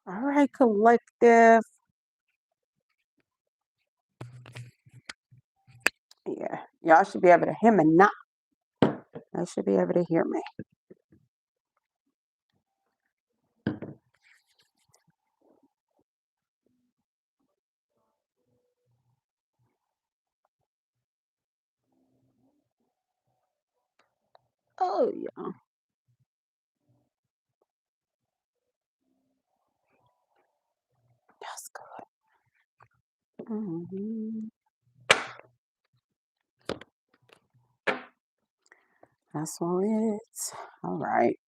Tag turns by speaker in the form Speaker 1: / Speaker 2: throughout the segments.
Speaker 1: All right, collective. Yeah, y'all should be able to hear me now. I should be able to hear me. Oh, yeah. That's good. That's all it is. All right.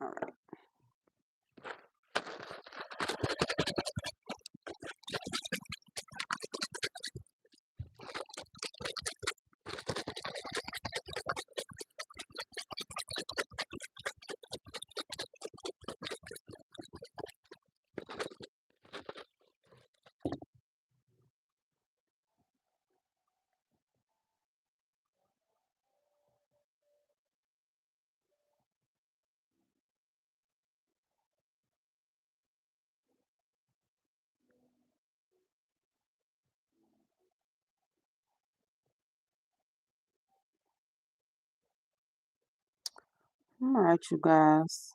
Speaker 1: All right. All right, you guys.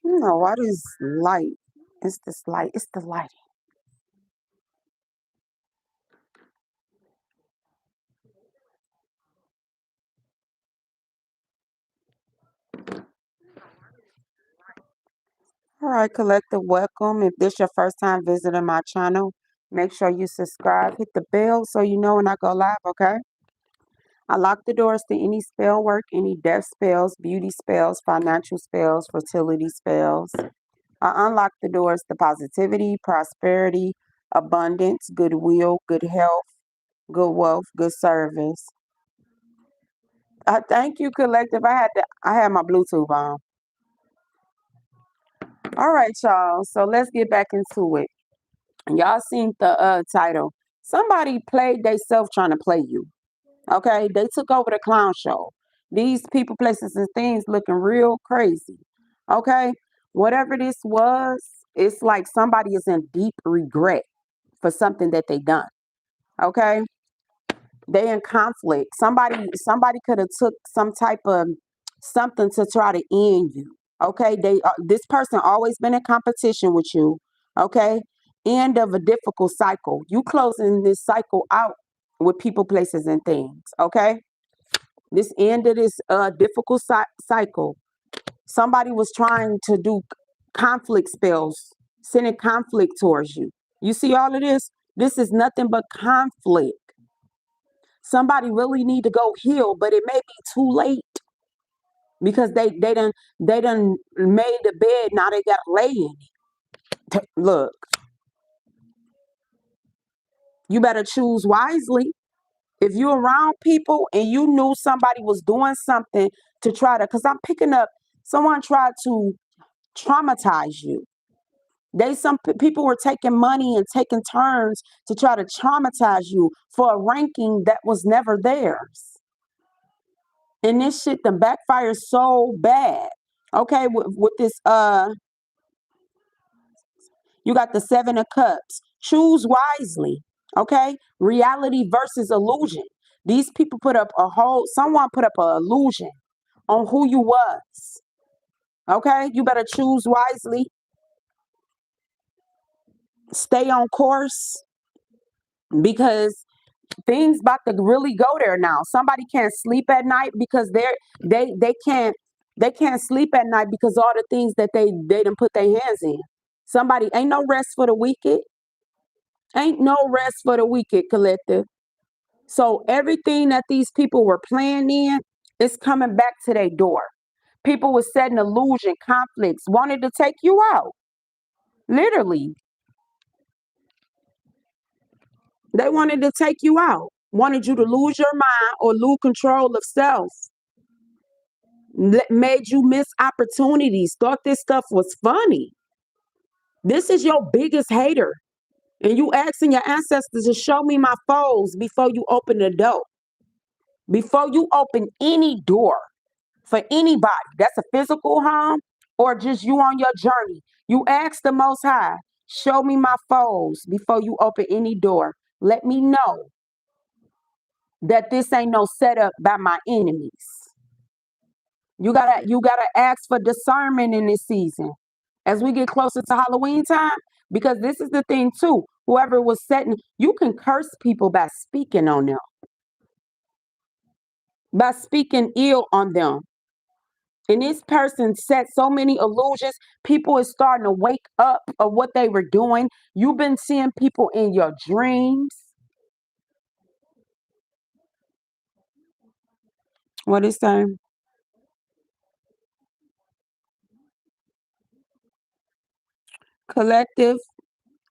Speaker 1: No, why this light? It's this light. It's the light. All right, collective, welcome. If this your first time visiting my channel, make sure you subscribe, hit the bell so you know when I go live, okay? I lock the doors to any spell work, any death spells, beauty spells, financial spells, fertility spells. I unlock the doors to positivity, prosperity, abundance, goodwill, good health, good wealth, good service. Thank you, collective. I had my Bluetooth on. All right, y'all. So let's get back into it. Y'all seen the title. Somebody played themselves trying to play you. Okay, they took over the clown show. These people, places, and things looking real crazy. Okay, whatever this was, it's like somebody is in deep regret for something that they done. Okay, they in conflict. Somebody could have took some type of something to try to end you. Okay, this person always been in competition with you. Okay, end of a difficult cycle. You closing this cycle out with people, places, and things. Okay, this end of this difficult cycle. Somebody was trying to do conflict spells, sending conflict towards you. You see all of this? This is nothing but conflict. Somebody really need to go heal, but it may be too late because they done made the bed. Now they got to lay in it. Look, you better choose wisely. If you're around people and you knew somebody was doing something to try to, because I'm picking up, someone tried to traumatize you. People were taking money and taking turns to try to traumatize you for a ranking that was never theirs. And this shit then backfires so bad. Okay, with this you got the 7 of Cups. Choose wisely. Okay, reality versus illusion. These people put up someone put up an illusion on who you was. Okay, you better choose wisely. Stay on course because things about to really go there now. Somebody can't sleep at night because they can't sleep at night because all the things that they didn't put their hands in. Somebody ain't no rest for the wicked. Ain't no rest for the wicked, collective. So everything that these people were playing in is coming back to their door. People were setting illusion, conflicts, wanted to take you out. Literally, they wanted to take you out. Wanted you to lose your mind or lose control of self. made you miss opportunities, thought this stuff was funny. This is your biggest hater. And you asking your ancestors to show me my foes before you open the door. Before you open any door for anybody, that's a physical harm or just you on your journey. You ask the Most High, show me my foes before you open any door. Let me know that this ain't no setup by my enemies. You gotta ask for discernment in this season as we get closer to Halloween time, because this is the thing too. Whoever was setting, you can curse people by speaking on them, by speaking ill on them. And this person set so many illusions. People is starting to wake up of what they were doing. You've been seeing people in your dreams. What is saying? Collective.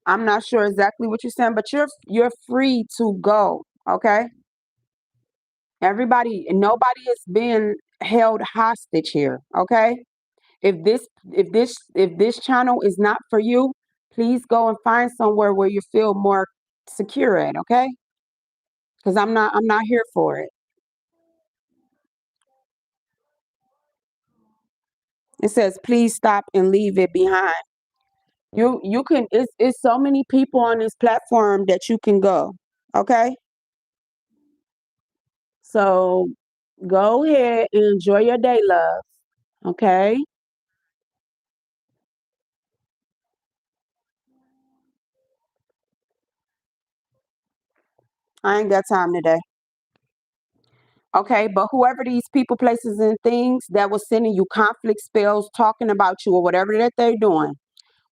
Speaker 1: I'm not sure exactly what you're saying, but you're free to go. Okay. Everybody, nobody is being held hostage here. Okay. If this channel is not for you, please go and find somewhere where you feel more secure at. Okay. Because I'm not here for it. It says, please stop and leave it behind. You can, it's so many people on this platform that you can go. Okay. So go ahead and enjoy your day, love. Okay. I ain't got time today. Okay, but whoever these people, places, and things that was sending you conflict spells, talking about you, or whatever that they're doing,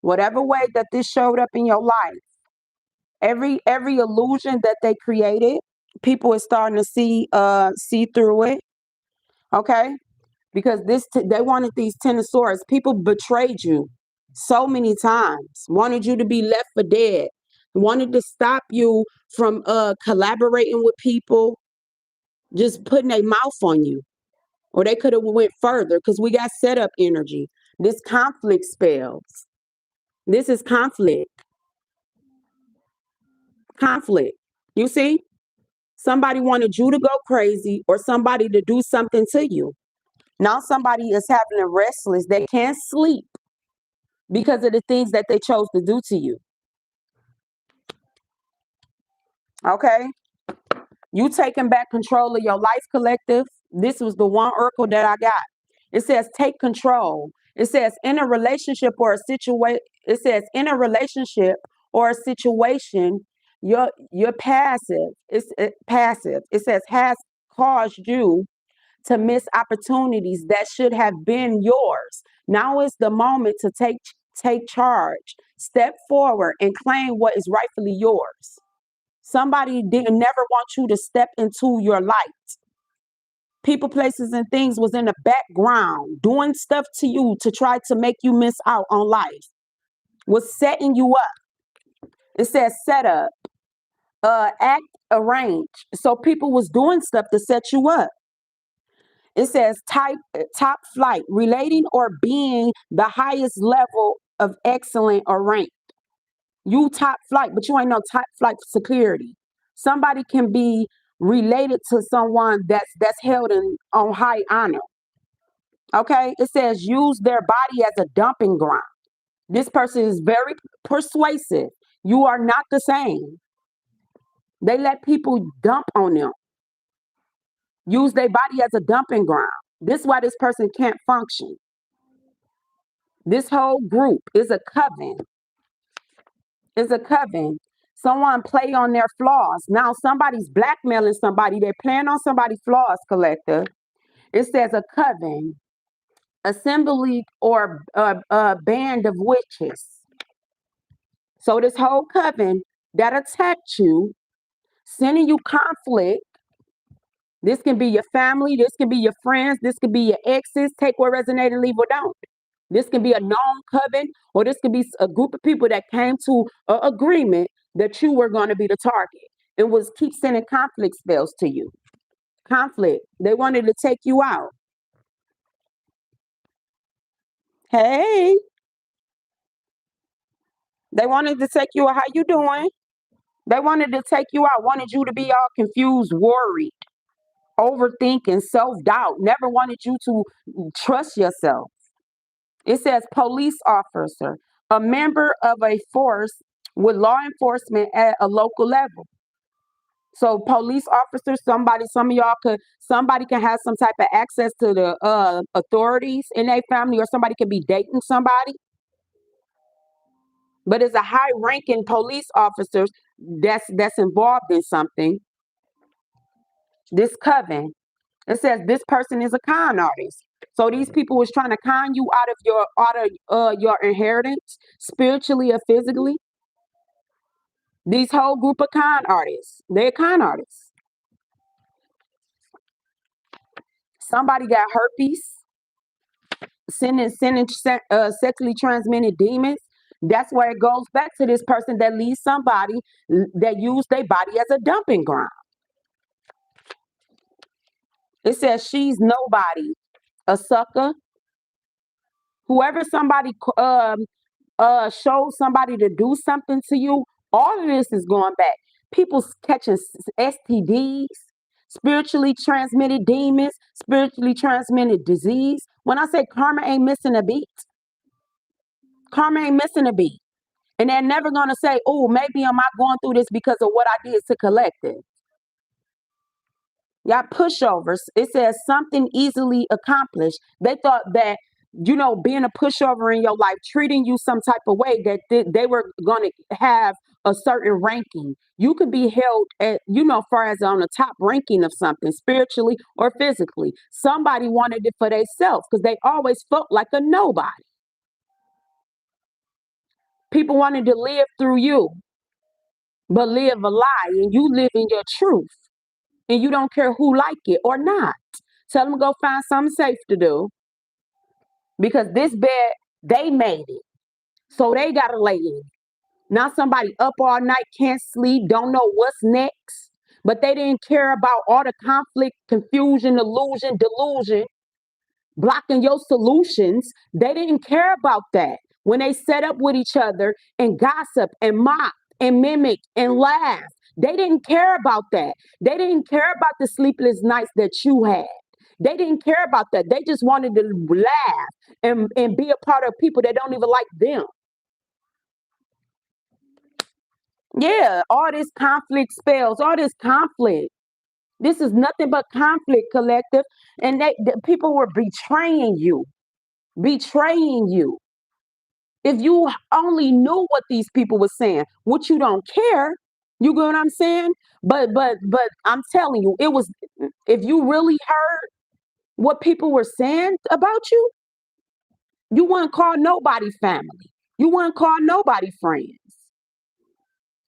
Speaker 1: whatever way that this showed up in your life, every illusion that they created, people are starting to see through it. Okay, because they wanted these ten of swords. People betrayed you so many times, wanted you to be left for dead, wanted to stop you from collaborating with people, just putting a mouth on you. Or they could have went further because we got set up energy. This conflict spells. This is conflict. Conflict. You see? Somebody wanted you to go crazy or somebody to do something to you. Now somebody is having a restless. They can't sleep because of the things that they chose to do to you. Okay? You taking back control of your life, collective. This was the one oracle that I got. It says take control. It says in a relationship or a situation. It says in a relationship or a situation, you're passive. It's passive. It says has caused you to miss opportunities that should have been yours. Now is the moment to take charge, step forward, and claim what is rightfully yours. Somebody didn't never want you to step into your light. People, places, and things was in the background doing stuff to you to try to make you miss out on life. Was setting you up. It says set up, act, arrange. So people was doing stuff to set you up. It says top flight, relating or being the highest level of excellent or rank. You top flight, but you ain't no top flight security. Somebody can be related to someone that's held in on high honor. Okay, it says use their body as a dumping ground. This person is very persuasive. You are not the same. They let people dump on them. Use their body as a dumping ground. This is why this person can't function. This whole group is a coven. Is a coven. Someone play on their flaws. Now somebody's blackmailing somebody. They're playing on somebody's flaws, collective. It says a coven, assembly, or a band of witches. So this whole coven that attacked you, sending you conflict. This can be your family. This can be your friends. This can be your exes. Take what resonates and leave what don't. This can be a known coven, or this could be a group of people that came to an agreement that you were going to be the target. It was keep sending conflict spells to you. Conflict. They wanted to take you out. Hey, they wanted to take you out. How you doing? They wanted to take you out, wanted you to be all confused, worried, overthinking, self-doubt, never wanted you to trust yourself. It says police officer, a member of a force with law enforcement at a local level. So police officers, some of y'all somebody can have some type of access to the authorities in their family, or somebody could be dating somebody. But as a high ranking police officers that's involved in something, this coven, it says this person is a con artist. So these people was trying to con you out of your inheritance, spiritually or physically. These whole group of con artists, they're con artists. Somebody got herpes, sexually transmitted demons. That's where it goes back to this person that leaves somebody that used their body as a dumping ground. It says she's nobody, a sucker. Whoever somebody shows somebody to do something to you, all of this is going back. People catching STDs, spiritually transmitted demons, spiritually transmitted disease. When I say karma ain't missing a beat, karma ain't missing a beat. And they're never going to say, oh, maybe am I going through this because of what I did to collective. Y'all pushovers. It says something easily accomplished. They thought that, being a pushover in your life, treating you some type of way, that they were going to have a certain ranking. You could be held at, far as on the top ranking of something, spiritually or physically. Somebody wanted it for themselves because they always felt like a nobody. People wanted to live through you, but live a lie, and you live in your truth, and you don't care who like it or not. Tell them to go find something safe to do, because this bed, they made it, so they gotta lay in it. Not somebody up all night, can't sleep, don't know what's next, but they didn't care about all the conflict, confusion, illusion, delusion, blocking your solutions. They didn't care about that when they set up with each other and gossip and mock and mimic and laugh. They didn't care about that. They didn't care about the sleepless nights that you had. They didn't care about that. They just wanted to laugh and be a part of people that don't even like them. Yeah, all this conflict spells, all this conflict. This is nothing but conflict, collective. And the people were betraying you, betraying you. If you only knew what these people were saying, which you don't care, you get what I'm saying? But I'm telling you, it was, if you really heard what people were saying about you, you wouldn't call nobody family. You wouldn't call nobody friends.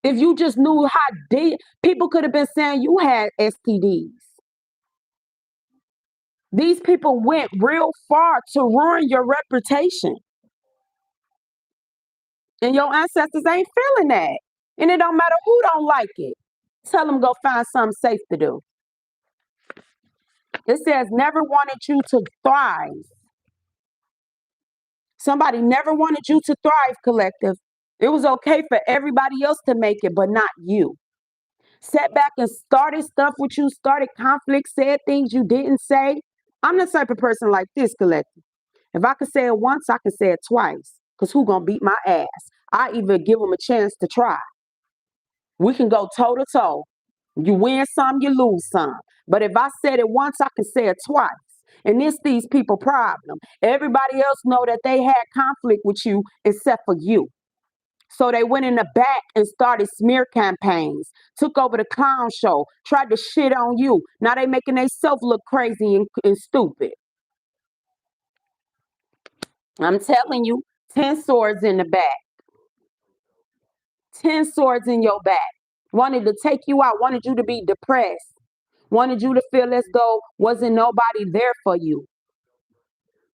Speaker 1: If you just knew how deep, people could have been saying you had STDs. These people went real far to ruin your reputation. And your ancestors ain't feeling that. And it don't matter who don't like it. Tell them go find something safe to do. It says never wanted you to thrive. Somebody never wanted you to thrive, collective. It was okay for everybody else to make it, but not you. Sat back and started stuff with you, started conflict, said things you didn't say. I'm the type of person like this, collective. If I could say it once, I could say it twice. Because who gonna beat my ass? I even give them a chance to try. We can go toe to toe. You win some, you lose some. But if I said it once, I can say it twice. And it's these people problem. Everybody else know that they had conflict with you except for you. So they went in the back and started smear campaigns, took over the clown show, tried to shit on you. Now they making themselves look crazy and stupid. I'm telling you, 10 swords in the back. 10 swords in your back. Wanted to take you out, wanted you to be depressed, wanted you to feel as though wasn't nobody there for you.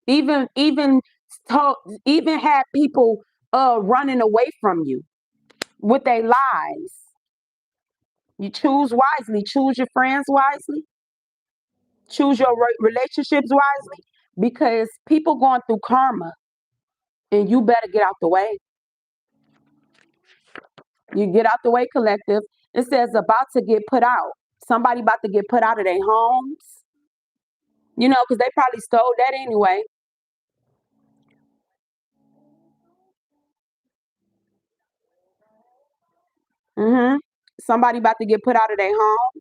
Speaker 1: Even had people running away from you with their lies. You choose wisely, choose your friends wisely, choose your relationships wisely, because people going through karma. and you better get out the way. You get out the way, collective. It says about to get put out. Somebody about to get put out of their homes, because they probably stole that anyway. hmm Somebody about to get put out of their home.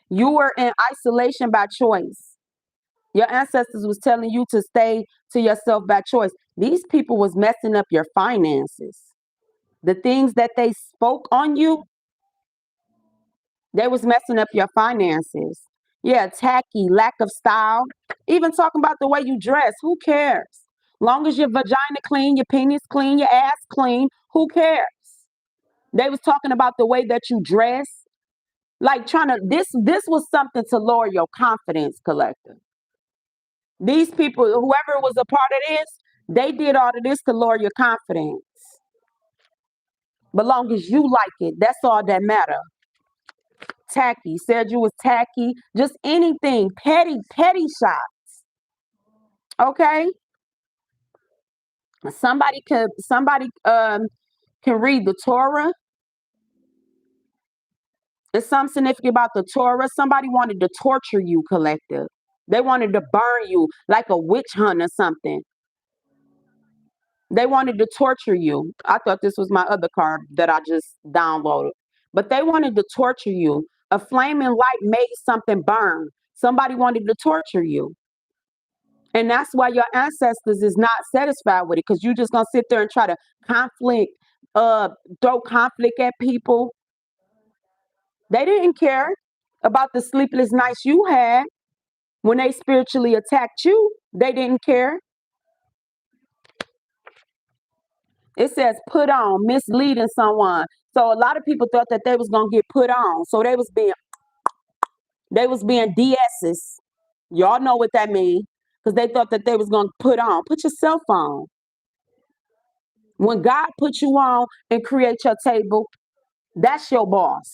Speaker 1: You were in isolation by choice. Your ancestors was telling you to stay to yourself by choice. These people was messing up your finances. The things that they spoke on you, they was messing up your finances. Yeah, tacky, lack of style. Even talking about the way you dress, who cares? Long as your vagina clean, your penis clean, your ass clean, who cares? They was talking about the way that you dress, like trying to this was something to lower your confidence, collective. These people, whoever was a part of this, they did all of this to lower your confidence. But long as you like it, that's all that matter. Tacky, said you was tacky, just anything, petty shots. Okay? Somebody can read the Torah. There's something significant about the Torah. Somebody wanted to torture you, collective. They wanted to burn you like a witch hunt or something. They wanted to torture you. I thought this was my other card that I just downloaded. But they wanted to torture you. A flaming light made something burn. Somebody wanted to torture you. And that's why your ancestors is not satisfied with it, because you just gonna sit there and try to conflict, throw conflict at people. They didn't care about the sleepless nights you had when they spiritually attacked you. They didn't care. It says put on, misleading someone. So a lot of people thought that they was gonna get put on. So they was being DS's. Y'all know what that means. Because they thought that they was gonna put on. Put yourself on. When God put you on and create your table, that's your boss.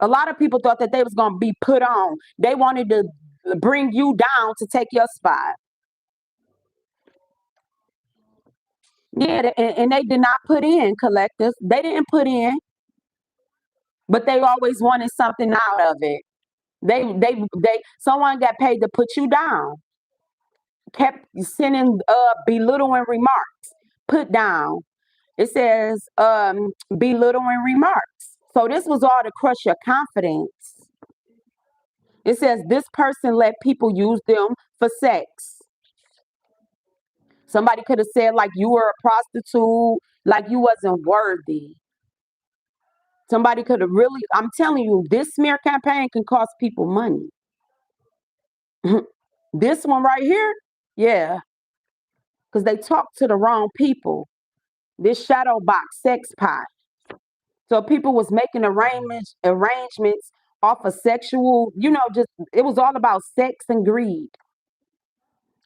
Speaker 1: A lot of people thought that they was gonna be put on. They wanted to bring you down to take your spot. Yeah, and they did not put in, collective. They didn't put in, but they always wanted something out of it. Someone got paid to put you down, kept sending belittling remarks, put down. It says belittling remarks. So this was all to crush your confidence. It says this person let people use them for sex. Somebody could have said like you were a prostitute, like you wasn't worthy. Somebody could have really, I'm telling you, this smear campaign can cost people money. This one right here, yeah, because they talk to the wrong people. This shadow box, sex pot. So people was making arrangements off of sexual, just it was all about sex and greed.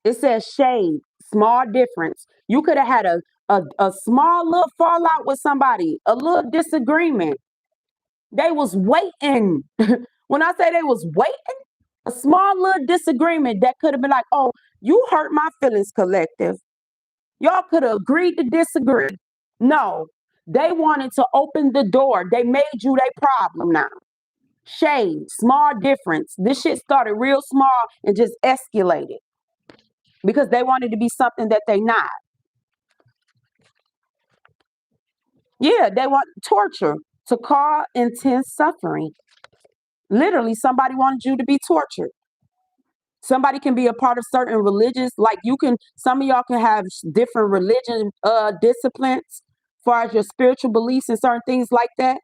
Speaker 1: It says shade, small difference. You could have had a small little fallout with somebody, a little disagreement. They was waiting. When I say they was waiting, a small little disagreement that could have been like, oh, you hurt my feelings, collective. Y'all could have agreed to disagree. No, they wanted to open the door. They made you their problem now. Shade, small difference. This shit started real small and just escalated because they wanted to be something that they not. Yeah, they want torture to cause intense suffering. Literally, somebody wanted you to be tortured. Somebody can be a part of certain religions, like some of y'all can have different religion disciplines as far as your spiritual beliefs and certain things like that.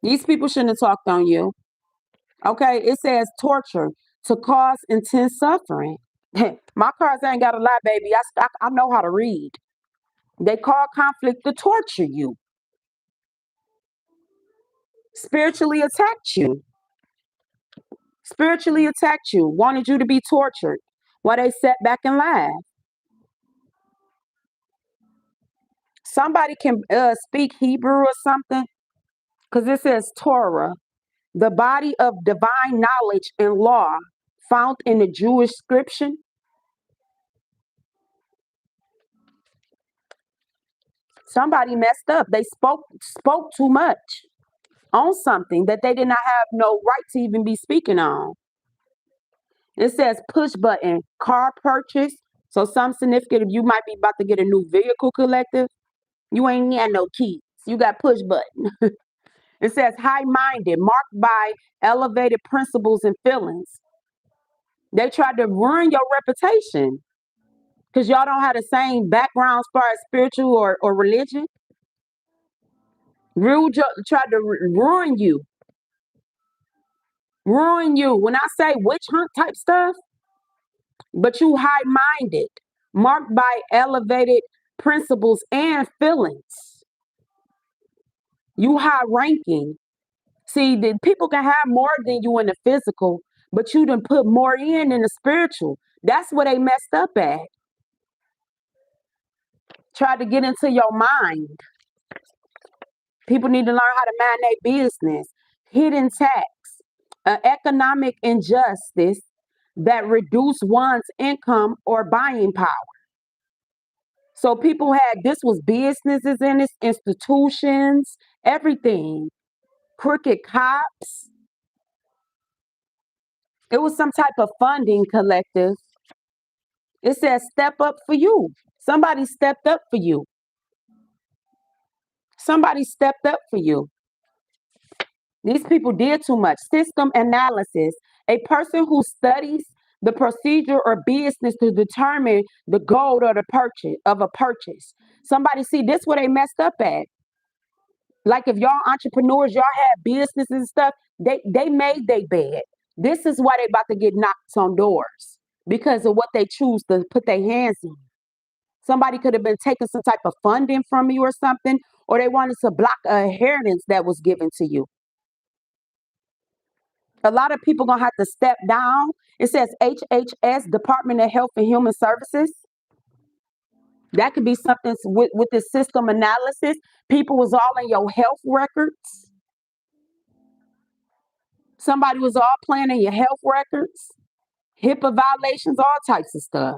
Speaker 1: These people shouldn't have talked on you. Okay, it says torture to cause intense suffering. My cards ain't got a lie, baby. I know how to read. They call conflict to torture you, spiritually attacked you, wanted you to be tortured while they sat back and laughed. Somebody can speak Hebrew or something, because it says Torah, the body of divine knowledge and law found in the Jewish scripture. Somebody messed up. They spoke too much on something that they did not have no right to even be speaking on. It says push button, car purchase. So some significant, you might be about to get a new vehicle, collective. You ain't got no keys. You got push button. It says high-minded, marked by elevated principles and feelings. They tried to ruin your reputation because y'all don't have the same background as far as spiritual or religion. Tried to ruin you. Ruin you. When I say witch hunt type stuff, but you high-minded, marked by elevated principles and feelings. You high-ranking. See, the people can have more than you in the physical, but you done put more in the spiritual. That's where they messed up at. Tried to get into your mind. People need to learn how to mind their business. Hidden tax, economic injustice that reduce one's income or buying power. So people had, this was businesses in this, institutions, everything. Crooked cops. It was some type of funding, collective. It says step up for you. Somebody stepped up for you. Somebody stepped up for you. These people did too much. System analysis. A person who studies the procedure or business to determine the goal or the purchase of a purchase. Somebody see this where they messed up at. Like if y'all entrepreneurs, y'all have businesses and stuff, they made their bed. This is why they about to get knocked on doors because of what they choose to put their hands in. Somebody could have been taking some type of funding from you or something, or they wanted to block a inheritance that was given to you. A lot of people gonna have to step down. It says HHS, Department of Health and Human Services. That could be something with the system analysis. People was all in your health records. Somebody was all playing in your health records. HIPAA violations, all types of stuff.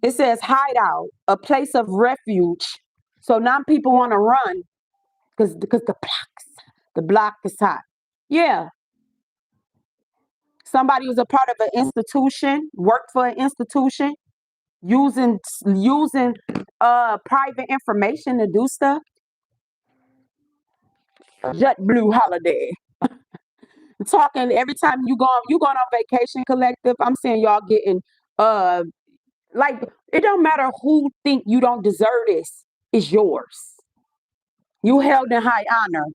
Speaker 1: It says hideout, a place of refuge. So now people want to run because the block is hot. Yeah. Somebody was a part of an institution, worked for an institution, using private information to do stuff. JetBlue holiday. Talking every time you going on vacation, collective. I'm saying y'all getting like it don't matter who think you don't deserve this. It's yours. You held in high honor.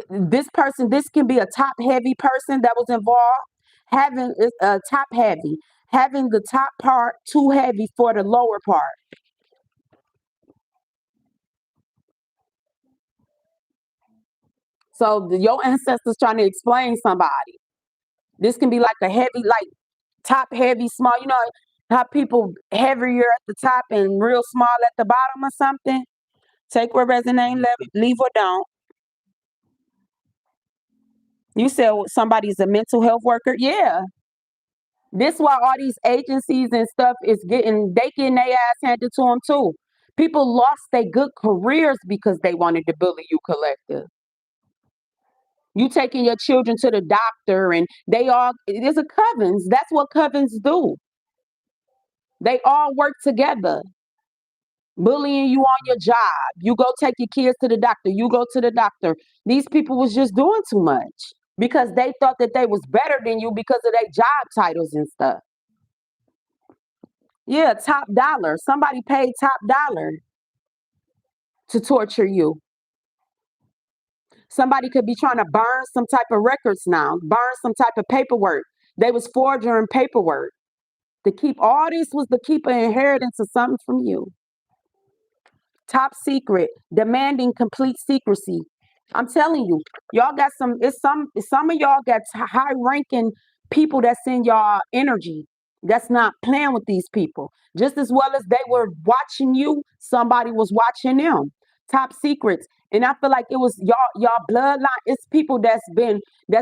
Speaker 1: This person, this can be a top heavy person that was involved. Having a top heavy, having the top part too heavy for the lower part. So your ancestors trying to explain somebody. This can be like a heavy, like top heavy, small. You know how people heavier at the top and real small at the bottom or something. Take what resonate, leave or don't. You said somebody's a mental health worker. Yeah. This why all these agencies and stuff is getting their ass handed to them too. People lost their good careers because they wanted to bully you, collective. You taking your children to the doctor and there's a covens. That's what covens do. They all work together. Bullying you on your job. You go take your kids to the doctor. You go to the doctor. These people was just doing too much because they thought that they was better than you because of their job titles and stuff. Yeah, top dollar. Somebody paid top dollar to torture you. Somebody could be trying to burn some type of records now, burn some type of paperwork. They was forging paperwork. To keep all this was to keep an inheritance of something from you. Top secret, demanding complete secrecy. I'm telling you, y'all got some of y'all got high ranking people that's in y'all energy that's not playing with these people. Just as well as they were watching you, somebody was watching them. Top secrets. And I feel like it was y'all bloodline. It's people that's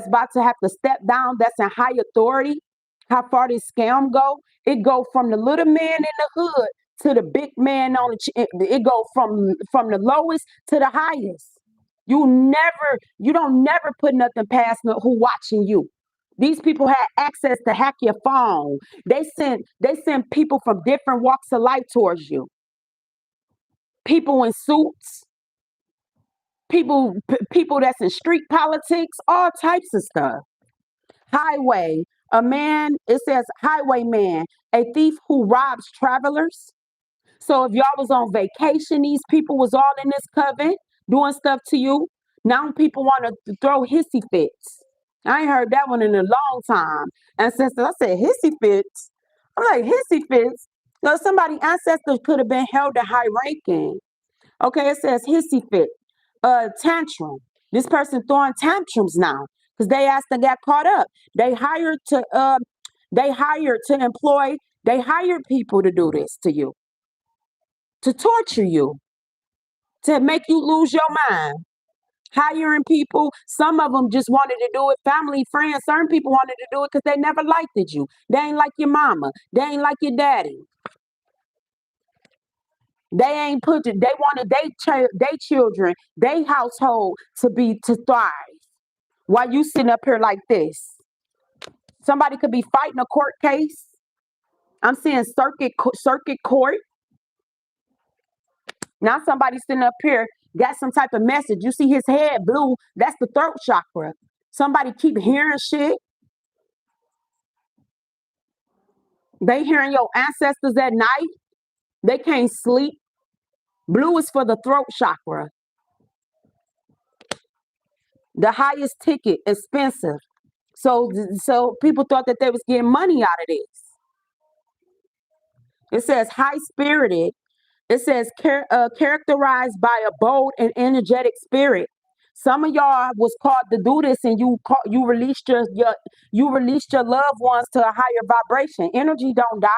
Speaker 1: about to have to step down, that's in high authority. How far this scam go? It go from the little man in the hood to the big man on it go from the lowest to the highest. You don't never put nothing past who watching you. These people had access to hack your phone. They send people from different walks of life towards you. People in suits, people that's in street politics, all types of stuff. Highway, a man, it says highwayman, a thief who robs travelers. So if y'all was on vacation, these people was all in this coven doing stuff to you. Now people want to throw hissy fits. I ain't heard that one in a long time. Ancestors, I said hissy fits. I'm like, hissy fits? Somebody ancestors could have been held in high ranking. Okay, it says hissy fit. Tantrum. This person throwing tantrums now because they asked and got caught up. They hired to employ, they hired people to do this to you, to torture you, to make you lose your mind. Hiring people, some of them just wanted to do it, family, friends, certain people wanted to do it because they never liked you. They ain't like your mama. They ain't like your daddy. They ain't they wanted they children, they household to thrive. While you sitting up here like this, somebody could be fighting a court case. I'm seeing circuit court. Now somebody sitting up here got some type of message. You see his head blue. That's the throat chakra. Somebody keep hearing shit. They hearing your ancestors at night. They can't sleep. Blue is for the throat chakra. The highest ticket, expensive. So people thought that they was getting money out of this. It says high-spirited. It says characterized by a bold and energetic spirit. Some of y'all was called to do this, and you released you released your loved ones to a higher vibration. Energy don't die.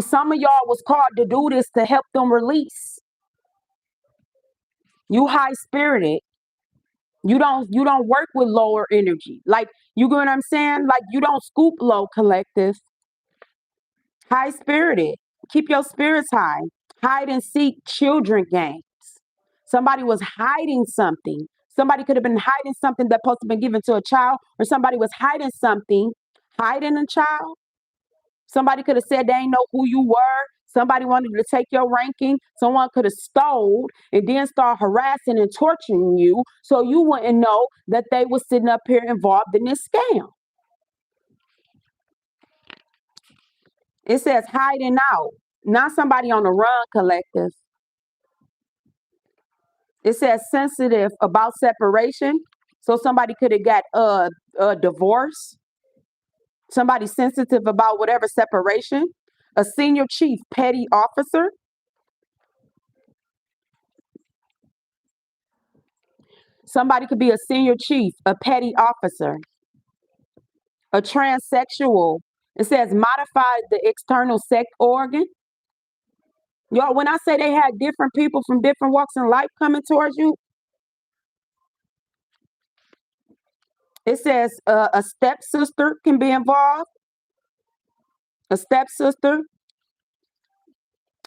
Speaker 1: Some of y'all was called to do this to help them release. You high-spirited. You don't work with lower energy. Like, you get what I'm saying? Like, you don't scoop low, collective. High-spirited. Keep your spirits high. Hide and seek children games. Somebody was hiding something. Somebody could have been hiding something that's supposed to have been given to a child, or somebody was hiding something, hiding a child. Somebody could have said they ain't know who you were. Somebody wanted to take your ranking. Someone could have stole and then start harassing and torturing you so you wouldn't know that they were sitting up here involved in this scam. It says hiding out. Not somebody on the run, collective. It says sensitive about separation. So somebody could have got a divorce. Somebody sensitive about whatever separation. A senior chief, petty officer. Somebody could be a senior chief, a petty officer. A transsexual. It says modified the external sex organ. Y'all, when I say they had different people from different walks in life coming towards you, it says a stepsister can be involved. A stepsister.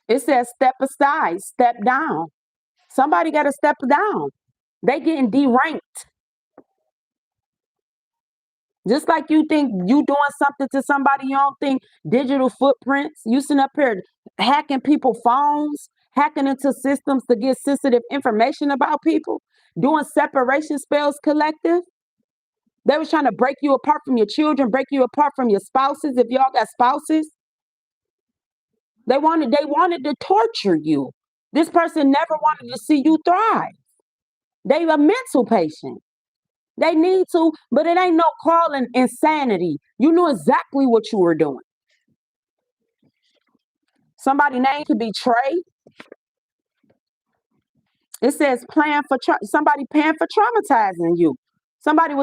Speaker 1: It says step aside, step down. Somebody got to step down. They getting deranked. Just like you think you doing something to somebody, you don't think digital footprints. You sitting up here hacking people's phones, hacking into systems to get sensitive information about people, doing separation spells, collective. They was trying to break you apart from your children, break you apart from your spouses. If y'all got spouses, they wanted to torture you. This person never wanted to see you thrive. They a mental patient. They need to, but it ain't no calling insanity. You knew exactly what you were doing. Somebody name could be Trey. It says somebody paying for traumatizing you. Somebody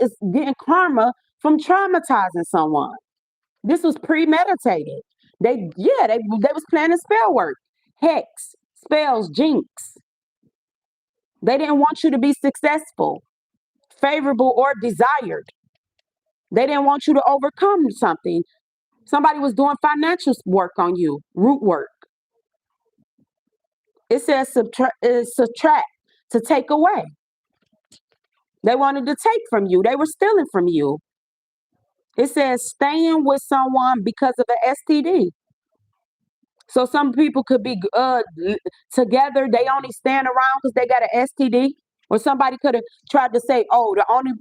Speaker 1: is getting karma from traumatizing someone. This was premeditated. They was planning spell work, hex, spells, jinx. They didn't want you to be successful, favorable, or desired. They didn't want you to overcome something. Somebody was doing financial work on you, root work. It says subtract, to take away. They wanted to take from you. They were stealing from you. It says staying with someone because of an STD. So some people could be together. They only stand around because they got an STD. Or somebody could have tried to say, "Oh, the only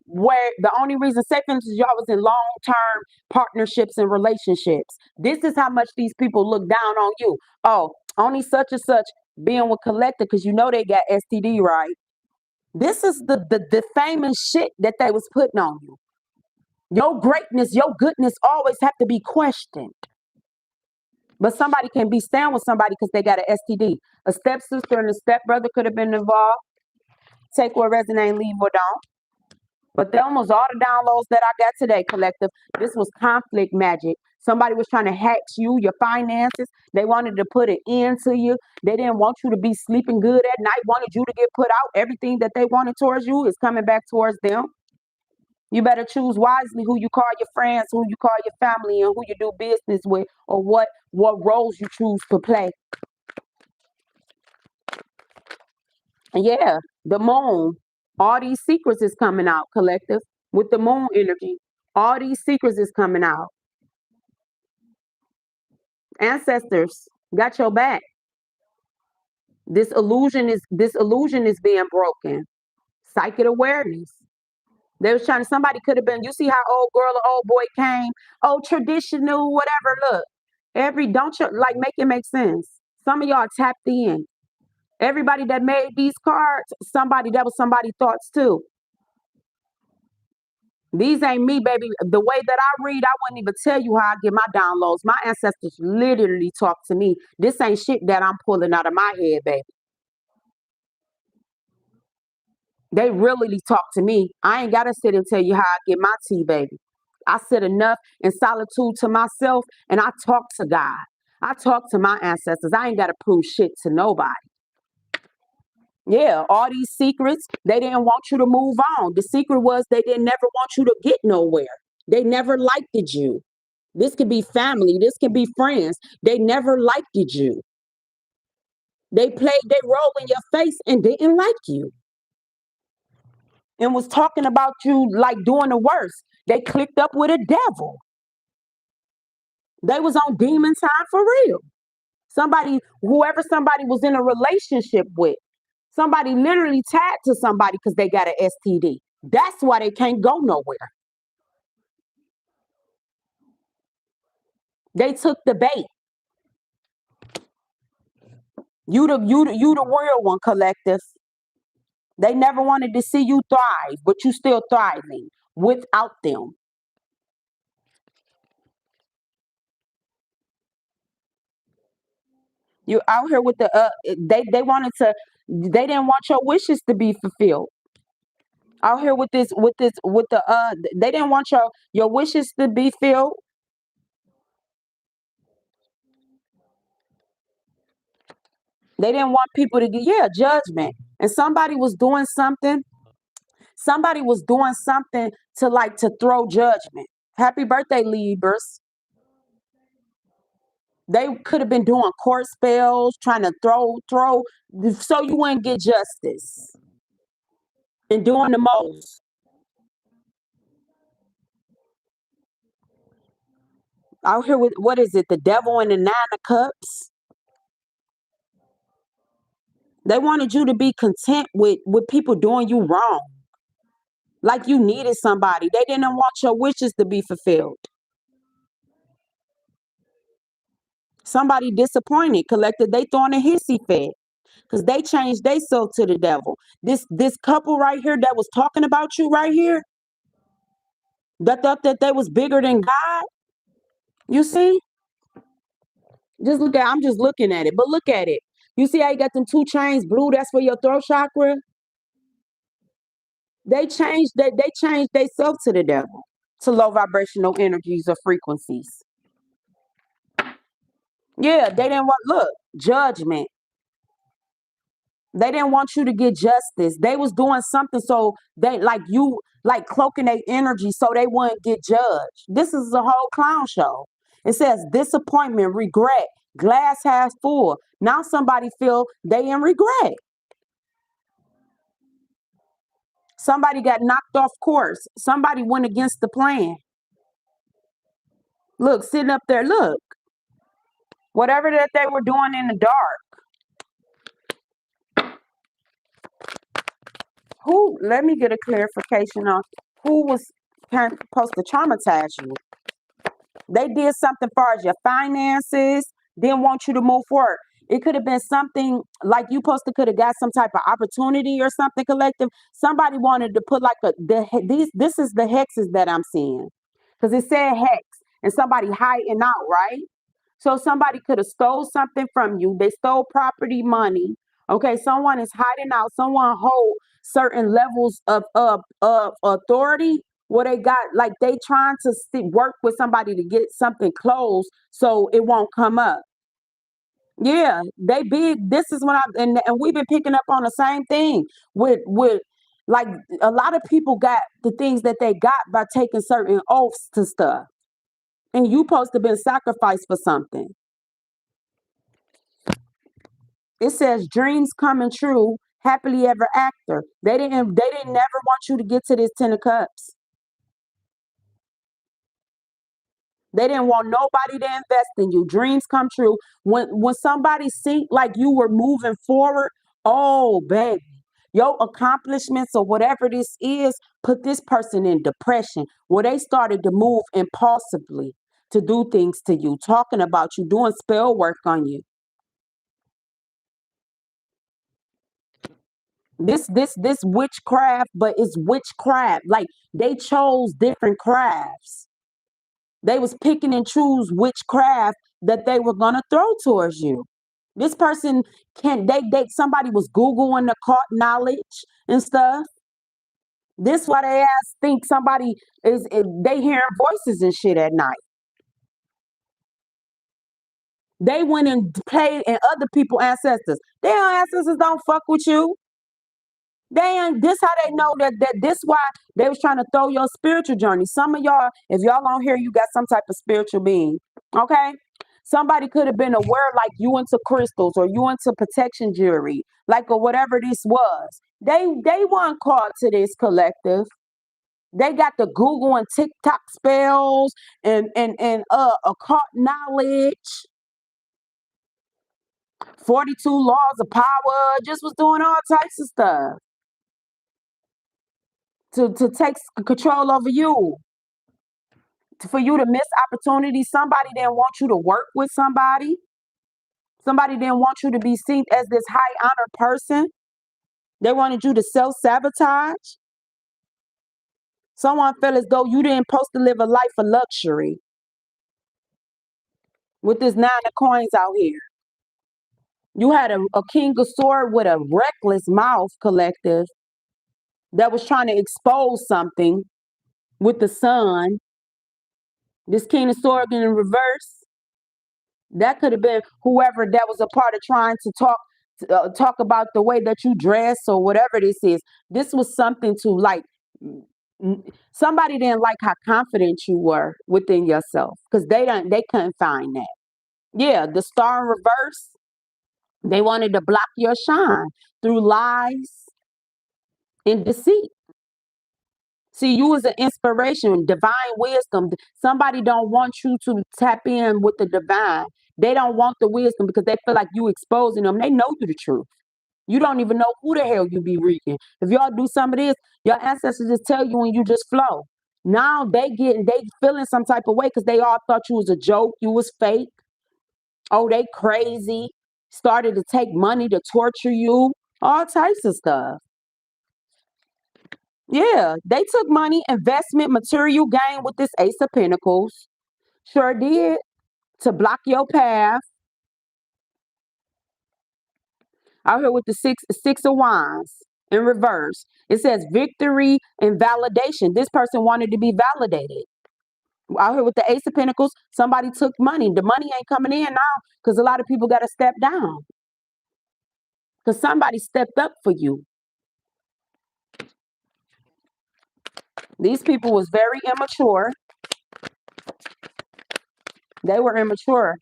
Speaker 1: reason, say for instance, y'all was in long term partnerships and relationships. This is how much these people look down on you. Oh, only such and such being with collector because you know they got STD, right?" This is the defaming shit that they was putting on you. Your greatness, your goodness always have to be questioned. But somebody can be staying with somebody because they got an STD. A stepsister and a stepbrother could have been involved. Take what resonate, leave what don't. But almost all the downloads that I got today, collective, this was conflict magic. Somebody was trying to hack you, your finances. They wanted to put an end to you. They didn't want you to be sleeping good at night, wanted you to get put out. Everything that they wanted towards you is coming back towards them. You better choose wisely who you call your friends, who you call your family, and who you do business with, or what roles you choose to play. And yeah, the moon, all these secrets is coming out, collective, with the moon energy. All these secrets is coming out. Ancestors got your back. This illusion is being broken. Psychic awareness. They was trying to, somebody could have been, you see how old girl or old boy came? Oh, traditional, whatever. Look, don't you like make it make sense? Some of y'all tapped in. Everybody that made these cards, that was somebody's thoughts too. These ain't me, baby. The way that I read, I wouldn't even tell you how I get my downloads. My ancestors literally talk to me. This ain't shit that I'm pulling out of my head, baby. They really talk to me. I ain't gotta sit and tell you how I get my tea, baby. I sit enough in solitude to myself and I talk to God. I talk to my ancestors. I ain't gotta prove shit to nobody. Yeah, all these secrets, they didn't want you to move on. The secret was they didn't never want you to get nowhere. They never liked you. This could be family, this could be friends. They never liked you. They played their role in your face and didn't like you. And was talking about you like doing the worst. They clicked up with a devil. They was on demon time for real. Whoever somebody was in a relationship with, somebody literally tied to somebody because they got an STD. That's why they can't go nowhere. They took the bait. You the real one, collective. They never wanted to see you thrive, but you still thriving without them. You out here with they wanted to, they didn't want your wishes to be fulfilled. Out here with they didn't want your wishes to be filled. They didn't want people to get, yeah, judgment. And somebody was doing something to throw judgment. Happy birthday, Libras. They could have been doing court spells, trying to throw so you wouldn't get justice. And doing the most. Out here with, what is it, the devil and the nine of cups. They wanted you to be content with people doing you wrong. Like you needed somebody. They didn't want your wishes to be fulfilled. Somebody disappointed, collected, they throwing a hissy fit. Because they changed themselves to the devil. This couple right here that was talking about you right here, that thought that they was bigger than God. You see? I'm just looking at it. But look at it. You see how you got them two chains blue? That's for your throat chakra. They changed themselves to the devil, to low vibrational energies or frequencies. Yeah, they didn't want, look, judgment. They didn't want you to get justice. They was doing something so they like cloaking their energy so they wouldn't get judged. This is a whole clown show. It says disappointment, regret, glass half full. Now somebody feel they in regret. Somebody got knocked off course. Somebody went against the plan. Look, sitting up there, look. Whatever that they were doing in the dark. Let me get a clarification on who was supposed to traumatize you. They did something far as your finances, didn't want you to move forward. It could have been something like you supposed to could have got some type of opportunity or something collective. Somebody wanted to put like this is the hexes that I'm seeing. Because it said hex and somebody hiding out, right? So somebody could have stole something from you. They stole property, money. Okay, someone is hiding out. Someone hold certain levels of authority where they got like they trying to work with somebody to get something closed so it won't come up. Yeah, they big. This is what and we've been picking up on the same thing with like a lot of people got the things that they got by taking certain oaths to stuff. And you supposed to been sacrificed for something. It says dreams coming true, happily ever after. They didn't never want you to get to this 10 of cups. They didn't want nobody to invest in you. Dreams come true. When somebody see like you were moving forward, oh baby, your accomplishments or whatever this is, put this person in depression where they started to move impulsively to do things to you, talking about you, doing spell work on you. This witchcraft, but it's witchcraft. Like they chose different crafts. They was picking and choose which craft that they were gonna throw towards you. This person can they somebody was Googling the caught knowledge and stuff. This why they ass think somebody they hearing voices and shit at night. They went and played in other people's ancestors. Their ancestors don't fuck with you. This how they know that this why they was trying to throw your spiritual journey. Some of y'all, if y'all don't hear, you got some type of spiritual being. Okay. Somebody could have been aware, like you into crystals or you into protection jewelry, like or whatever this was. They weren't called to this collective. They got the Google and TikTok spells and occult knowledge, 42 laws of power, just was doing all types of stuff to take control over you, for you to miss opportunities. Somebody didn't want you to work with somebody. Somebody didn't want you to be seen as this high honor person. They wanted you to self sabotage. Someone felt as though you didn't supposed to live a life of luxury with this 9 of coins out here. You had a king of sword with a reckless mouth collective that was trying to expose something with the sun. This king of sword in reverse. That could have been whoever that was a part of trying to talk about the way that you dress or whatever this is. This was something to like. Somebody didn't like how confident you were within yourself because they couldn't find that. Yeah, the star in reverse. They wanted to block your shine through lies and deceit. See, you as an inspiration, divine wisdom. Somebody don't want you to tap in with the divine. They don't want the wisdom because they feel like you exposing them. They know you the truth. You don't even know who the hell you be reading. If y'all do some of this, your ancestors just tell you and you just flow. Now they feeling some type of way because they all thought you was a joke, you was fake. Oh, they crazy. Started to take money to torture you, all types of stuff. Yeah, they took money, investment, material gain with this Ace of Pentacles. Sure did. To block your path. Out here with the six of wands in reverse. It says victory and validation. This person wanted to be validated. Out here with the Ace of Pentacles, somebody took money. The money ain't coming in now because a lot of people got to step down. Because somebody stepped up for you. These people was very immature. They were immature.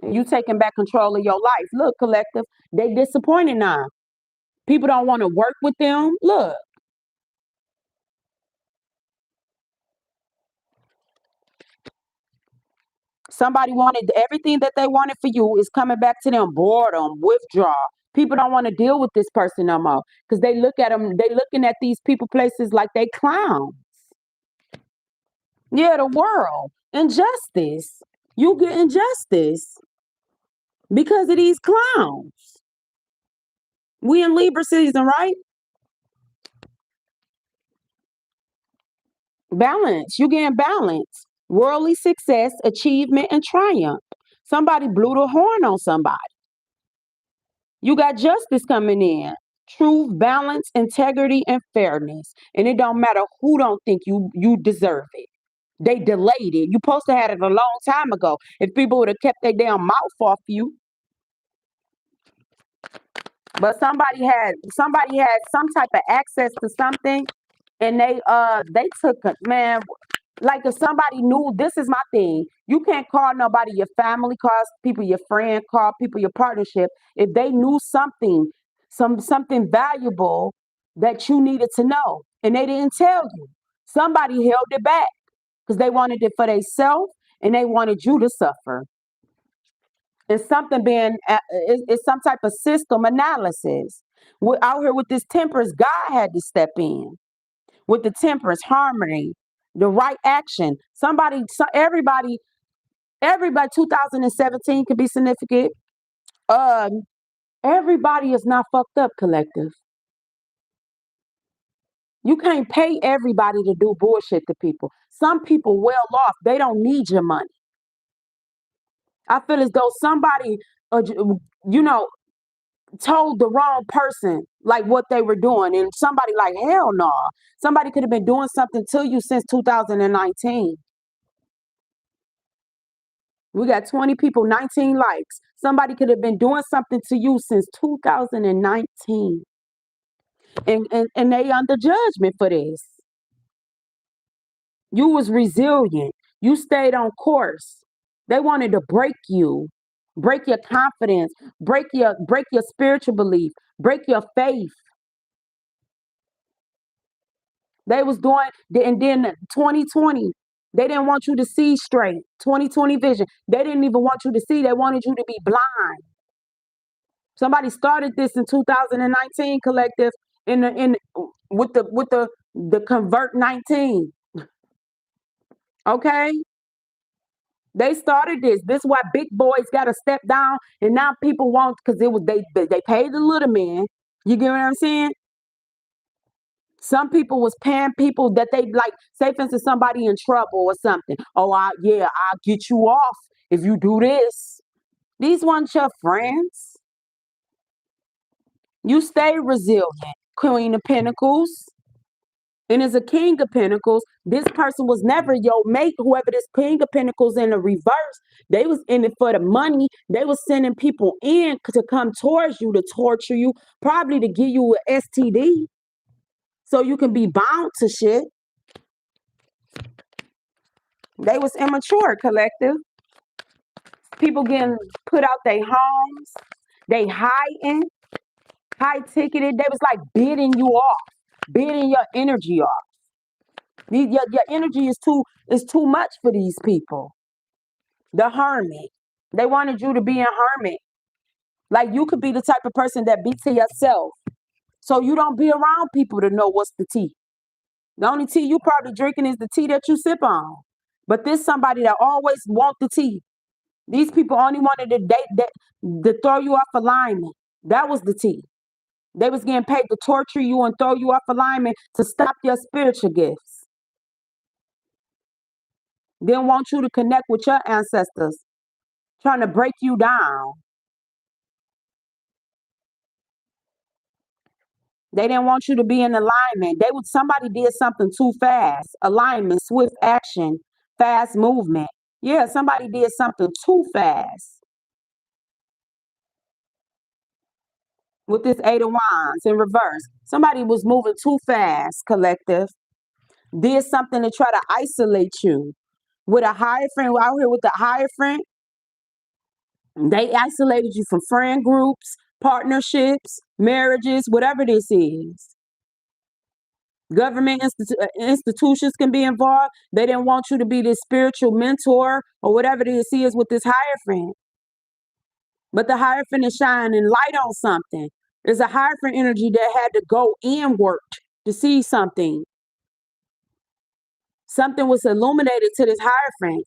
Speaker 1: And you taking back control of your life. Look, collective, they disappointed now. People don't want to work with them. Look, somebody wanted everything that they wanted for you is coming back to them. Boredom, withdrawal. People don't want to deal with this person no more because they look at them. They looking at these people places like they clowns. Yeah, the world injustice. You get injustice because of these clowns. We in Libra season, right? Balance. You getting balance. Worldly success, achievement, and triumph. Somebody blew the horn on somebody. You got justice coming in. Truth, balance, integrity, and fairness. And it don't matter who don't think you deserve it. They delayed it. You supposed to have it a long time ago. If people would have kept their damn mouth off you. But somebody had some type of access to something and they took it, man. Like if somebody knew, this is my thing. You can't call nobody your family, call people your friend, call people your partnership. If they knew something, something valuable that you needed to know and they didn't tell you. Somebody held it back because they wanted it for themselves and they wanted you to suffer. It's something being it's some type of system analysis. We're out here with this temperance, God had to step in with the temperance, harmony, the right action. Everybody, 2017 could be significant. Um, Everybody is not fucked up, collective. You can't pay everybody to do bullshit to people. Some people well off, they don't need your money. I feel as though somebody, you know, told the wrong person like what they were doing, and somebody like hell no. Somebody could have been doing something to you since 2019. We got 20 people, 19 likes. Somebody could have been doing something to you since 2019. And they under judgment for this. You was resilient. You stayed on course. They wanted to break your confidence, break your spiritual belief, break your faith. They was doing, and then 2020, they didn't want you to see straight. 2020 vision, they didn't even want you to see. They wanted you to be blind. Somebody started this in 2019, collective, in with the convert 19. Okay, they started this. This is why big boys got to step down, and now people want because it was they paid the little man. You get what I'm saying? Some people was paying people that they like, say for instance, somebody in trouble or something. Oh, I'll get you off if you do this. These weren't your friends. You stay resilient, Queen of Pentacles. And as a King of Pentacles, this person was never your mate. Whoever this King of Pentacles in the reverse, they was in it for the money. They was sending people in to come towards you to torture you, probably to give you an STD so you can be bound to shit. They was immature, collective. People getting put out their homes. They hiding, high ticketed. They was like bidding you off, bidding your energy off. Your energy is too much for these people. The hermit. They wanted you to be a hermit. Like you could be the type of person that be to yourself. So you don't be around people to know what's the tea. The only tea you probably drinking is the tea that you sip on. But there's somebody that always want the tea. These people only wanted to date that to throw you off alignment. That was the tea. They was getting paid to torture you and throw you off alignment to stop your spiritual gifts. Didn't want you to connect with your ancestors, trying to break you down. They didn't want you to be in alignment. Somebody did something too fast. Alignment, swift action, fast movement. Yeah, somebody did something too fast. With this Eight of Wands in reverse. Somebody was moving too fast, collective. Did something to try to isolate you. With a Hierophant, out here with the Hierophant, they isolated you from friend groups, partnerships, marriages, whatever this is. Government institutions can be involved. They didn't want you to be this spiritual mentor or whatever this is with this Hierophant. But the Hierophant is shining light on something. There's a Hierophant energy that had to go inward to see something. Something was illuminated to this Hierophant,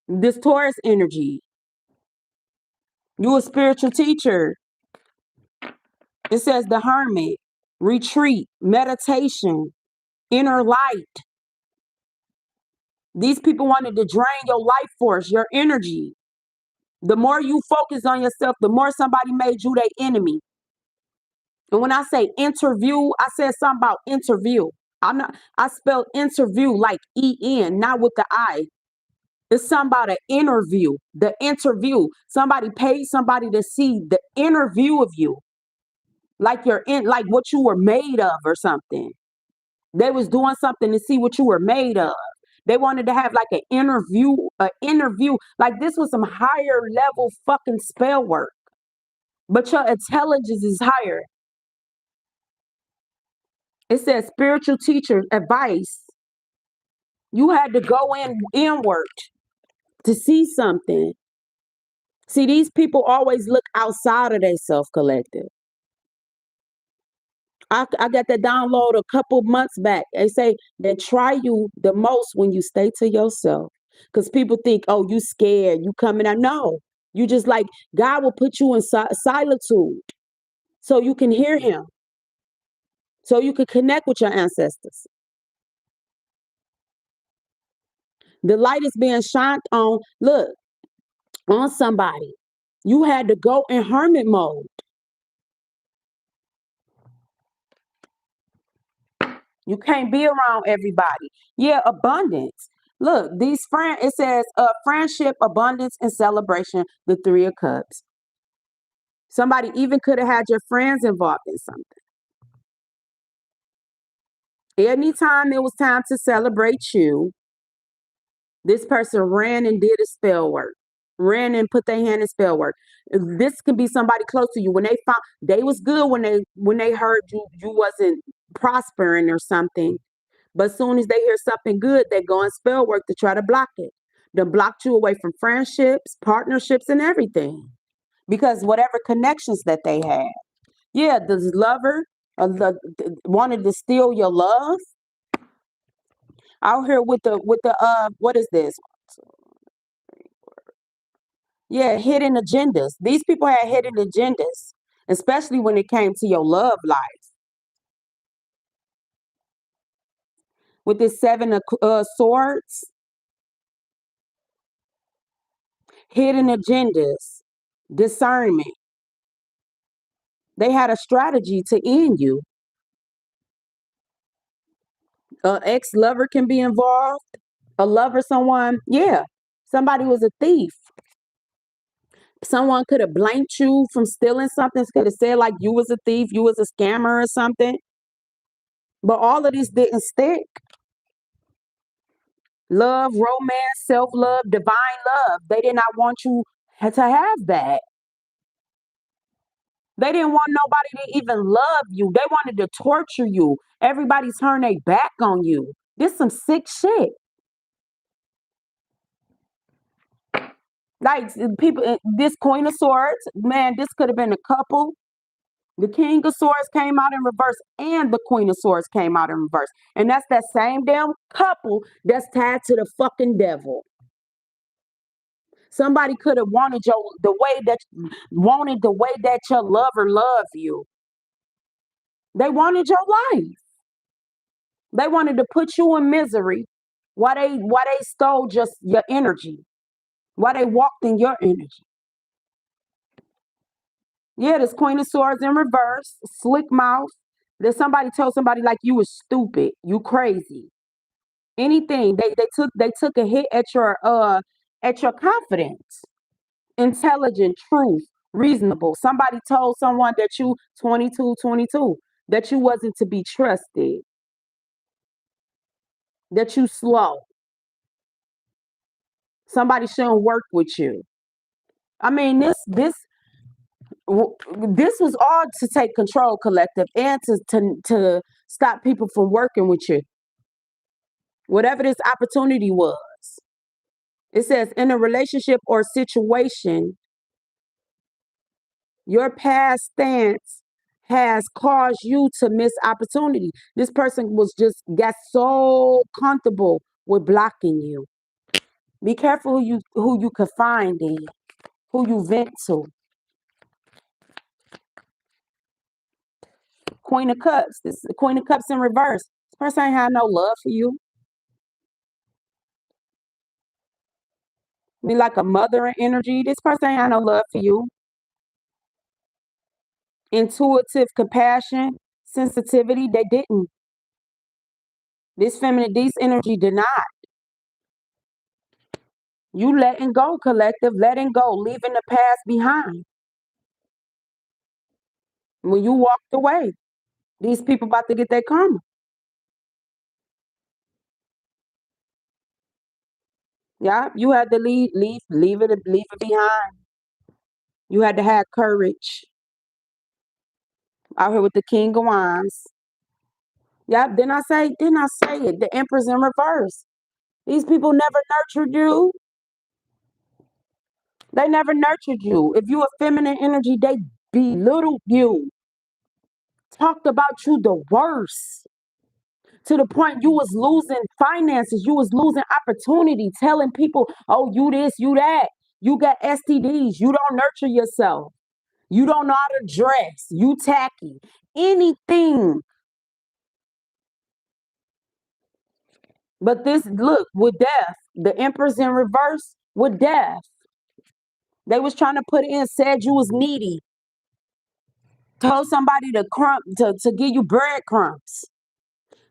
Speaker 1: this Taurus energy. You a spiritual teacher. It says the Hermit, retreat, meditation, inner light. These people wanted to drain your life force, your energy. The more you focus on yourself, the more somebody made you their enemy. And when I say interview, I said something about interview. I spelled interview like E-N, not with the I. It's something about an interview. The interview. Somebody paid somebody to see the interview of you. Like you're in, like what you were made of or something. They was doing something to see what you were made of. They wanted to have like an interview. Like this was some higher level fucking spell work. But your intelligence is higher. It says spiritual teacher advice. You had to go inward to see something. See, these people always look outside of their self collective. I got that download a couple months back. They say they try you the most when you stay to yourself. Because people think, oh, you scared, you coming out. No, you just like, God will put you in solitude so you can hear him, so you can connect with your ancestors. The light is being shined on, look, on somebody. You had to go in hermit mode. You can't be around everybody. Yeah, abundance. Look, it says friendship, abundance, and celebration, the Three of Cups. Somebody even could have had your friends involved in something. Anytime it was time to celebrate you, this person ran and did a spell work, ran and put their hand in spell work. This can be somebody close to you. When they was good when they heard you wasn't prospering or something. But as soon as they hear something good, they go and spell work to try to block it. They blocked you away from friendships, partnerships, and everything. Because whatever connections that they had. Yeah, this lover wanted to steal your love. Out here with the what is this? Yeah, hidden agendas. These people had hidden agendas, especially when it came to your love life. With this seven of swords, hidden agendas, discernment. They had a strategy to end you. An ex-lover can be involved. A lover, someone, yeah. Somebody was a thief. Someone could have blamed you from stealing something, could have said like you was a thief, you was a scammer or something. But all of this didn't stick. Love, romance, self-love, divine love. They did not want you to have that. They didn't want nobody to even love you. They wanted to torture you. Everybody turned their back on you. This some sick shit. Like people, this Queen of Swords, man, this could have been a couple. The King of Swords came out in reverse, and the Queen of Swords came out in reverse. And that's that same damn couple that's tied to the fucking devil. Somebody could have wanted the way that your lover loved you. They wanted your life. They wanted to put you in misery while they stole just your energy, while they walked in your energy. Yeah, this Queen of Swords in reverse, slick mouth. That somebody told somebody like you was stupid, you crazy. Anything. They took a hit at your confidence. Intelligent, truth, reasonable. Somebody told someone that you 22, that you wasn't to be trusted, that you slow. Somebody shouldn't work with you. I mean, this was all to take control, collective, and to stop people from working with you. Whatever this opportunity was. It says in a relationship or situation, your past stance has caused you to miss opportunity. This person was just got so comfortable with blocking you. Be careful who you confide in, who you vent to. Queen of Cups. This is the Queen of Cups in reverse. This person ain't had no love for you. Be like a mother energy. This person ain't had no love for you. Intuitive compassion, sensitivity, they didn't. This energy did not. You letting go, collective, letting go, leaving the past behind. When you walked away, these people about to get their karma. Yeah, you had to leave it behind. You had to have courage. Out here with the King of Wands. Yeah, didn't I say it? The Empress in reverse. These people never nurtured you. They never nurtured you. If you a feminine energy, they belittled you. Talked about you the worst. To the point you was losing finances, you was losing opportunity, telling people, oh, you this, you that. You got STDs, you don't nurture yourself. You don't know how to dress, you tacky. Anything. But this, look, with death, the Empress in reverse with death. They was trying to put in, said you was needy. Told somebody to give you breadcrumbs.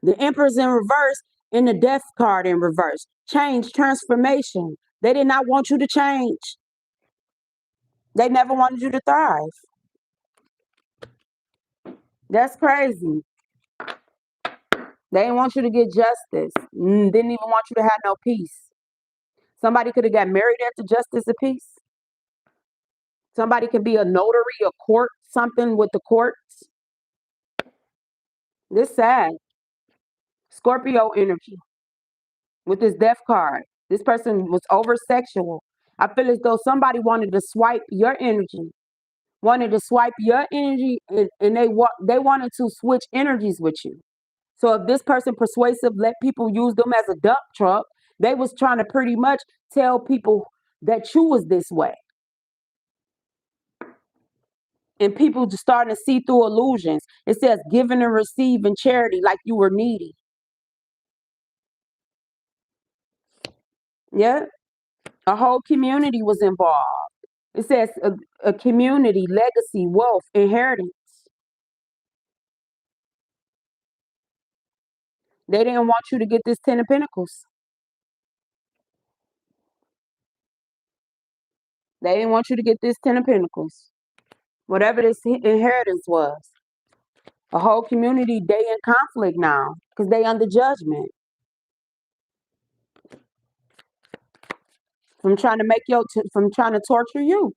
Speaker 1: The Empress in reverse and the Death card in reverse. Change, transformation. They did not want you to change. They never wanted you to thrive. That's crazy. They didn't want you to get justice. Didn't even want you to have no peace. Somebody could have got married after justice and peace. Somebody could be a notary, a court, something with the courts. This sad. Scorpio energy with this death card. This person was over sexual. I feel as though somebody wanted to swipe your energy, and they wanted to switch energies with you. So if this person persuasive let people use them as a dump truck, they was trying to pretty much tell people that you was this way. And people just starting to see through illusions. It says giving and receiving charity like you were needy. Yeah. A whole community was involved. It says a community, legacy, wealth, inheritance. They didn't want you to get this Ten of Pentacles. They didn't want you to get this Ten of Pentacles. Whatever this inheritance was. A whole community, they in conflict now because they under judgment. From trying to from trying to torture you.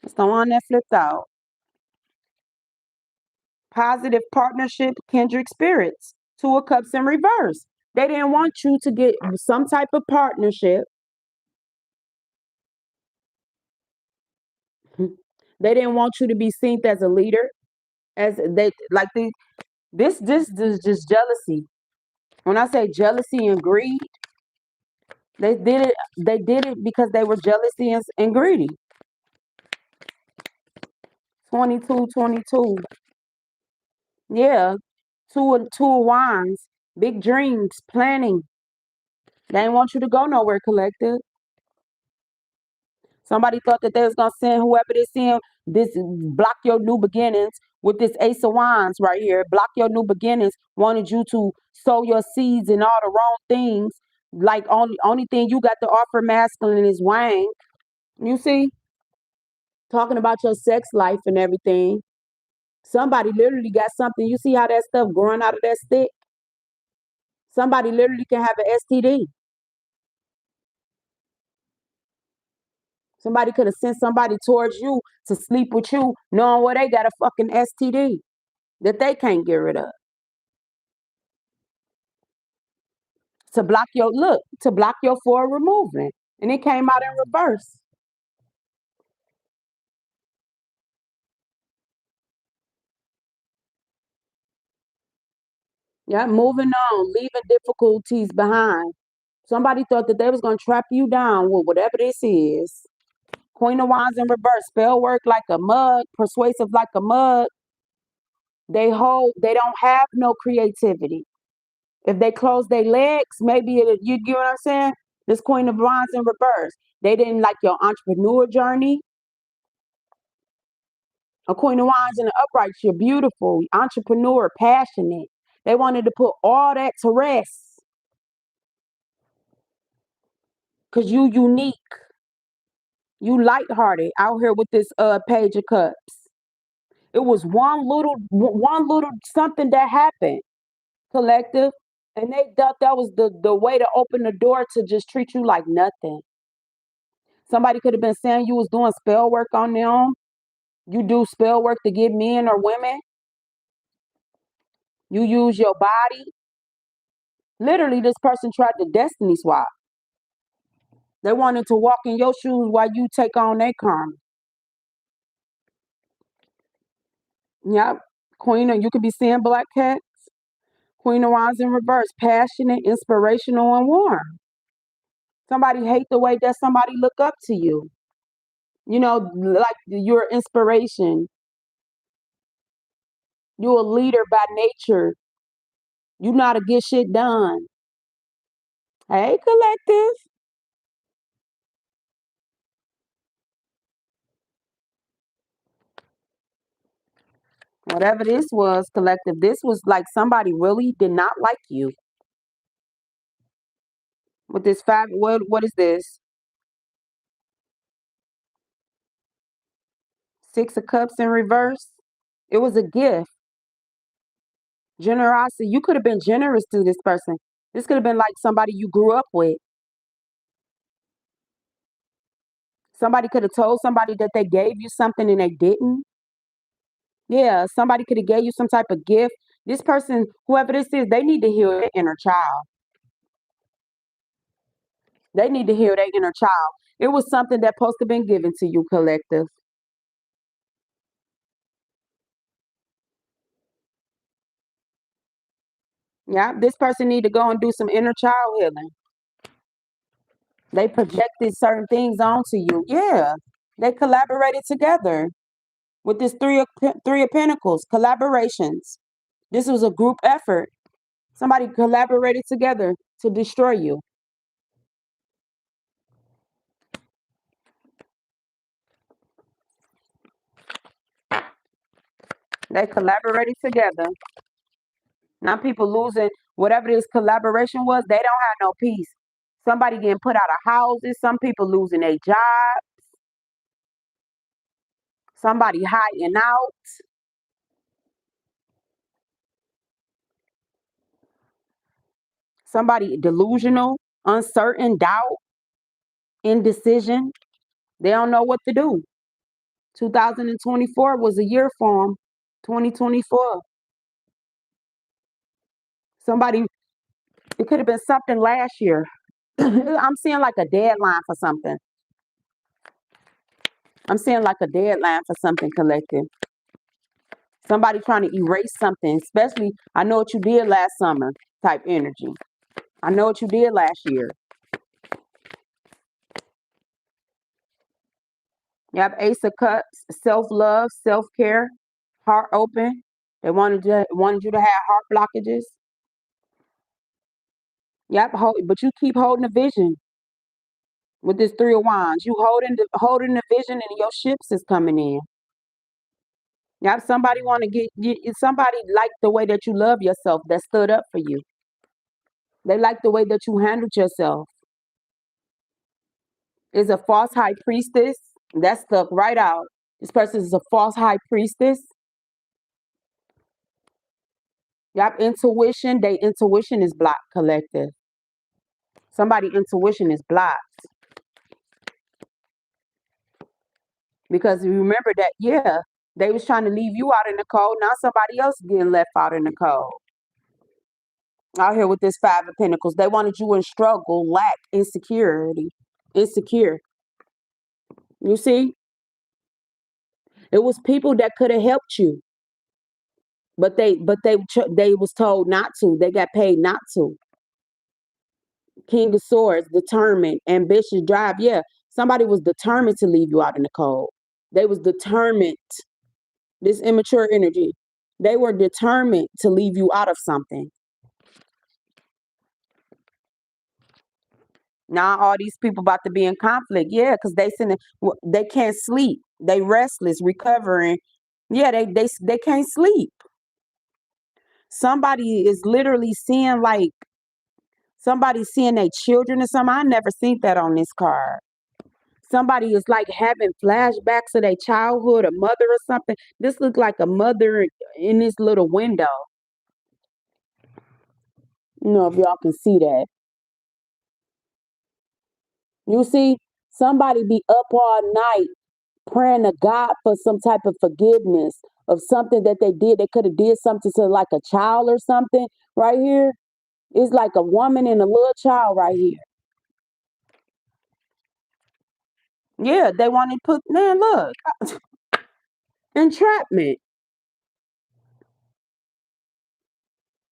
Speaker 1: It's the one that flipped out. Positive partnership, kindred spirits. Two of Cups in reverse. They didn't want you to get some type of partnership. They didn't want you to be seen as a leader. As they like this is just jealousy. When I say jealousy and greed, they did it because they were jealousy and greedy. 22, 22. Yeah. Two of wands. Big dreams, planning. They didn't want you to go nowhere, collective. Somebody thought that they was gonna send whoever they send this block your new beginnings with this Ace of Wands right here. Block your new beginnings. Wanted you to sow your seeds in all the wrong things. Like only thing you got to offer masculine is wang. You see, talking about your sex life and everything. Somebody literally got something. You see how that stuff growing out of that stick? Somebody literally can have an STD. Somebody could have sent somebody towards you to sleep with you, knowing where they got a fucking STD that they can't get rid of. To block your forward movement. And it came out in reverse. Yeah, moving on, leaving difficulties behind. Somebody thought that they was gonna trap you down with whatever this is. Queen of Wands in reverse, spell work like a mug, persuasive like a mug. They don't have no creativity. If they close their legs, maybe you get what I'm saying? This Queen of Wands in reverse. They didn't like your entrepreneur journey. A Queen of Wands in the upright, you're beautiful, entrepreneur, passionate. They wanted to put all that to rest because you unique. You lighthearted out here with this Page of Cups. It was one little something that happened, collective, and they thought that was the way to open the door to just treat you like nothing. Somebody could have been saying you was doing spell work on them. You do spell work to get men or women. You use your body. Literally, this person tried to destiny swap. They wanted to walk in your shoes while you take on their karma. Yep. Queen, you could be seeing black cats. Queen of Wands in reverse, passionate, inspirational, and warm. Somebody hate the way that somebody look up to you. You know, like your inspiration. You're a leader by nature. You know how to get shit done. Hey, collective. Whatever this was, collective, this was like somebody really did not like you. With this five, what is this? Six of Cups in reverse. It was a gift. Generosity. You could have been generous to this person. This could have been like somebody you grew up with. Somebody could have told somebody that they gave you something and they didn't. Yeah, somebody could have gave you some type of gift. This person, whoever this is, they need to heal their inner child. They need to heal their inner child. It was something that supposed to have been given to you, collective. Yeah, this person need to go and do some inner child healing. They projected certain things onto you. Yeah, they collaborated together with this three of Pentacles collaborations. This was a group effort. Somebody collaborated together to destroy you. They collaborated together. Now people losing whatever this collaboration was. They don't have no peace. Somebody getting put out of houses. Some people losing their job. Somebody hiding out. Somebody delusional, uncertain, doubt, indecision. They don't know what to do. 2024 was a year for them. 2024. Somebody, it could have been something last year. I'm seeing like a deadline for something. I'm seeing like a deadline for something, collective. Somebody trying to erase something, especially I know what you did last summer type energy. I know what you did last year. You have Ace of Cups, self-love, self-care, heart open. They wanted you to have heart blockages. Yep, but you keep holding the vision with this Three of Wands. You holding the vision, and your ships is coming in. Yep, somebody want to somebody like the way that you love yourself, that stood up for you. They like the way that you handled yourself. Is a false high priestess that stuck right out. This person is a false high priestess. Yep, intuition. They intuition is blocked, collective. Somebody intuition is blocked. Because you remember that, yeah, they was trying to leave you out in the cold. Now somebody else getting left out in the cold. Out here with this Five of Pentacles. They wanted you in struggle, lack, insecurity, insecure. You see, it was people that could have helped you, but they was told not to. They got paid not to. King of Swords, determined, ambitious, drive. Yeah, somebody was determined to leave you out in the cold. They was determined. This immature energy. They were determined to leave you out of something. Now all these people about to be in conflict. Yeah, because they can't sleep. They restless, recovering. Yeah, they can't sleep. Somebody is literally seeing like somebody seeing their children or something. I never seen that on this card. Somebody is like having flashbacks of their childhood, a mother or something. This looks like a mother in this little window. You know, if y'all can see that. You see, somebody be up all night praying to God for some type of forgiveness of something that they did. They could have did something to like a child or something. Right here, it's like a woman and a little child right here. Yeah, they want to put man, look, entrapment.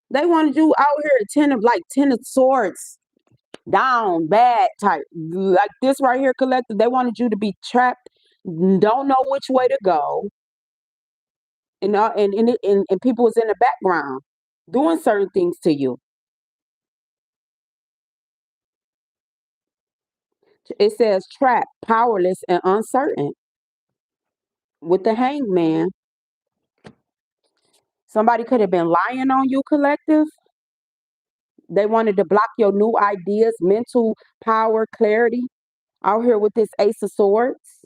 Speaker 1: They wanted you out here at ten of swords, down, bad type. Like this right here, collective. They wanted you to be trapped, don't know which way to go. And people was in the background doing certain things to you. It says trapped, powerless, and uncertain. With the hangman, somebody could have been lying on you, collective. They wanted to block your new ideas, mental power, clarity. Out here with this Ace of Swords,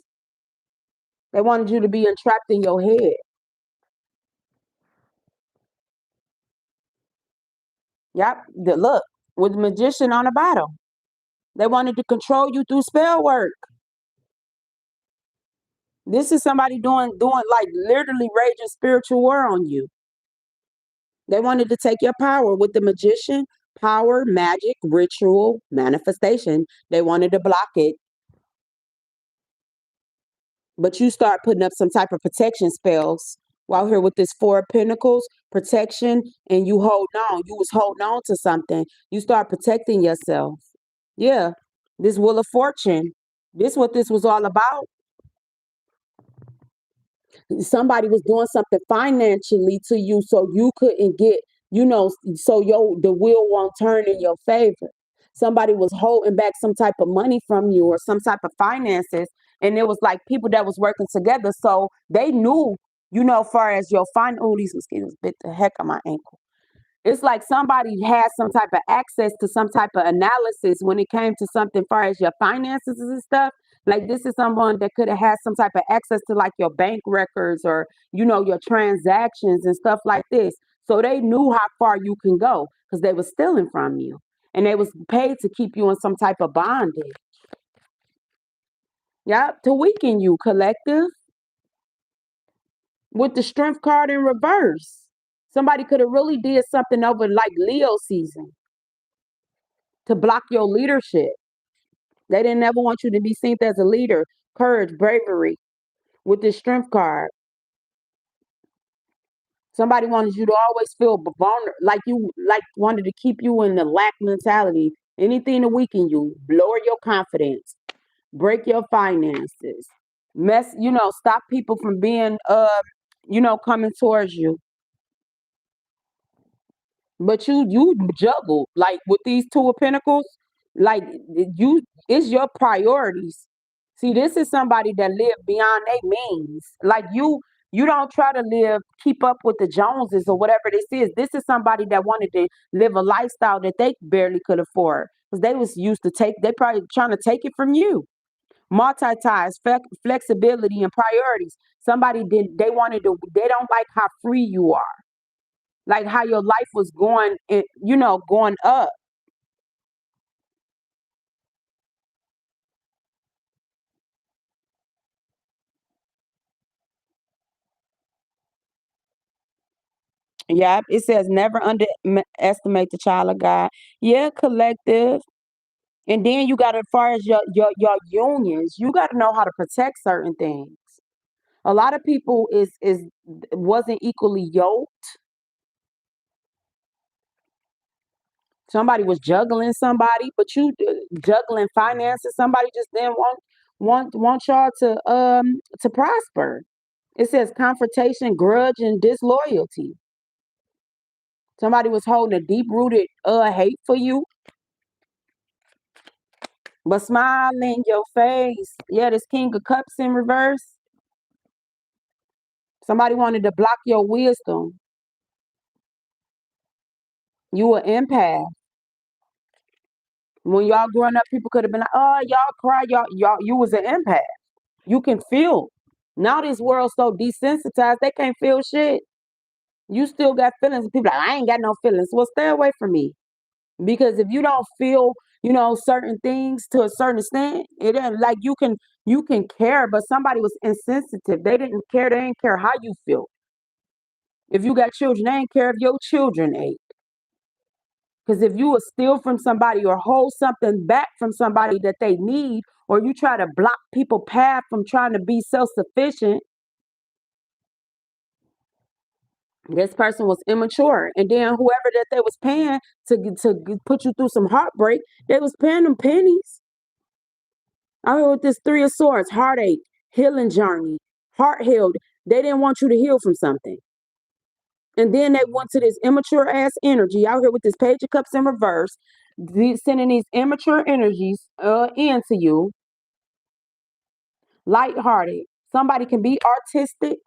Speaker 1: they wanted you to be entrapped in your head. Yep, look, with the magician on the bottom. They wanted to control you through spell work. This is somebody doing like literally raging spiritual war on you. They wanted to take your power with the magician, power, magic, ritual, manifestation. They wanted to block it. But you start putting up some type of protection spells while here with this Four of Pentacles, protection, and you hold on. You was holding on to something. You start protecting yourself. Yeah. This Wheel of Fortune. This what this was all about. Somebody was doing something financially to you so you couldn't get, so the wheel won't turn in your favor. Somebody was holding back some type of money from you or some type of finances, and it was like people that was working together, so they knew, far as your oh, these mosquitoes bit the heck on my ankle. It's like somebody has some type of access to some type of analysis when it came to something far as your finances and stuff. Like this is someone that could have had some type of access to like your bank records or your transactions and stuff like this. So they knew how far you can go because they were stealing from you and they was paid to keep you in some type of bondage. Yep, to weaken you, collective. With the strength card in reverse. Somebody could have really did something over like Leo season to block your leadership. They didn't ever want you to be seen as a leader. Courage, bravery with this strength card. Somebody wanted you to always feel vulnerable, like you like wanted to keep you in the lack mentality. Anything to weaken you, lower your confidence, break your finances, stop people from being coming towards you. But you juggle like with these Two of Pentacles, like it's your priorities. See, this is somebody that lived beyond their means. Like you don't try to keep up with the Joneses or whatever this is. This is somebody that wanted to live a lifestyle that they barely could afford because they was used to they probably trying to take it from you. Multitask, flexibility, and priorities. Somebody they don't like how free you are, like how your life was going, going up. Yep, it says never underestimate the child of God. Yeah, collective. And then you got, as far as your unions, you got to know how to protect certain things. A lot of people is wasn't equally yoked. Somebody was juggling somebody, but you juggling finances. Somebody just didn't want y'all to prosper. It says confrontation, grudge, and disloyalty. Somebody was holding a deep rooted hate for you, but smile in your face. Yeah, this King of Cups in reverse. Somebody wanted to block your wisdom. You were empath. When y'all growing up, people could have been like, "Oh, y'all cry, y'all." You was an empath. You can feel. Now this world's so desensitized, they can't feel shit. You still got feelings. And people like, I ain't got no feelings. Well, stay away from me. Because if you don't feel, certain things to a certain extent, it ain't like you can care, but somebody was insensitive. They didn't care. They didn't care how you feel. If you got children, they didn't care if your children ate. Because if you will steal from somebody or hold something back from somebody that they need, or you try to block people path from trying to be self-sufficient, this person was immature. And then whoever that they was paying to put you through some heartbreak, they was paying them pennies. I heard with this Three of Swords, heartache, healing journey, heart healed. They didn't want you to heal from something. And then they went to this immature ass energy out here with this Page of Cups in reverse, sending these immature energies into you, lighthearted. Somebody can be artistic.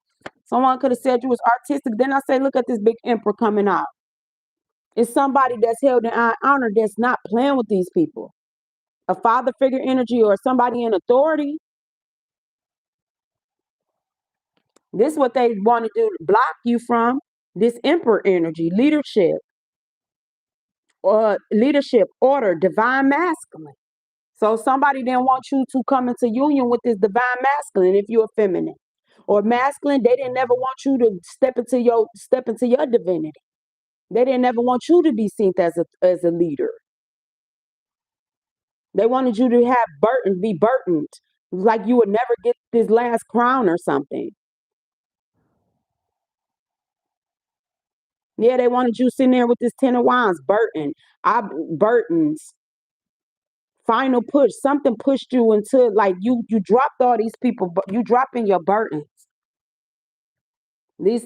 Speaker 1: Someone could have said you was artistic. Then I say, look at this big emperor coming out. It's somebody that's held in honor that's not playing with these people. A father figure energy or somebody in authority. This is what they want to do, block you from this emperor energy, leadership, or leadership, order, divine masculine. So somebody didn't want you to come into union with this divine masculine if you're feminine. Or masculine, they didn't never want you to step into your divinity. They didn't ever want you to be seen as a leader. They wanted you to be burdened, like you would never get this last crown or something. Yeah, they wanted you sitting there with this Ten of Wands, burdens, final push. Something pushed you into, like, you dropped all these people, but you dropping your burdens. This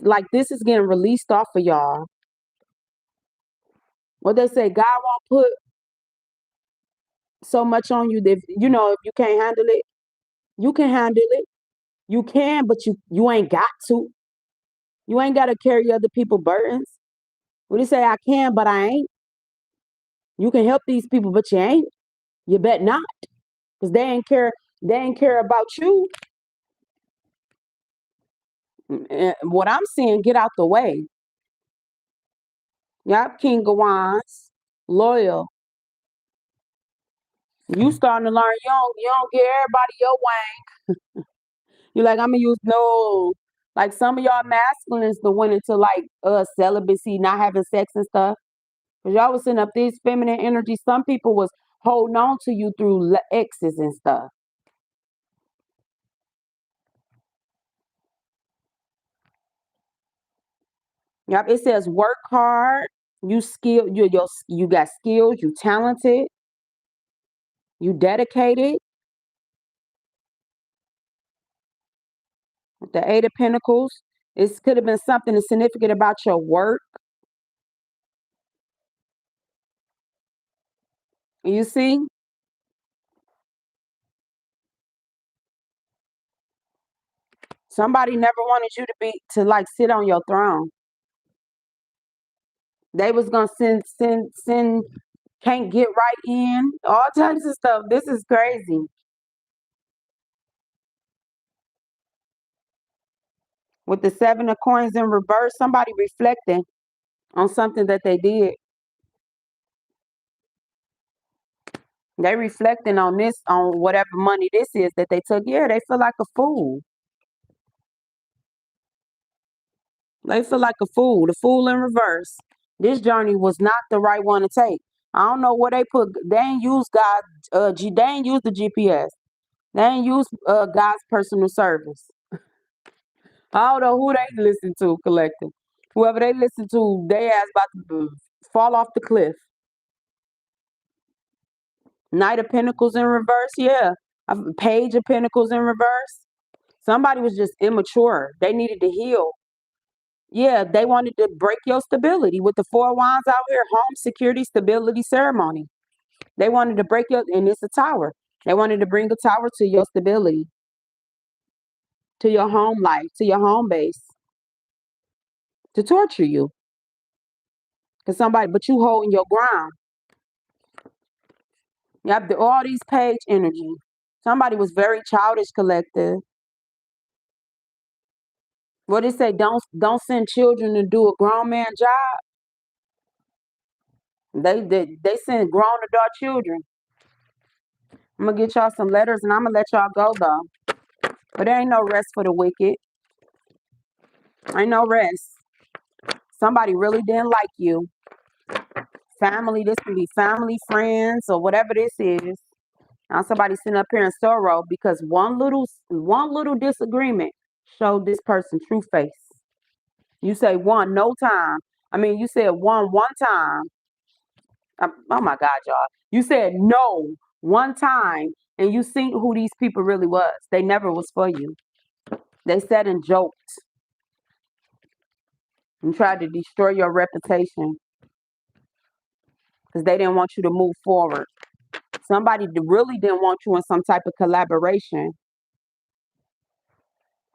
Speaker 1: is getting released off of y'all. What they say, God won't put so much on you that if you can't handle it, you can handle it. You can, but you ain't got to. You ain't got to carry other people's burdens. When they say I can, but I ain't. You can help these people, but you ain't. You bet not, because they ain't care. They ain't care about you. And what I'm seeing, get out the way. Yep, King of Wands, loyal. You starting to learn. You don't get everybody your way. You're like, I'm gonna use no. Like some of y'all masculines that went into like celibacy, not having sex and stuff. Cause y'all was sending up these feminine energies. Some people was holding on to you through exes and stuff. Yep, it says work hard. You got skills. You talented. You dedicated. With the Eight of Pentacles, it could have been something significant about your work. You see, somebody never wanted you to like sit on your throne. They was gonna send can't get right in, all types of stuff. This is crazy. With the Seven of Coins in reverse, somebody reflecting on something that they did. They reflecting on this, on whatever money this is that they took. Yeah, they feel like a fool. They feel like a fool, the fool in reverse. This journey was not the right one to take. I don't know where they put. They ain't use God. They ain't use the GPS. They ain't use God's personal service. I don't know who they listen to, collective. Whoever they listen to, they ass about to fall off the cliff. Knight of Pentacles in reverse, yeah. Page of Pentacles in reverse. Somebody was just immature. They needed to heal. Yeah, they wanted to break your stability with the four wands out here, home security stability ceremony. They wanted to break your, and it's a tower. They wanted to bring a tower to your stability, to your home life, to your home base, to torture you. Cause somebody, but you holding your ground. You have all these page energy. Somebody was very childish, collective. What they say? Don't send children to do a grown man job. They send grown adult children. I'm gonna get y'all some letters and I'm gonna let y'all go though. But there ain't no rest for the wicked. Ain't no rest. Somebody really didn't like you. Family, this can be family, friends, or whatever this is. Now somebody sitting up here in sorrow because one little disagreement showed this person true face. You say one, no time. I mean, you said one time. Oh my God, y'all. You said no one time, and you seen who these people really was. They never was for you. They said and joked and tried to destroy your reputation because they didn't want you to move forward. Somebody really didn't want you in some type of collaboration.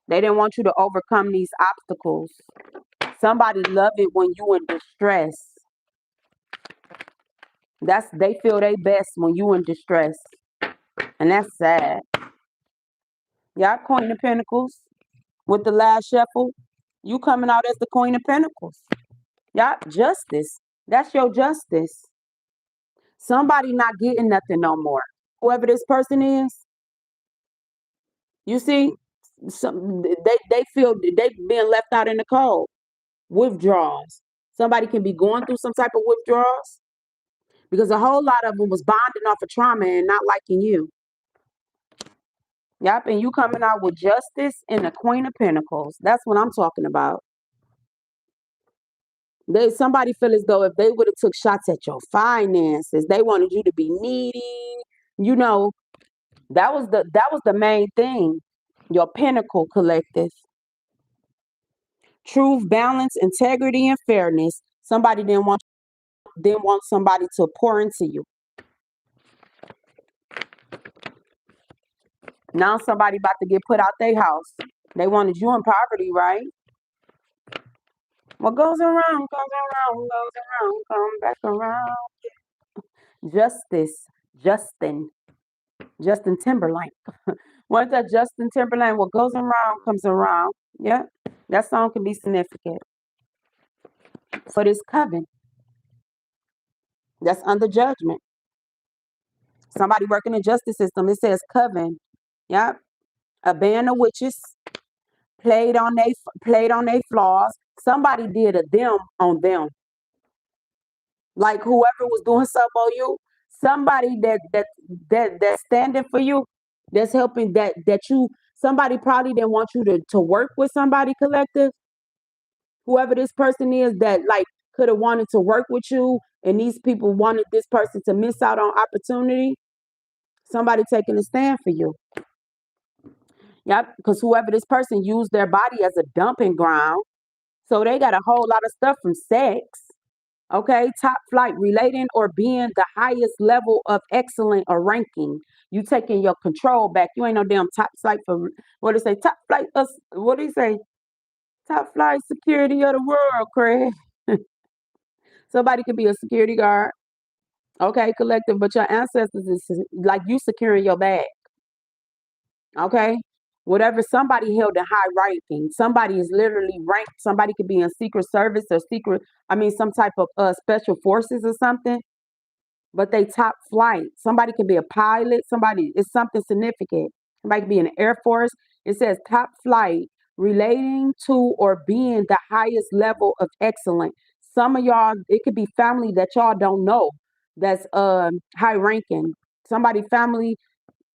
Speaker 1: They didn't want you to overcome these obstacles. Somebody love it when you in distress. They feel they best when you in distress. And that's sad. Y'all Queen of Pentacles with the last shuffle. You coming out as the Queen of Pentacles. Y'all justice. That's your justice. Somebody not getting nothing no more. Whoever this person is, you see, they feel they being left out in the cold. Withdrawals. Somebody can be going through some type of withdrawals because a whole lot of them was bonding off of trauma and not liking you. Yep, and you coming out with justice and the Queen of Pentacles. That's what I'm talking about. Somebody feel as though if they would have took shots at your finances, they wanted you to be needy. You know, that was the main thing. Your Pinnacle collective. Truth, balance, integrity, and fairness. Somebody didn't want somebody to pour into you. Now somebody about to get put out their house. They wanted you in poverty, right? What goes around, goes around, goes around, come back around. Justice, Justin Timberlake. What's that Justin Timberlake? What goes around comes around. Yeah, that song can be significant for this coven that's under judgment. Somebody working the justice system. It says coven. Yeah, a band of witches played on they flaws. Somebody did a them on them. Like whoever was doing something on you, somebody that's standing for you, that's helping that you. Somebody probably didn't want you to work with somebody collective. Whoever this person is that like could have wanted to work with you, and these people wanted this person to miss out on opportunity. Somebody taking a stand for you. Yep, because whoever this person used their body as a dumping ground. So they got a whole lot of stuff from sex. Okay, top flight, relating or being the highest level of excellent or ranking. You taking your control back. You ain't no damn top flight for what do you say? Top flight. What do you say? Top flight security of the world, Craig. Somebody could be a security guard. Okay, collective, but your ancestors is like you securing your bag. Okay, whatever. Somebody held a high ranking. Somebody is literally ranked. Somebody could be in secret service or secret. I mean, some type of special forces or something. But they top flight. Somebody can be a pilot. Somebody is something significant. Somebody can be in the Air Force. It says top flight, relating to or being the highest level of excellence. Some of y'all, it could be family that y'all don't know that's high ranking. Somebody family.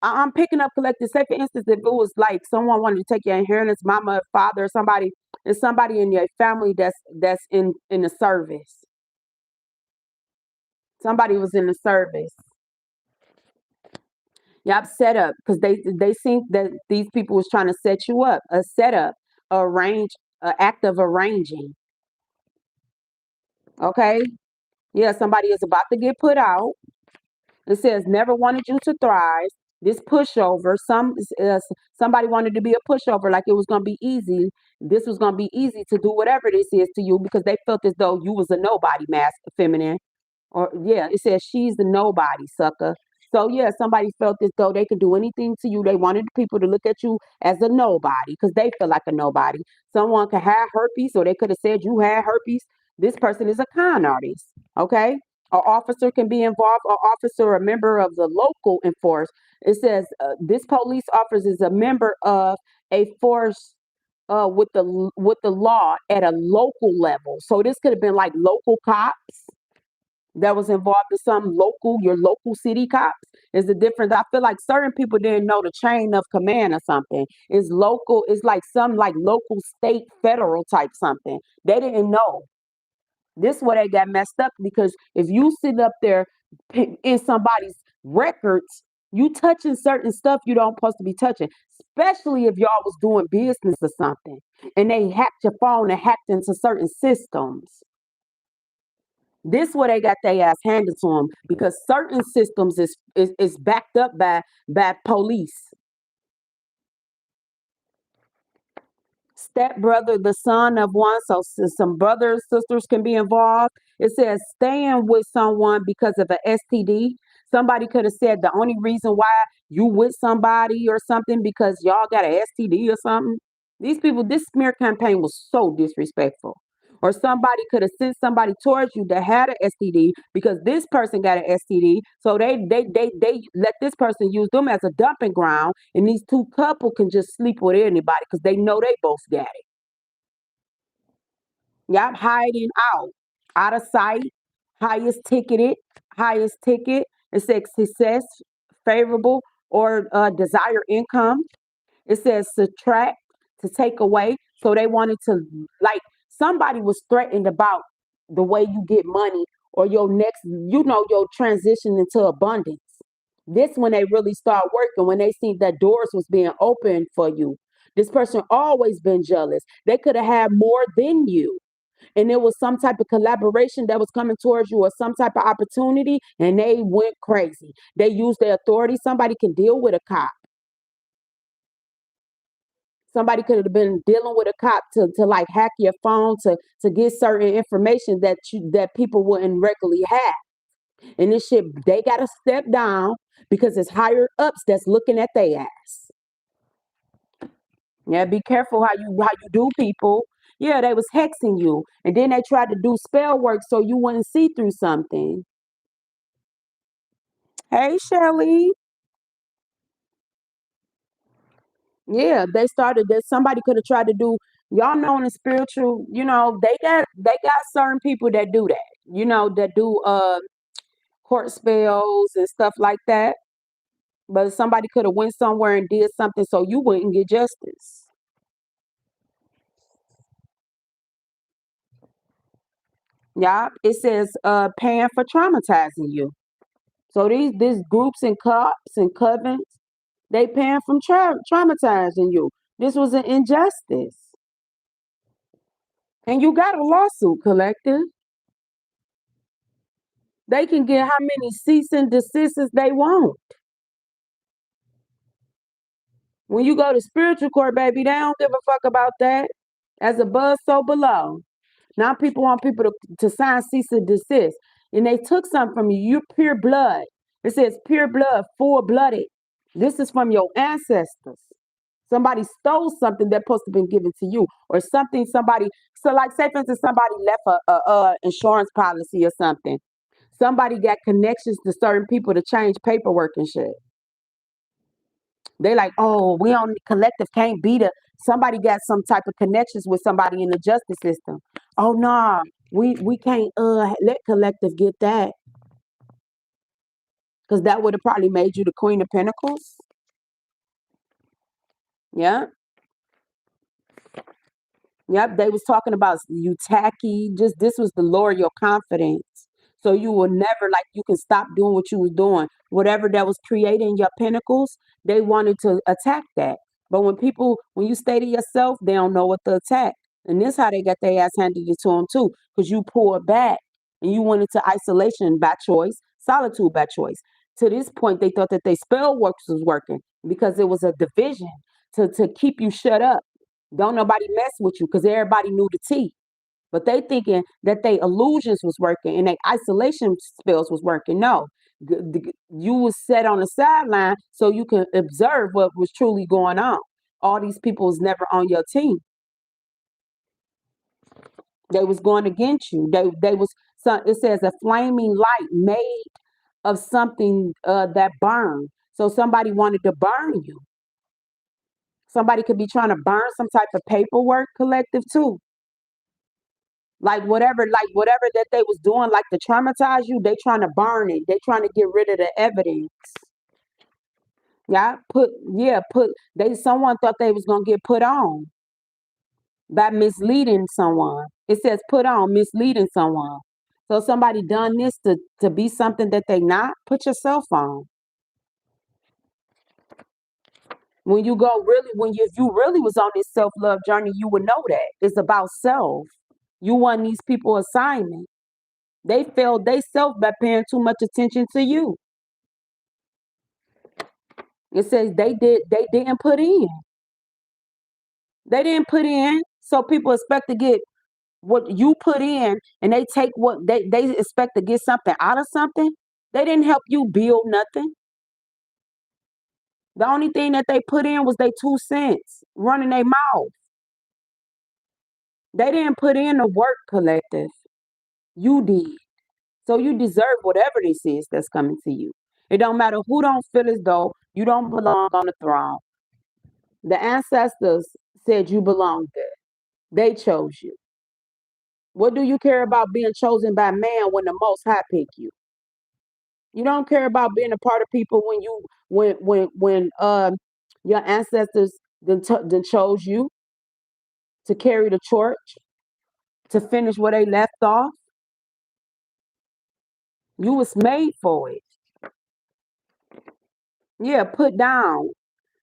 Speaker 1: I'm picking up collective. Say for instance, if it was like someone wanted to take your inheritance, mama, father, somebody, and somebody in your family that's in the service. Somebody was in the service. Yep, set up because they think that these people was trying to set you up. A setup, arrange, an act of arranging. Okay, yeah, somebody is about to get put out. It says never wanted you to thrive. This pushover, somebody wanted to be a pushover, like it was gonna be easy. This was gonna be easy to do whatever this is to you because they felt as though you was a nobody, feminine. Or yeah, it says she's the nobody sucker. So yeah, somebody felt as though they could do anything to you. They wanted people to look at you as a nobody because they feel like a nobody. Someone could have herpes, or they could have said you had herpes. This person is a con artist. Okay, an officer can be involved. An officer, a member of the local enforce. It says this police officer is a member of a force with the law at a local level. So this could have been like local cops that was involved in some local, your local city cops. Is the difference. I feel like certain people didn't know the chain of command or something. It's local, it's like some like local, state, federal type something. They didn't know. This where they got messed up because if you sit up there in somebody's records, you touching certain stuff you don't supposed to be touching, especially if y'all was doing business or something and they hacked your phone and hacked into certain systems. This where they got their ass handed to them because certain systems is backed up by police. Stepbrother, the son of one, so some brothers, sisters can be involved. It says staying with someone because of an STD. Somebody could have said the only reason why you with somebody or something because y'all got an STD or something. These people, this smear campaign was so disrespectful. Or somebody could have sent somebody towards you that had an STD because this person got an STD. So they let this person use them as a dumping ground, and these two couple can just sleep with anybody because they know they both got it. Y'all hiding out of sight, highest ticketed, highest ticket. It says success, favorable, or desire income. It says subtract, to take away. So they wanted to, like, somebody was threatened about the way you get money or your next, your transition into abundance. This when they really start working, when they see that doors was being opened for you. This person always been jealous. They could have had more than you. And there was some type of collaboration that was coming towards you or some type of opportunity, and they went crazy. They used their authority. Somebody can deal with a cop. Somebody could have been dealing with a cop to like hack your phone to get certain information that people wouldn't regularly have. And this shit, they gotta step down because it's higher ups that's looking at their ass. Yeah, be careful how you do people. Yeah, they was hexing you, and then they tried to do spell work so you wouldn't see through something. Hey, Shelly. Yeah, they started that somebody could have tried to do. Y'all know in the spiritual, they got certain people that do that. That do court spells and stuff like that. But somebody could have went somewhere and did something so you wouldn't get justice. Yeah, it says paying for traumatizing you. So these groups and cops and covens, they paying from traumatizing you. This was an injustice. And you got a lawsuit, collective. They can get how many cease and desists they want. When you go to spiritual court, baby, they don't give a fuck about that. As above, so below. Now people want people to sign cease and desist. And they took something from you. You're pure blood. It says pure blood, full blooded. This is from your ancestors. Somebody stole something that's supposed to been given to you, or something somebody. So, like, say for instance, somebody left a insurance policy or something. Somebody got connections to certain people to change paperwork and shit. They like, oh, we on collective can't be somebody got some type of connections with somebody in the justice system. Oh no, we can't let collective get that, because that would have probably made you the Queen of Pentacles. Yeah. Yep, they was talking about you tacky. Just this was to lower your confidence. So you will never, like, you can stop doing what you was doing. Whatever that was creating your pinnacles, they wanted to attack that. But when you stay to yourself, they don't know what to attack. And this how they got their ass handed it to them too, because you pulled back and you went into isolation by choice, solitude by choice. To this point, they thought that they spell works was working because it was a division to keep you shut up. Don't nobody mess with you because everybody knew the tea. But they thinking that they illusions was working and they isolation spells was working. No, you was set on the sideline so you can observe what was truly going on. All these people was never on your team. They was going against you. They was some. It says a flaming light made of something that burned. So somebody wanted to burn you. Somebody could be trying to burn some type of paperwork collective too. Like whatever that they was doing, like to traumatize you, they trying to burn it. They trying to get rid of the evidence. Yeah, put they someone thought they was gonna get put on by misleading someone. It says put on, misleading someone. So somebody done this to be something that they not. Put yourself on. When you go really, if you really was on this self love journey, you would know that it's about self. You want these people assignment. They failed they self by paying too much attention to you. It says they didn't put in. They didn't put in. So people expect to get what you put in and they take what they expect to get something out of something. They didn't help you build nothing. The only thing that they put in was their 2 cents running their mouth. They didn't put in the work collective. You did. So you deserve whatever this is that's coming to you. It don't matter who don't feel as though you don't belong on the throne. The ancestors said you belong there. They chose you. What do you care about being chosen by man when the Most High pick you? You don't care about being a part of people when your ancestors then chose you to carry the torch to finish where they left off. You was made for it. Yeah, put down.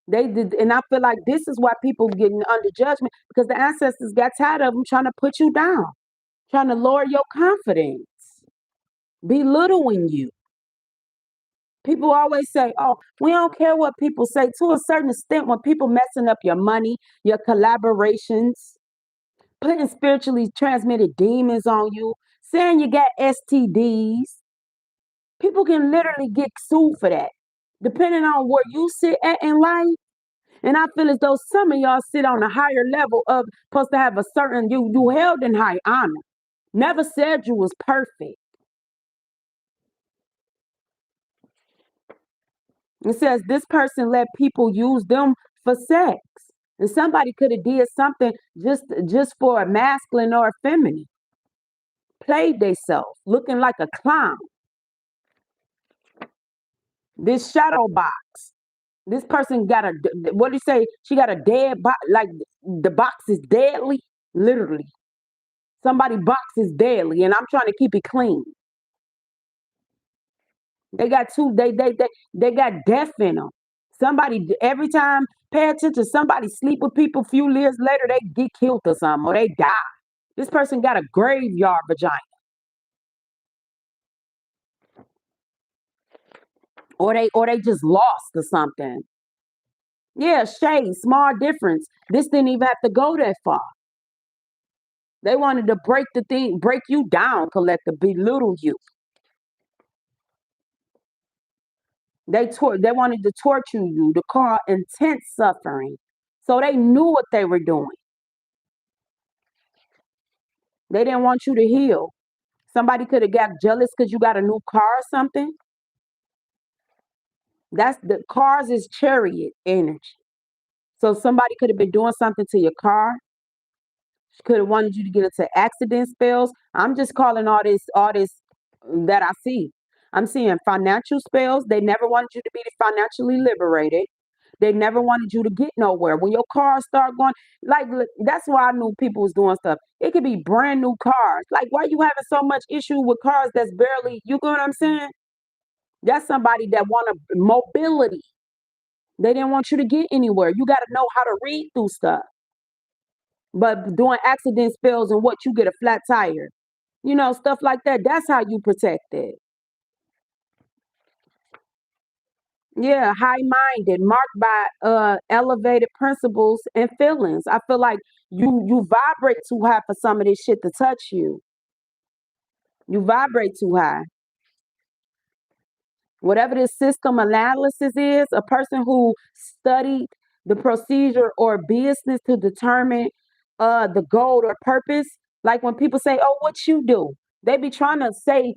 Speaker 1: They did, and I feel like this is why people getting under judgment because the ancestors got tired of them trying to put you down, trying to lower your confidence, belittling you. People always say, "Oh, we don't care what people say." To a certain extent, when people messing up your money, your collaborations, putting spiritually transmitted demons on you, saying you got STDs, people can literally get sued for that, depending on where you sit at in life. And I feel as though some of y'all sit on a higher level of supposed to have a certain you held in high honor. Never said you was perfect. It says this person let people use them for sex. And somebody could have did something just for a masculine or a feminine. Played themselves, looking like a clown. This shadow box. This person got a what do you say? She got a dead box. Like the box is deadly, literally. Somebody box is deadly, and I'm trying to keep it clean. They got they got death in them. Somebody every time pay attention. Somebody sleep with people. Few years later, they get killed or something, or they die. This person got a graveyard vagina, or they just lost or something. Yeah, shade, small difference. This didn't even have to go that far. They wanted to break the thing, break you down, collective, belittle you. They wanted to torture you, to cause intense suffering. So they knew what they were doing. They didn't want you to heal. Somebody could have got jealous because you got a new car or something. That's the cars is chariot energy. So somebody could have been doing something to your car, could have wanted you to get into accident spells. I'm just calling all this that I see. I'm seeing financial spells. They never wanted you to be financially liberated. They never wanted you to get nowhere. When your cars start going, like that's why I knew people was doing stuff. It could be brand new cars. Like why you having so much issue with cars that's barely, you know what I'm saying? That's somebody that wanted mobility. They didn't want you to get anywhere. You got to know how to read through stuff. But doing accident spells and what you get a flat tire, stuff like that. That's how you protect it. Yeah, high-minded, marked by elevated principles and feelings. I feel like you vibrate too high for some of this shit to touch you. You vibrate too high. Whatever this system analysis is, a person who studied the procedure or business to determine the goal or purpose. Like when people say, "Oh, what you do?" They be trying to say,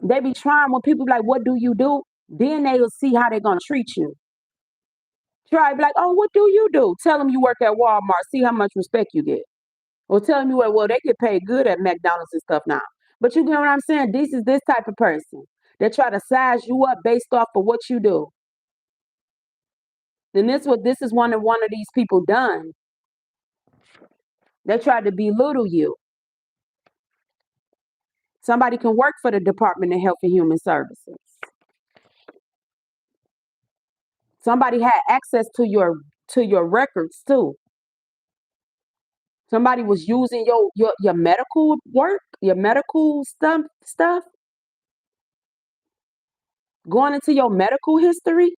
Speaker 1: they be trying when people be like, "What do you do?" Then they will see how they're gonna treat you. Try be like, "Oh, what do you do?" Tell them you work at Walmart. See how much respect you get. Or tell them well, they get paid good at McDonald's and stuff now. But you get what I'm saying? This is this type of person. They try to size you up based off of what you do. And this is one of these people done. They tried to belittle you. Somebody can work for the Department of Health and Human Services. Somebody had access to your records too. Somebody was using your medical work, your medical stuff, going into your medical history,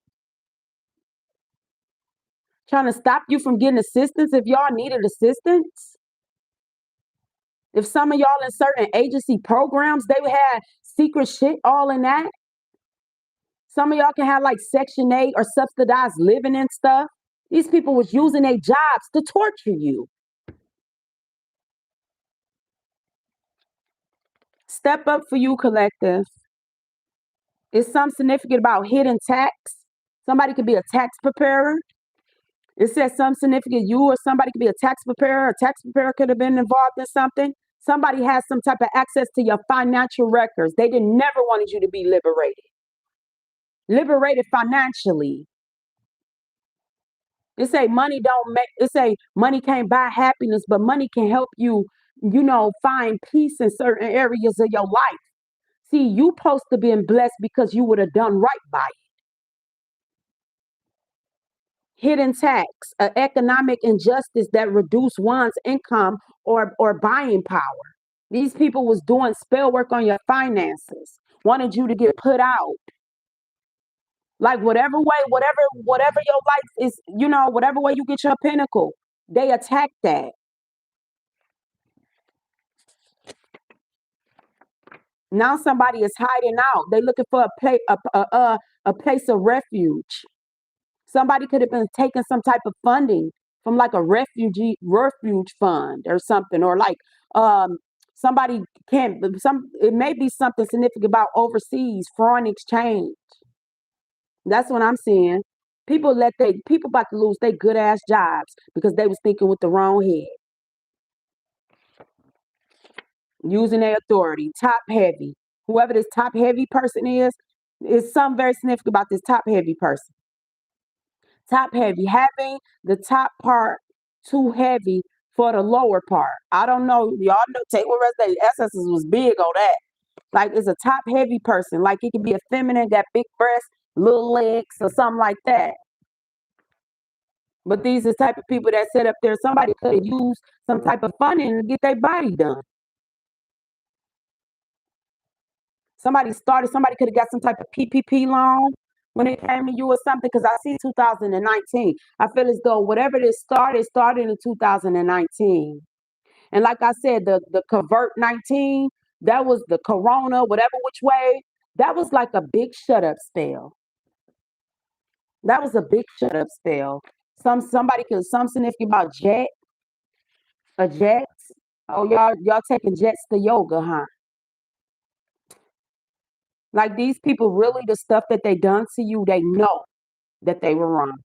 Speaker 1: trying to stop you from getting assistance if y'all needed assistance. If some of y'all in certain agency programs, they would have secret shit all in that. Some of y'all can have like Section 8 or subsidized living and stuff. These people was using their jobs to torture you. Step up for you, collective. Is something significant about hidden tax? Somebody could be a tax preparer. It says something significant. You or somebody could be a tax preparer. A tax preparer could have been involved in something. Somebody has some type of access to your financial records. They didn't never wanted you to be liberated. Liberated financially. It say money don't make. It say money can't buy happiness, but money can help you. Find peace in certain areas of your life. See, you supposed to be blessed because you would have done right by it. Hidden tax, economic injustice that reduce one's income or buying power. These people was doing spell work on your finances, wanted you to get put out. Like whatever way, whatever your life is, whatever way you get your pinnacle, they attack that. Now somebody is hiding out. They looking for a place of refuge. Somebody could have been taking some type of funding from like a refuge fund or something, or like somebody can't some it may be something significant about overseas foreign exchange. That's what I'm seeing. People about to lose their good ass jobs because they was thinking with the wrong head, using their authority, top heavy. Whoever this top heavy person is something very significant about this top heavy person. Top heavy, having the top part too heavy for the lower part. I don't know. Y'all know Taylor Rest Ancestors was big on that. Like it's a top heavy person. Like it could be a feminine, got big breasts, little legs, or something like that. But these are the type of people that sit up there. Somebody could have used some type of funding to get their body done. Somebody could have got some type of PPP loan when it came to you or something. Because I see 2019. I feel as though whatever this started in 2019. And like I said, the convert 19, that was the corona, whatever which way, that was like a big shut up spell. That was a big shut up spell. Somebody could some significant about a jet. Oh, y'all taking jets to yoga, huh? Like these people really the stuff that they done to you, they know that they were wrong.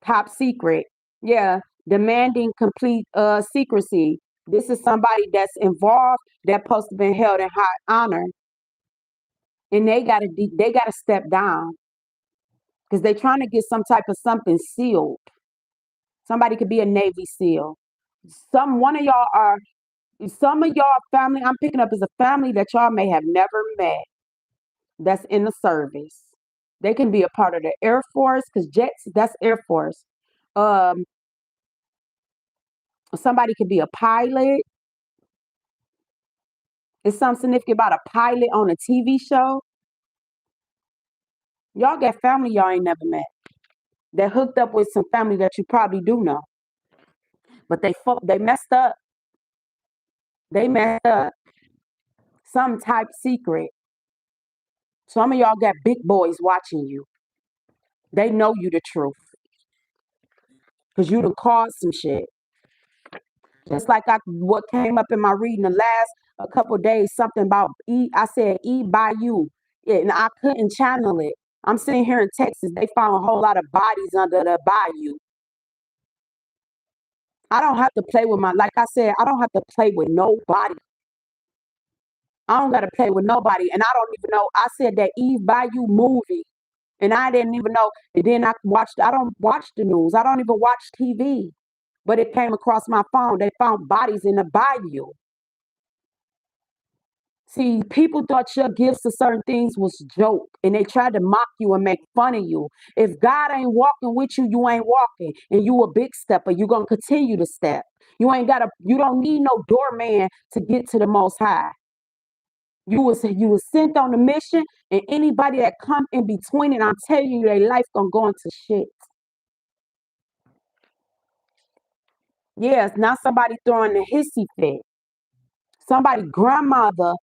Speaker 1: Top secret. Yeah, demanding complete secrecy. This is somebody that's involved that's supposed to be held in high honor, and they gotta step down because they're trying to get some type of something sealed. Somebody could be a Navy SEAL. One of y'all are some of y'all family. I'm picking up as a family that y'all may have never met. That's in the service. They can be a part of the Air Force because jets. That's Air Force. Um, Somebody could be a pilot. Is something significant about a pilot on a TV show? Y'all got family y'all ain't never met. That hooked up with some family that you probably do know, but they messed up. They messed up. Some type secret. Some of y'all got big boys watching you. They know you the truth because you done caused some shit. Just like what came up in my reading the last a couple of days, something about I said by you, yeah, and I couldn't channel it. I'm sitting here in Texas. They found a whole lot of bodies under the bayou. I don't have to play with like I said, I don't have to play with nobody. I don't got to play with nobody. And I don't even know. I said that Eve Bayou movie, and I didn't even know. And then I don't watch the news. I don't even watch TV. But it came across my phone. They found bodies in the bayou. See, people thought your gifts to certain things was joke, and they tried to mock you and make fun of you. If God ain't walking with you, you ain't walking, and you a big stepper. You gonna continue to step. You don't need no doorman to get to the Most High. You was sent on a mission, and anybody that come in between it, I'm telling you, their life gonna go into shit. Yes, not somebody throwing a hissy fit. Somebody grandmother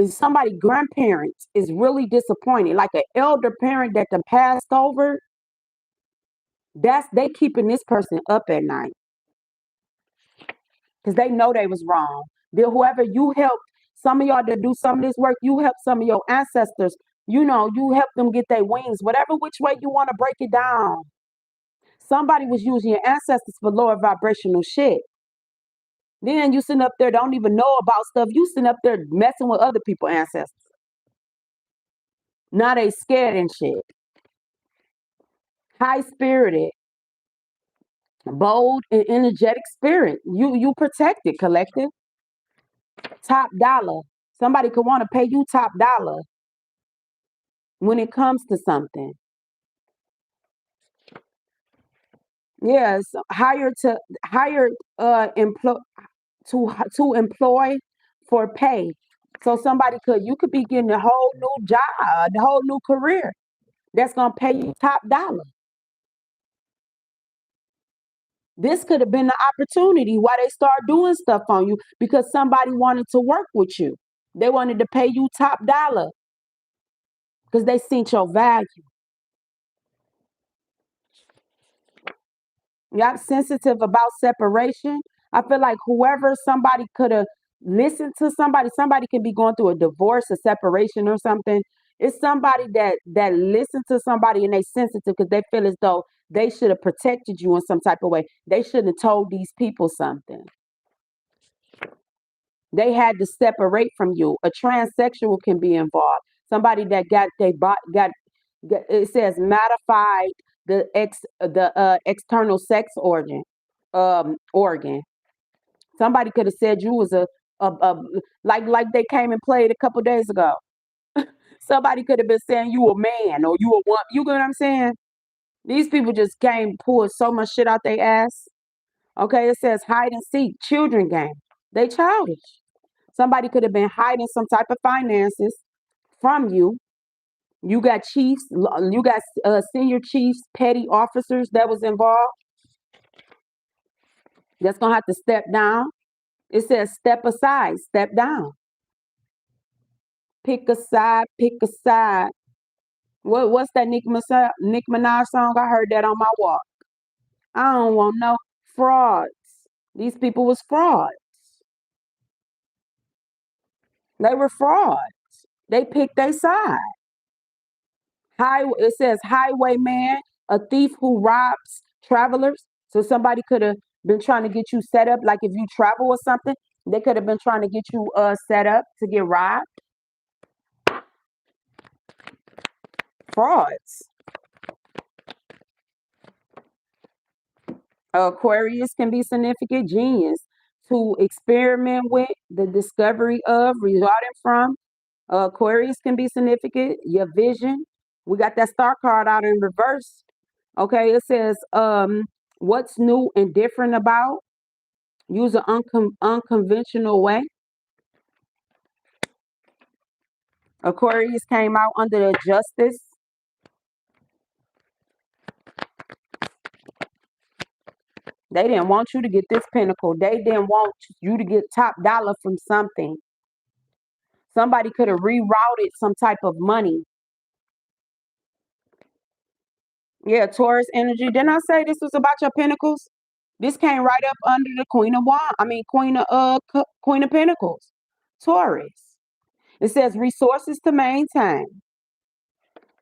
Speaker 1: somebody grandparents is really disappointed. Like an elder parent that done passed over, they keeping this person up at night because they know they was wrong. Then whoever you helped, some of y'all that do some of this work, you help some of your ancestors. You help them get their wings, whatever which way you want to break it down. Somebody was using your ancestors for lower vibrational shit. Then you sitting up there, don't even know about stuff. You sitting up there messing with other people's ancestors. Now they scared and shit. High spirited, bold, and energetic spirit. You protected, collective. Top dollar. Somebody could want to pay you top dollar when it comes to something. Yes, hire employ to employ for pay. So you could be getting a whole new job, a whole new career that's gonna pay you top dollar. This could have been the opportunity why they start doing stuff on you because somebody wanted to work with you. They wanted to pay you top dollar because they seen your value. Y'all sensitive about separation. I feel like whoever somebody could have listened to somebody can be going through a divorce, a separation, or something. It's somebody that listened to somebody and they sensitive because they feel as though they should have protected you in some type of way. They shouldn't have told these people something. They had to separate from you. A transsexual can be involved. Somebody that got it says modified the external sex organ. Somebody could have said you was a like they came and played a couple days ago. Somebody could have been saying you a man or you a woman. You get what I'm saying? These people just came pulled so much shit out their ass. Okay, it says hide and seek, children game. They childish. Somebody could have been hiding some type of finances from you. You got chiefs, you got senior chiefs, petty officers that was involved. That's gonna have to step down. It says step aside, step down. Pick a side, pick a side. What's that Nick Minaj song? I heard that on my walk. I don't want no frauds. These people was frauds. They were frauds. They picked their side. It says highwayman, a thief who robs Travelers. So somebody could have been trying to get you set up, like if you travel or something, they could have been trying to get you set up to get robbed. Frauds. Aquarius can be significant. Genius. To experiment with, the discovery of, resulting from. Aquarius can be significant. Your vision. We got that star card out in reverse. Okay, it says, what's new and different about? Use an unconventional way. Aquarius came out under the justice. They didn't want you to get this pinnacle. They didn't want you to get top dollar from something. Somebody could have rerouted some type of money. Yeah, Taurus energy. Didn't I say this was about your pinnacles? This came right up under the Queen of Wands. I mean, Queen of Pentacles. Taurus. It says resources to maintain.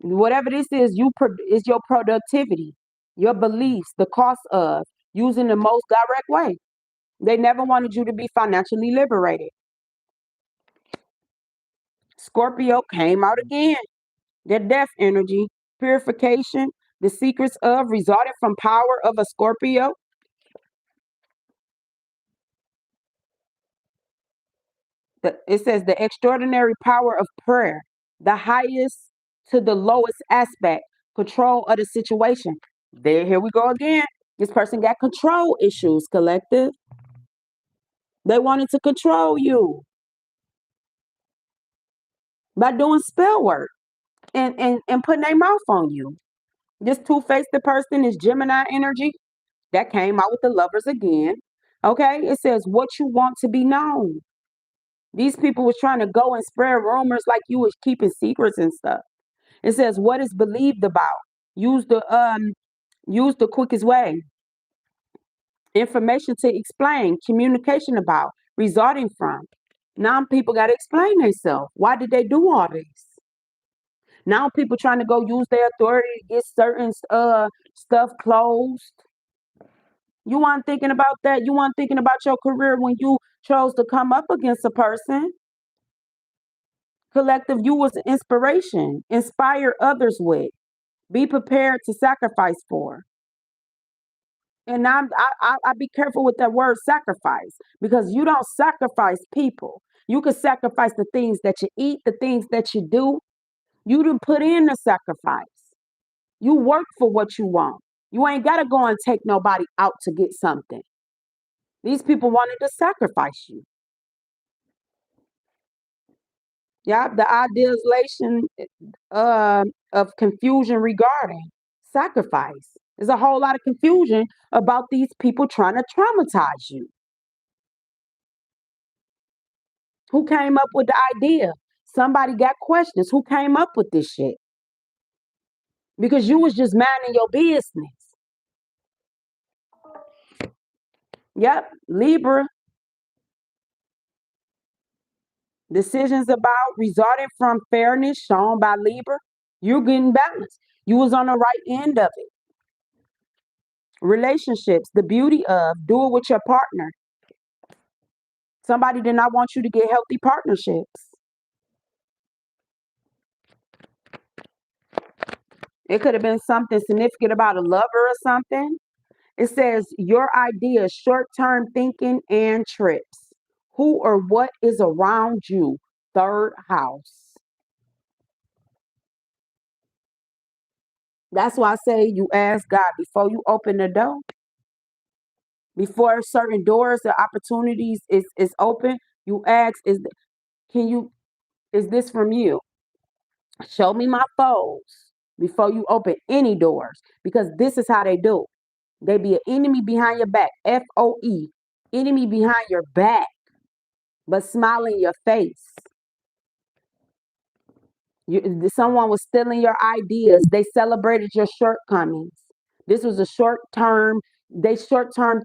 Speaker 1: Whatever this is, is your productivity, your beliefs, the cost of using the most direct way. They never wanted you to be financially liberated. Scorpio came out again. Their death energy, purification, the secrets of, resulted from power of a Scorpio. It says the extraordinary power of prayer, the highest to the lowest aspect, control of the situation. Here we go again. This person got control issues, collective. They wanted to control you by doing spell work and putting their mouth on you. This two-faced person is Gemini energy. That came out with the lovers again. Okay, it says what you want to be known. These people was trying to go and spread rumors like you was keeping secrets and stuff. It says what is believed about. Use the quickest way. Information to explain, communication about, resulting from. Now people got to explain themselves. Why did they do all this? Now people trying to go use their authority to get certain stuff closed. You weren't thinking about that. You weren't thinking about your career when you chose to come up against a person. Collective, you was inspiration. Inspire others with. Be prepared to sacrifice for. And I be careful with that word sacrifice, because you don't sacrifice people. You can sacrifice the things that you eat, the things that you do. You didn't put in the sacrifice. You work for what you want. You ain't got to go and take nobody out to get something. These people wanted to sacrifice you. Yeah, the idealization of confusion regarding sacrifice. There's a whole lot of confusion about these people trying to traumatize you. Who came up with the idea? Somebody got questions. Who came up with this shit? Because you was just minding your business. Yep, Libra. Decisions about, resulting from fairness shown by Libra. You're getting balanced. You was on the right end of it. Relationships, the beauty of, do it with your partner. Somebody did not want you to get healthy partnerships. It could have been something significant about a lover or something. It says your ideas, short-term thinking and trips. Who or what is around you? Third house. That's why I say you ask God before you open the door. Before certain doors or opportunities is open, you ask, is this from you? Show me my foes before you open any doors, because this is how they do. They be an enemy behind your back, FOE, enemy behind your back, but smile in your face. Someone was stealing your ideas. They celebrated your shortcomings. This was a short-term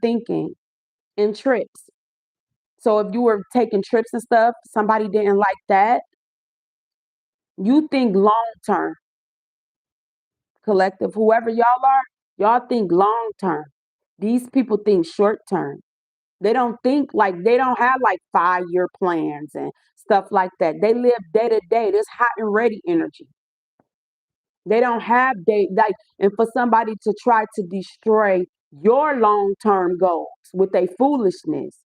Speaker 1: thinking and trips. So if you were taking trips and stuff, somebody didn't like that. You think long term, collective, whoever y'all are, Y'all think long term. These people think short term. They don't think like they don't have like 5-year plans and stuff like that. They live day to day. This hot and ready energy. They don't have day like, and for somebody to try to destroy your long term goals with a foolishness.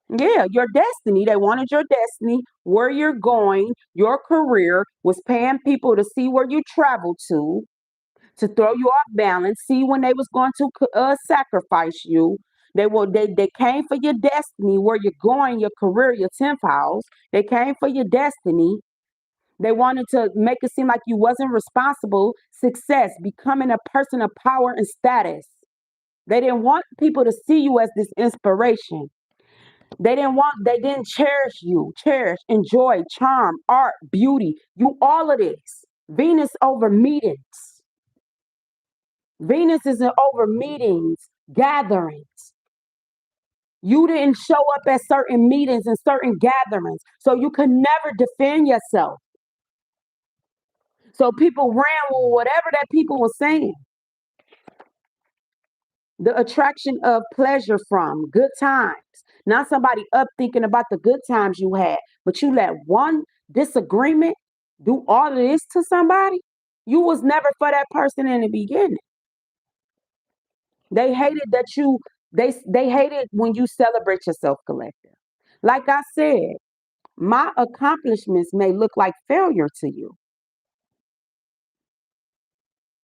Speaker 1: Yeah, your destiny. They wanted your destiny, where you're going, your career, was paying people to see where you travel to throw you off balance, see when they was going to sacrifice you. They came for your destiny, where you're going, your career, your 10th house. They came for your destiny. They wanted to make it seem like you wasn't responsible, success, becoming a person of power and status. They didn't want people to see you as this inspiration. They didn't cherish you, cherish, enjoy, charm, art, beauty. You all of this. Venus over meetings. Venus isn't over meetings, gatherings. You didn't show up at certain meetings and certain gatherings, so you could never defend yourself. So people ran with whatever that people were saying. The attraction of pleasure from good times, not somebody up thinking about the good times you had, but you let one disagreement do all of this to somebody. You was never for that person in the beginning. They hated that you they hated when you celebrate yourself, collective. Like I said, my accomplishments may look like failure to you.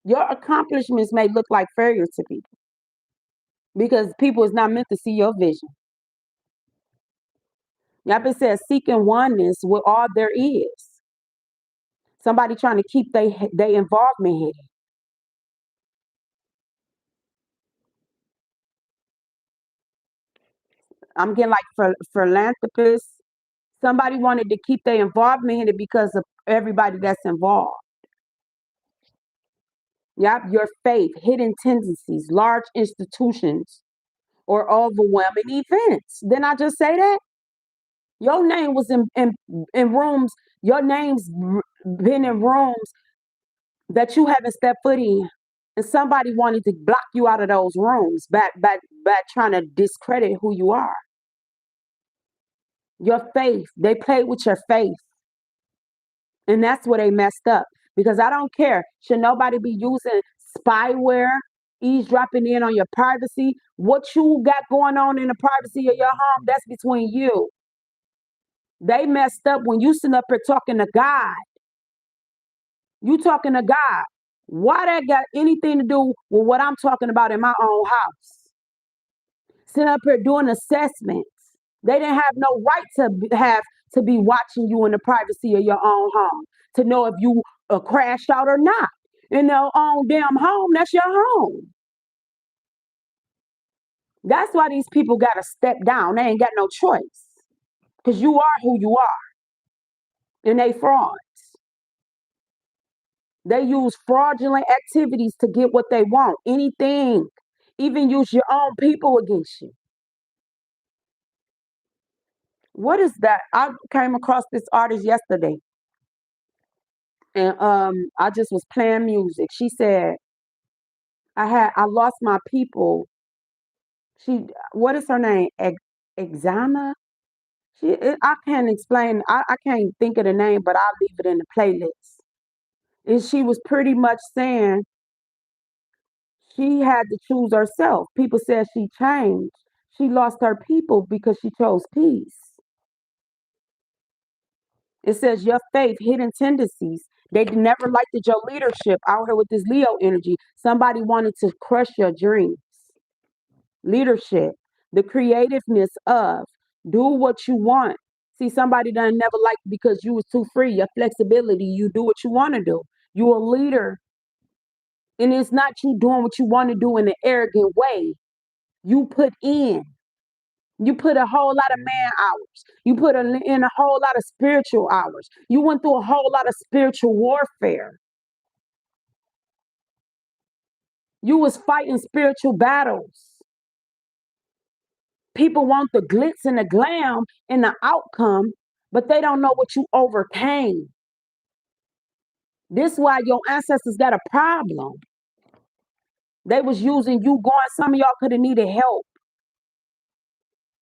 Speaker 1: Your accomplishments may look like failure to people because people is not meant to see your vision. Yapa says seeking oneness with all there is. Somebody trying to keep they involvement hidden. I'm getting like for philanthropists. Somebody wanted to keep their involvement hidden because of everybody that's involved. Yep, your faith, hidden tendencies, large institutions, or overwhelming events. Didn't I just say that? Your name was in rooms, your name's been in rooms that you haven't stepped foot in. And somebody wanted to block you out of those rooms by trying to discredit who you are. Your faith, they played with your faith. And that's where they messed up. Because I don't care. Should nobody be using spyware, eavesdropping in on your privacy? What you got going on in the privacy of your home, that's between you. They messed up when you sit up here talking to God. You talking to God. Why that got anything to do with what I'm talking about in my own house? Sit up here doing assessments. They didn't have no right have to be watching you in the privacy of your own home to know if you crashed out or not. In their own damn home, that's your home. That's why these people got to step down. They ain't got no choice because you are who you are, and they frauds. They use fraudulent activities to get what they want. Anything, even use your own people against you. What is that? I came across this artist yesterday, and I just was playing music. She said, I lost my people. She what is her name? Exana? I can't explain. I can't think of the name, but I'll leave it in the playlist. And she was pretty much saying she had to choose herself. People said she changed. She lost her people because she chose peace. It says your faith, hidden tendencies. They never liked your leadership out here with this Leo energy. Somebody wanted to crush your dreams. Leadership, the creativeness of do what you want. See, somebody done never liked because you was too free, your flexibility, you do what you want to do. You a leader. And it's not you doing what you want to do in an arrogant way. You put in. You put a whole lot of man hours. You put in a whole lot of spiritual hours. You went through a whole lot of spiritual warfare. You was fighting spiritual battles. People want the glitz and the glam and the outcome, but they don't know what you overcame. This is why your ancestors got a problem. They was using you going, some of y'all could have needed help,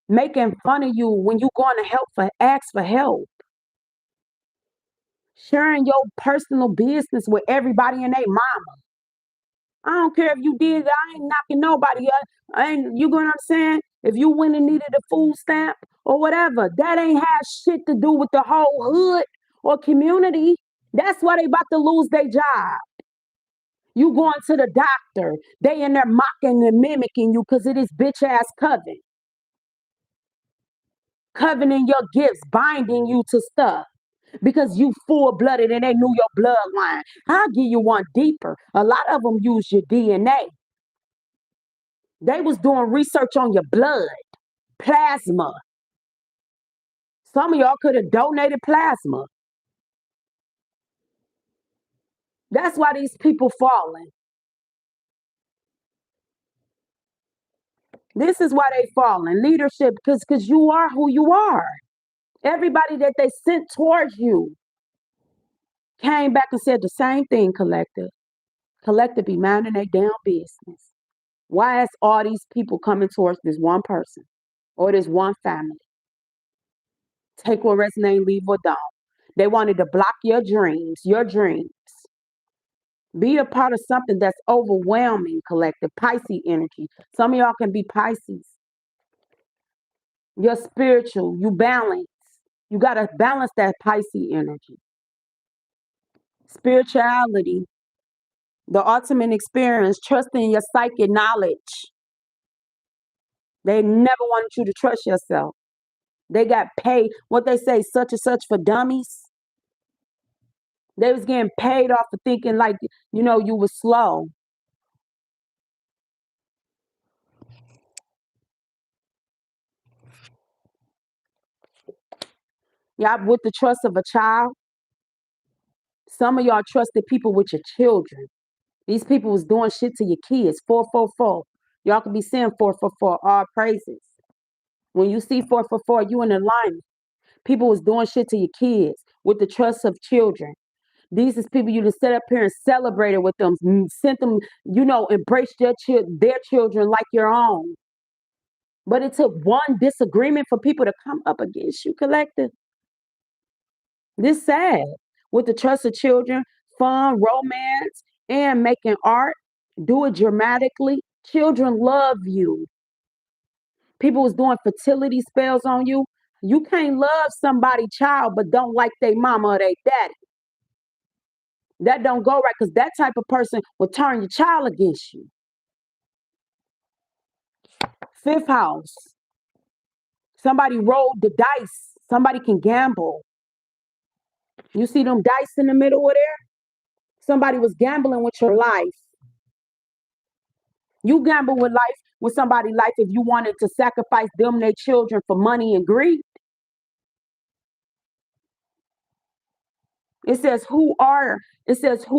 Speaker 1: making fun of you when you going to help for ask for help. Sharing your personal business with everybody and their mama. I don't care if you did, I ain't knocking nobody up. I ain't, you know what I'm saying? If you went and needed a food stamp or whatever, that ain't have shit to do with the whole hood or community. That's why they about to lose their job. You going to the doctor, they in there mocking and mimicking you because of this bitch ass coven. Covening your gifts, binding you to stuff because you full blooded and they knew your bloodline. I'll give you one deeper. A lot of them use your DNA. They was doing research on your blood, plasma. Some of y'all could have donated plasma. That's why these people falling. This is why they falling. Leadership, because you are who you are. Everybody that they sent towards you came back and said the same thing, collective. Collective be minding their damn business. Why is all these people coming towards this one person or this one family? Take what resonate, leave what don't. They wanted to block your dreams, your dreams. Be a part of something that's overwhelming, collective. Pisces energy. Some of y'all can be Pisces. You're spiritual. You balance. You got to balance that Pisces energy. Spirituality, the ultimate experience, trusting your psychic knowledge. They never wanted you to trust yourself. They got paid, what they say, such and such for dummies. They was getting paid off for thinking like, you were slow. Y'all with the trust of a child. Some of y'all trusted people with your children. These people was doing shit to your kids. 444. Y'all could be saying 444, all praises. When you see 444, you in alignment. People was doing shit to your kids with the trust of children. These is people you just set up here and celebrated with them, sent them, embraced their children like your own. But it took one disagreement for people to come up against you, collective. This sad. With the trust of children, fun, romance, and making art, do it dramatically. Children love you. People was doing fertility spells on you. You can't love somebody's child but don't like their mama or their daddy. That don't go right because that type of person will turn your child against you. Fifth house. Somebody rolled the dice. Somebody can gamble. You see them dice in the middle of there? Somebody was gambling with your life. You gamble with somebody's life if you wanted to sacrifice them, their children for money and greed. It says who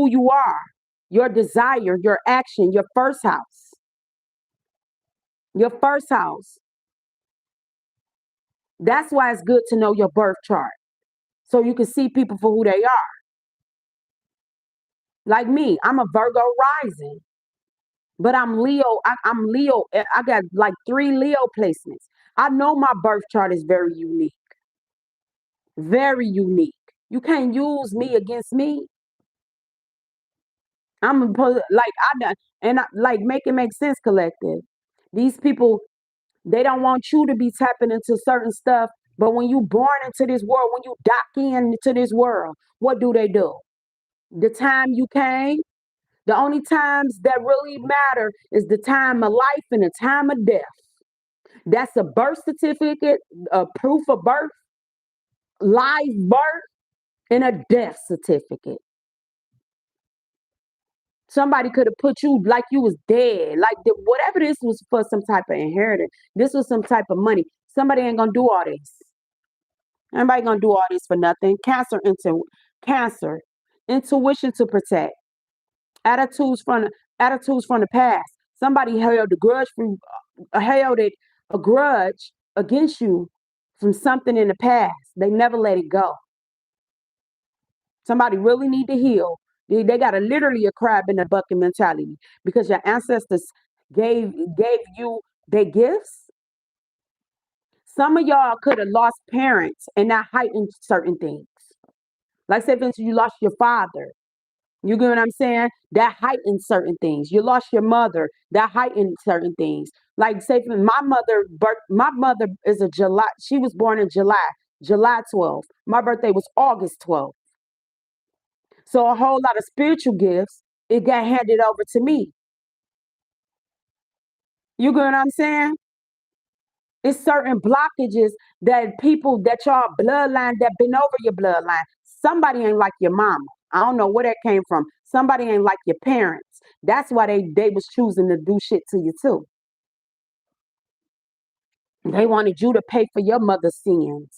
Speaker 1: you are, your desire, your action, your first house. Your first house. That's why it's good to know your birth chart. So you can see people for who they are. Like me, I'm a Virgo rising. But I'm Leo. I'm Leo. I got like 3 Leo placements. I know my birth chart is very unique. Very unique. You can't use me against me. Like I done, and like make it make sense, collective. These people, they don't want you to be tapping into certain stuff. But when you born into this world, when you dock into this world, what do they do? The time you came, the only times that really matter is the time of life and the time of death. That's a birth certificate, a proof of birth, live birth, and a death certificate. Somebody could have put you like you was dead, like whatever this was for some type of inheritance. This was some type of money. Somebody ain't gonna do all this. Everybody gonna do all this for nothing. Cancer, intuition to protect, attitudes from the past. Somebody held a grudge against you from something in the past. They never let it go. Somebody really need to heal They got a literally a crab in a bucket mentality because your ancestors gave you their gifts. Some of y'all could have lost parents and that heightened certain things. Like say, for instance, you lost your father. You get what I'm saying? That heightened certain things. You lost your mother. That heightened certain things. Like say, for my mother is a July. She was born in July 12th. My birthday was August 12th. So a whole lot of spiritual gifts it got handed over to me. You get what I'm saying? It's certain blockages that people that y'all bloodline that been over your bloodline. Somebody ain't like your mama. I don't know where that came from. Somebody ain't like your parents. That's why they was choosing to do shit to you too. They wanted you to pay for your mother's sins.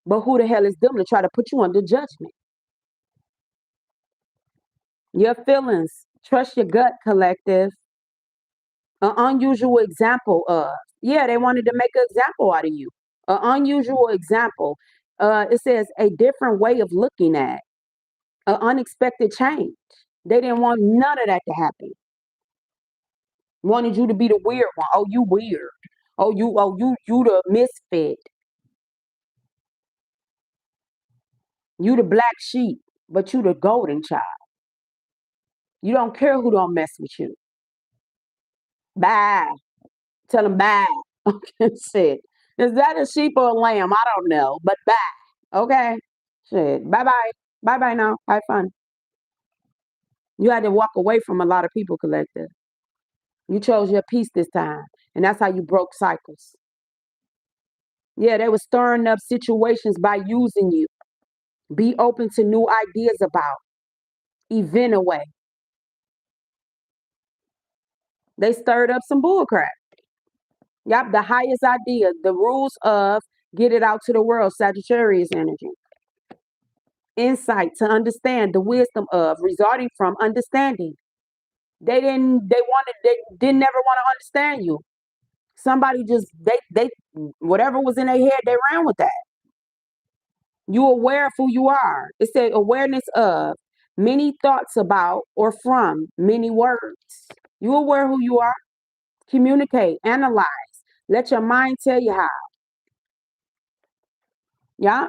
Speaker 1: But who the hell is them to try to put you under judgment? Your feelings. Trust your gut, collective. An unusual example of. Yeah, they wanted to make an example out of you. An unusual example. It says a different way of looking at an unexpected change. They didn't want none of that to happen. Wanted you to be the weird one. Oh, you weird. Oh, you the misfit. You the black sheep, but you the golden child. You don't care who don't mess with you. Bye. Tell them bye. Okay, shit. Is that a sheep or a lamb? I don't know, but bye. Okay, shit. Bye bye. Bye bye now. Have fun. You had to walk away from a lot of people, collective. You chose your peace this time, and that's how you broke cycles. Yeah, they were stirring up situations by using you. Be open to new ideas about. Event away. They stirred up some bullcrap. Yep, the highest idea, the rules of get it out to the world, Sagittarius energy. Insight to understand the wisdom of resulting from understanding. They didn't never want to understand you. Somebody just they whatever was in their head, they ran with that. You aware of who you are. It said awareness of many thoughts about or from many words. You aware who you are. Communicate, analyze. Let your mind tell you how. Yeah.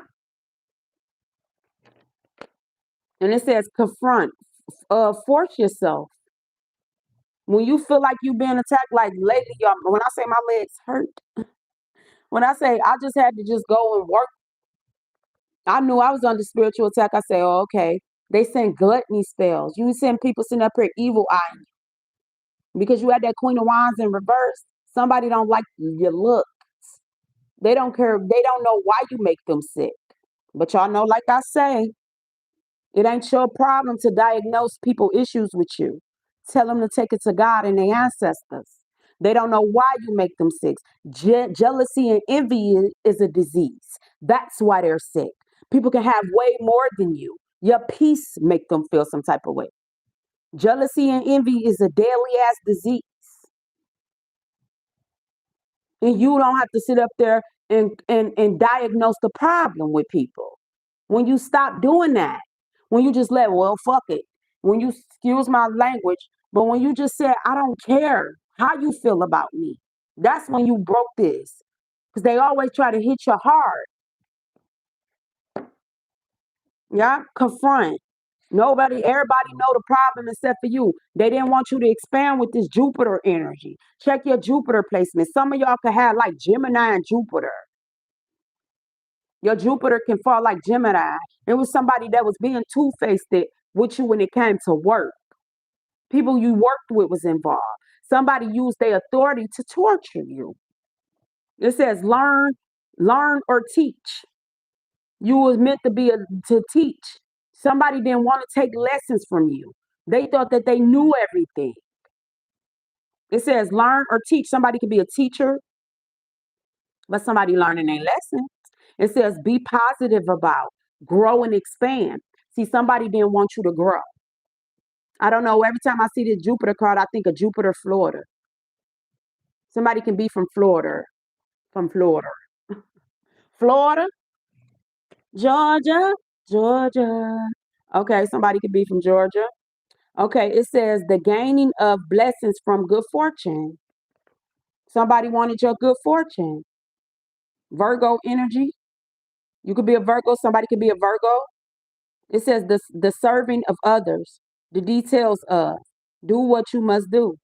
Speaker 1: And it says confront, force yourself. When you feel like you've been attacked, like lately, y'all, when I say my legs hurt, when I say I just had to just go and work, I knew I was under spiritual attack. I say, oh, okay. They send gluttony spells. You send people sitting up here evil eyeing because you had that Queen of Wands in reverse. Somebody don't like your look. They don't care. They don't know why you make them sick. But y'all know, like I say, it ain't your problem to diagnose people issues with you. Tell them to take it to God and their ancestors. They don't know why you make them sick. Jealousy and envy is a disease. That's why they're sick. People can have way more than you. Your peace make them feel some type of way. Jealousy and envy is a deadly ass disease. And you don't have to sit up there and diagnose the problem with people. When you stop doing that, when you just let, well, fuck it. When you excuse my language, but when you just said, I don't care how you feel about me, that's when you broke this. Because they always try to hit you hard. Yeah, confront. Everybody know the problem except for you. They didn't want you to expand with this Jupiter energy. Check your Jupiter placement. Some of y'all could have like Gemini and Jupiter. Your Jupiter can fall like Gemini. It was somebody that was being two-faced with you when it came to work. People you worked with was involved. Somebody used their authority to torture you. It says learn or teach. You was meant to teach. Somebody didn't want to take lessons from you. They thought that they knew everything. It says learn or teach. Somebody could be a teacher, but somebody learning a lesson. It says be positive about, grow and expand. See, somebody didn't want you to grow. I don't know. Every time I see this Jupiter card, I think of Jupiter, Florida. Somebody can be from Florida. From Florida. Florida, Georgia, Georgia. Okay, somebody could be from Georgia. Okay, it says the gaining of blessings from good fortune. Somebody wanted your good fortune. Virgo energy. You could be a Virgo, somebody could be a Virgo. It says the serving of others, the details of do what you must do.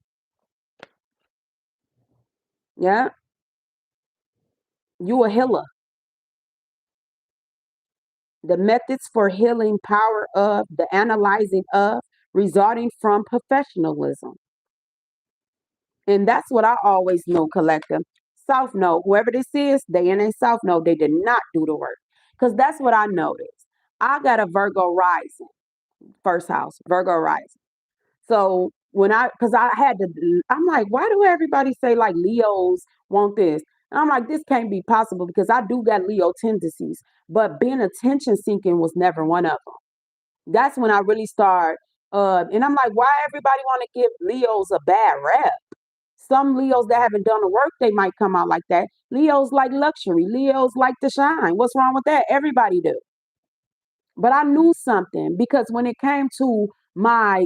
Speaker 1: Yeah, you a healer. The methods for healing power of the analyzing of resulting from professionalism. And that's what I always know, collective. South Node, whoever this is, they in a South Node, they did not do the work. Because that's what I noticed. I got a Virgo rising, first house, Virgo rising. So when because I had to, I'm like, why do everybody say like Leos want this? And I'm like, this can't be possible because I do got Leo tendencies, but being attention seeking was never one of them. That's when I really start. And I'm like, why everybody want to give Leos a bad rep? Some Leos that haven't done the work, they might come out like that. Leos like luxury. Leos like to shine. What's wrong with that? Everybody do. But I knew something because when it came to my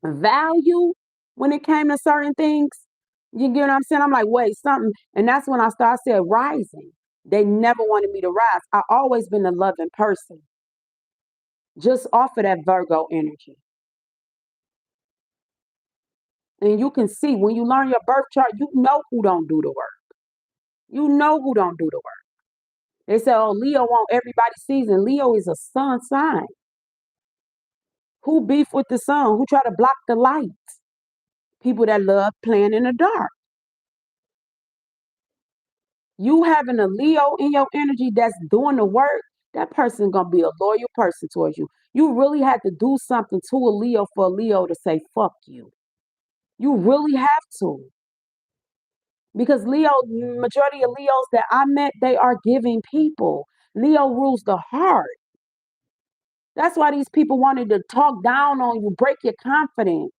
Speaker 1: value, when it came to certain things, you get what I'm saying? I'm like, wait, something. And that's when I started said rising. They never wanted me to rise. I always been a loving person, just off of that Virgo energy. And you can see when you learn your birth chart, you know who don't do the work. You know who don't do the work. They say, oh, Leo want everybody season. Leo is a sun sign. Who beef with the sun? Who try to block the light? People that love playing in the dark. You having a Leo in your energy that's doing the work, that person gonna be a loyal person towards you. You really had to do something to a Leo for a Leo to say fuck you. You really have to. Because Leo, majority of Leos that I met, they are giving people. Leo rules the heart. That's why these people wanted to talk down on you, break your confidence.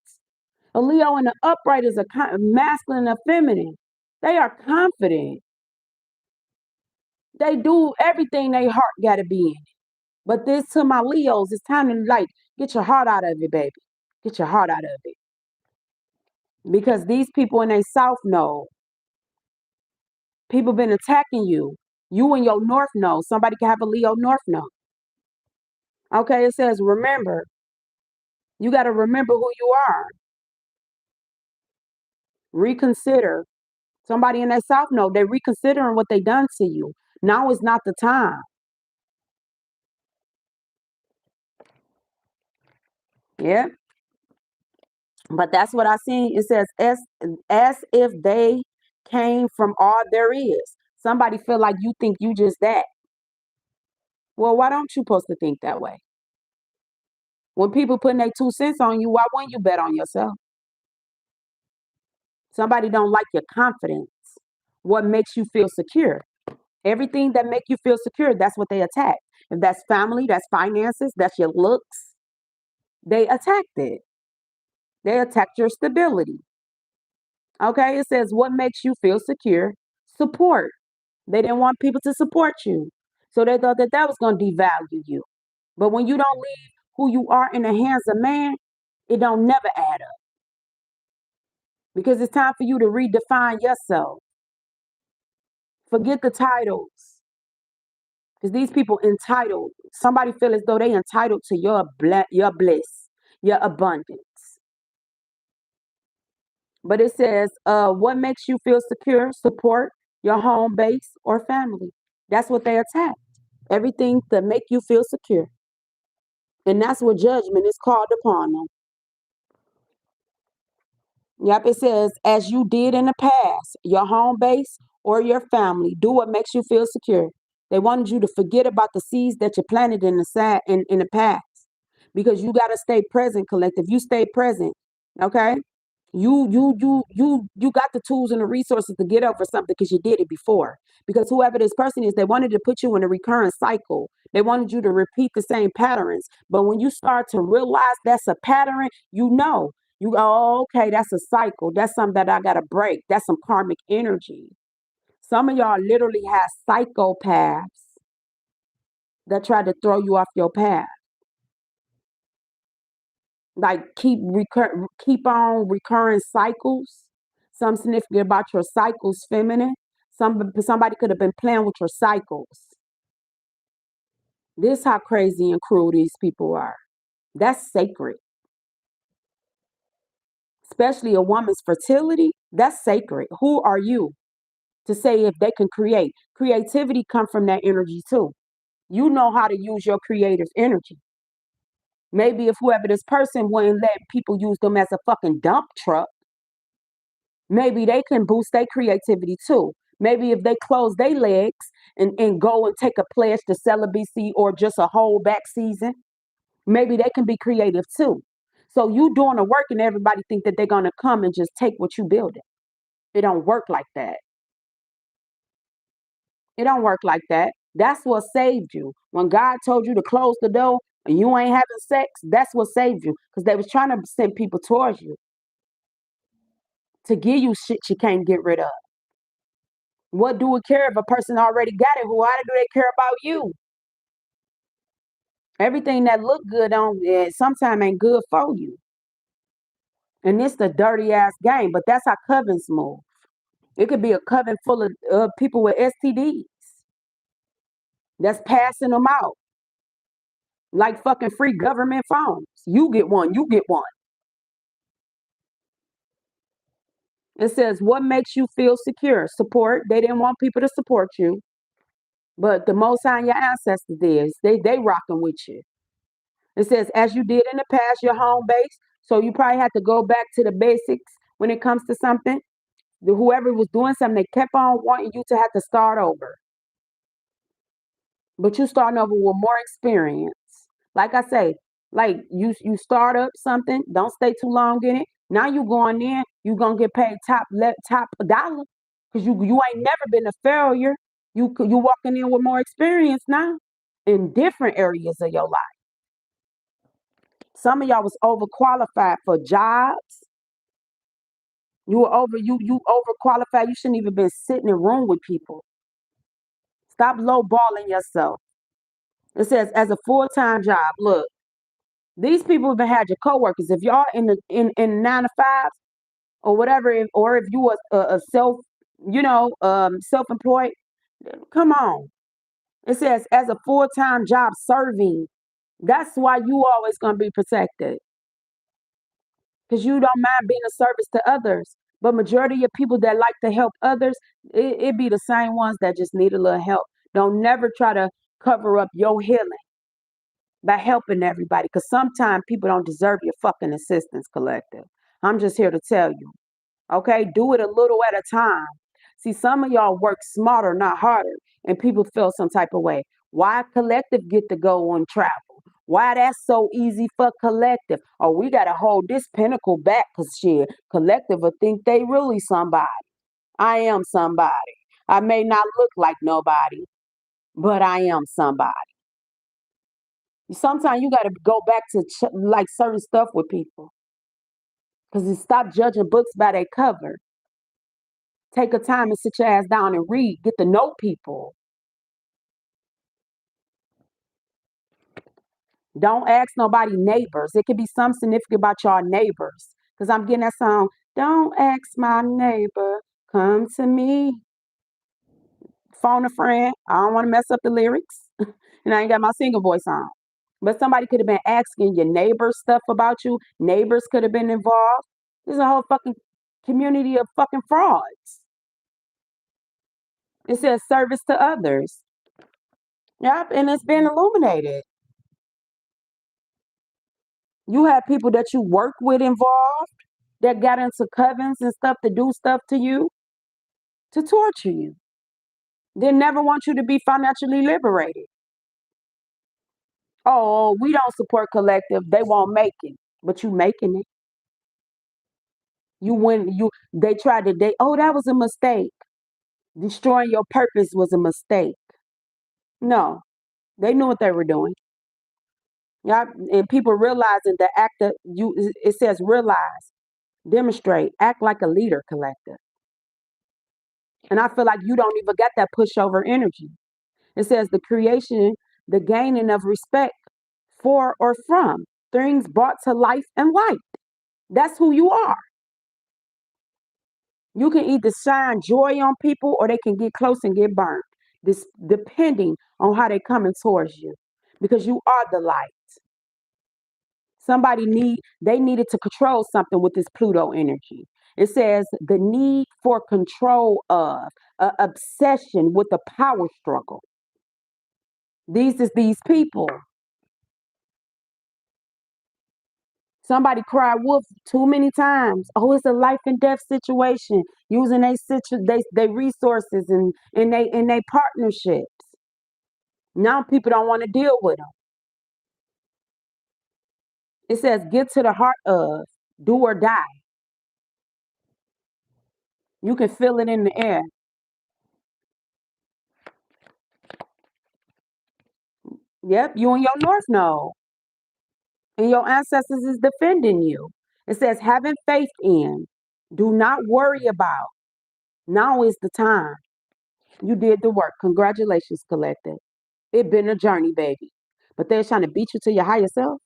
Speaker 1: A Leo and the upright is a masculine and feminine. They are confident. They do everything their heart got to be in. But this to my Leos, it's time to like get your heart out of it, baby. Get your heart out of it. Because these people in a South Node, people been attacking you. You and your North Node. Somebody can have a Leo North Node. Okay, it says remember. You got to remember who you are. Reconsider. Somebody in that South Node, they reconsidering what they done to you. Now is not the time. Yeah. But that's what I seen. It says as if they came from all there is. Somebody feel like you think you just that. Well, why don't you supposed to think that way? When people putting their 2 cents on you, why wouldn't you bet on yourself? Somebody don't like your confidence. What makes you feel secure? Everything that make you feel secure, that's what they attack. If that's family, that's finances, that's your looks, they attacked it. They attacked your stability. Okay, it says what makes you feel secure? Support. They didn't want people to support you. So they thought that that was going to devalue you. But when you don't leave who you are in the hands of man, it don't never add up. Because it's time for you to redefine yourself. Forget the titles. Because these people entitled. Somebody feel as though they entitled to your bliss, your abundance. But it says, what makes you feel secure? Support your home base or family. That's what they attack. Everything to make you feel secure. And that's what judgment is called upon them. Yep, it says, as you did in the past, your home base or your family, do what makes you feel secure. They wanted you to forget about the seeds that you planted in in the past. Because you gotta stay present, collective. You stay present. Okay? You got the tools and the resources to get over something because you did it before. Because whoever this person is, they wanted to put you in a recurrent cycle. They wanted you to repeat the same patterns. But when you start to realize that's a pattern, you know, you go, oh, okay, that's a cycle. That's something that I gotta break. That's some karmic energy. Some of y'all literally have psychopaths that try to throw you off your path. Like keep on recurring cycles. Some significant about your cycles, feminine. Somebody could have been playing with your cycles. This how crazy and cruel these people are. That's sacred. Especially a woman's fertility, that's sacred. Who are you to say if they can create? Creativity come from that energy too. You know how to use your creative energy. Maybe if whoever this person wouldn't let people use them as a fucking dump truck, maybe they can boost their creativity too. Maybe if they close their legs and go and take a pledge to celibacy or just a whole back season, maybe they can be creative too. So you doing the work and everybody think that they're gonna come and just take what you building. It don't work like that. It don't work like that. That's what saved you. When God told you to close the door and you ain't having sex, that's what saved you. Because they was trying to send people towards you to give you shit you can't get rid of. What do it care if a person already got it? Why do they care about you? Everything that look good on it sometimes ain't good for you. And it's the dirty ass game, but that's how covens move. It could be a coven full of people with STDs that's passing them out like fucking free government phones. You get one, you get one. It says, what makes you feel secure? Support. They didn't want people to support you. But the most high your ancestors did. They rocking with you. It says, as you did in the past, your home base. So you probably have to go back to the basics when it comes to something. Whoever was doing something, they kept on wanting you to have to start over. But you starting over with more experience. Like I say, like you start up something, don't stay too long in it. Now you going in, you gonna get paid top dollar because you ain't never been a failure. You walking in with more experience now in different areas of your life. Some of y'all was overqualified for jobs. You overqualified. You shouldn't even been sitting in a room with people. Stop lowballing yourself. It says as a full-time job. Look, these people even had your coworkers. If y'all in 9 to 5 or whatever, or if you was a self-employed, come on. It says as a full-time job serving. That's why you always gonna be protected because you don't mind being a service to others. But majority of people that like to help others, it be the same ones that just need a little help. Don't never try to cover up your healing by helping everybody because sometimes people don't deserve your fucking assistance, collective. I'm just here to tell you, okay? Do it a little at a time. See, some of y'all work smarter, not harder, and people feel some type of way. Why collective get to go on travel? Why that's so easy for collective? Oh, we gotta hold this pinnacle back because shit, collective will think they really somebody. I am somebody. I may not look like nobody, but I am somebody. Sometimes you gotta go back to like certain stuff with people because you stop judging books by their cover. Take a time and sit your ass down and read. Get to know people. Don't ask nobody neighbors. It could be something significant about your neighbors. Because I'm getting that song, don't ask my neighbor, come to me. Phone a friend. I don't want to mess up the lyrics. And I ain't got my singer voice on. But somebody could have been asking your neighbors stuff about you. Neighbors could have been involved. There's a whole fucking community of fucking frauds. It says service to others. Yep, and it's been illuminated. You have people that you work with involved that got into covens and stuff to do stuff to you, to torture you. They never want you to be financially liberated. Oh, we don't support collective. They won't make it, but you making it. You win. They tried to. Oh, that was a mistake. Destroying your purpose was a mistake. No, they knew what they were doing. Yeah, and people realizing the act that you. It says realize, demonstrate, act like a leader, collective. And I feel like you don't even get that pushover energy. It says the creation, the gaining of respect for or from. things brought to life and light. That's who you are. You can either shine joy on people or they can get close and get burnt. This depending on how they're coming towards you. Because you are the light. They needed to control something with this Pluto energy. It says the need for control of, obsession with the power struggle. These people. Somebody cried wolf too many times. Oh, it's a life and death situation. Using they resources and they partnerships. Now people don't want to deal with them. It says get to the heart of, do or die. You can feel it in the air. Yep, you and your North Node. And your ancestors is defending you. It says having faith in, do not worry about. Now is the time. You did the work. Congratulations, collective. It been a journey, baby. But they're trying to beat you to your higher self.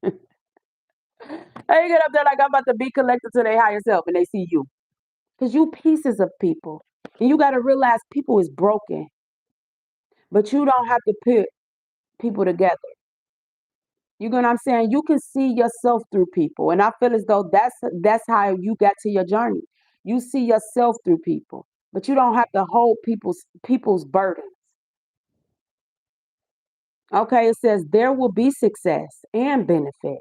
Speaker 1: They get up there like I'm about to be collected to their higher self and they see you. Because you pieces of people. And you got to realize people is broken. But you don't have to put people together. You know what I'm saying? You can see yourself through people. And I feel as though that's how you got to your journey. You see yourself through people. But you don't have to hold people's burdens. Okay, it says there will be success and benefit.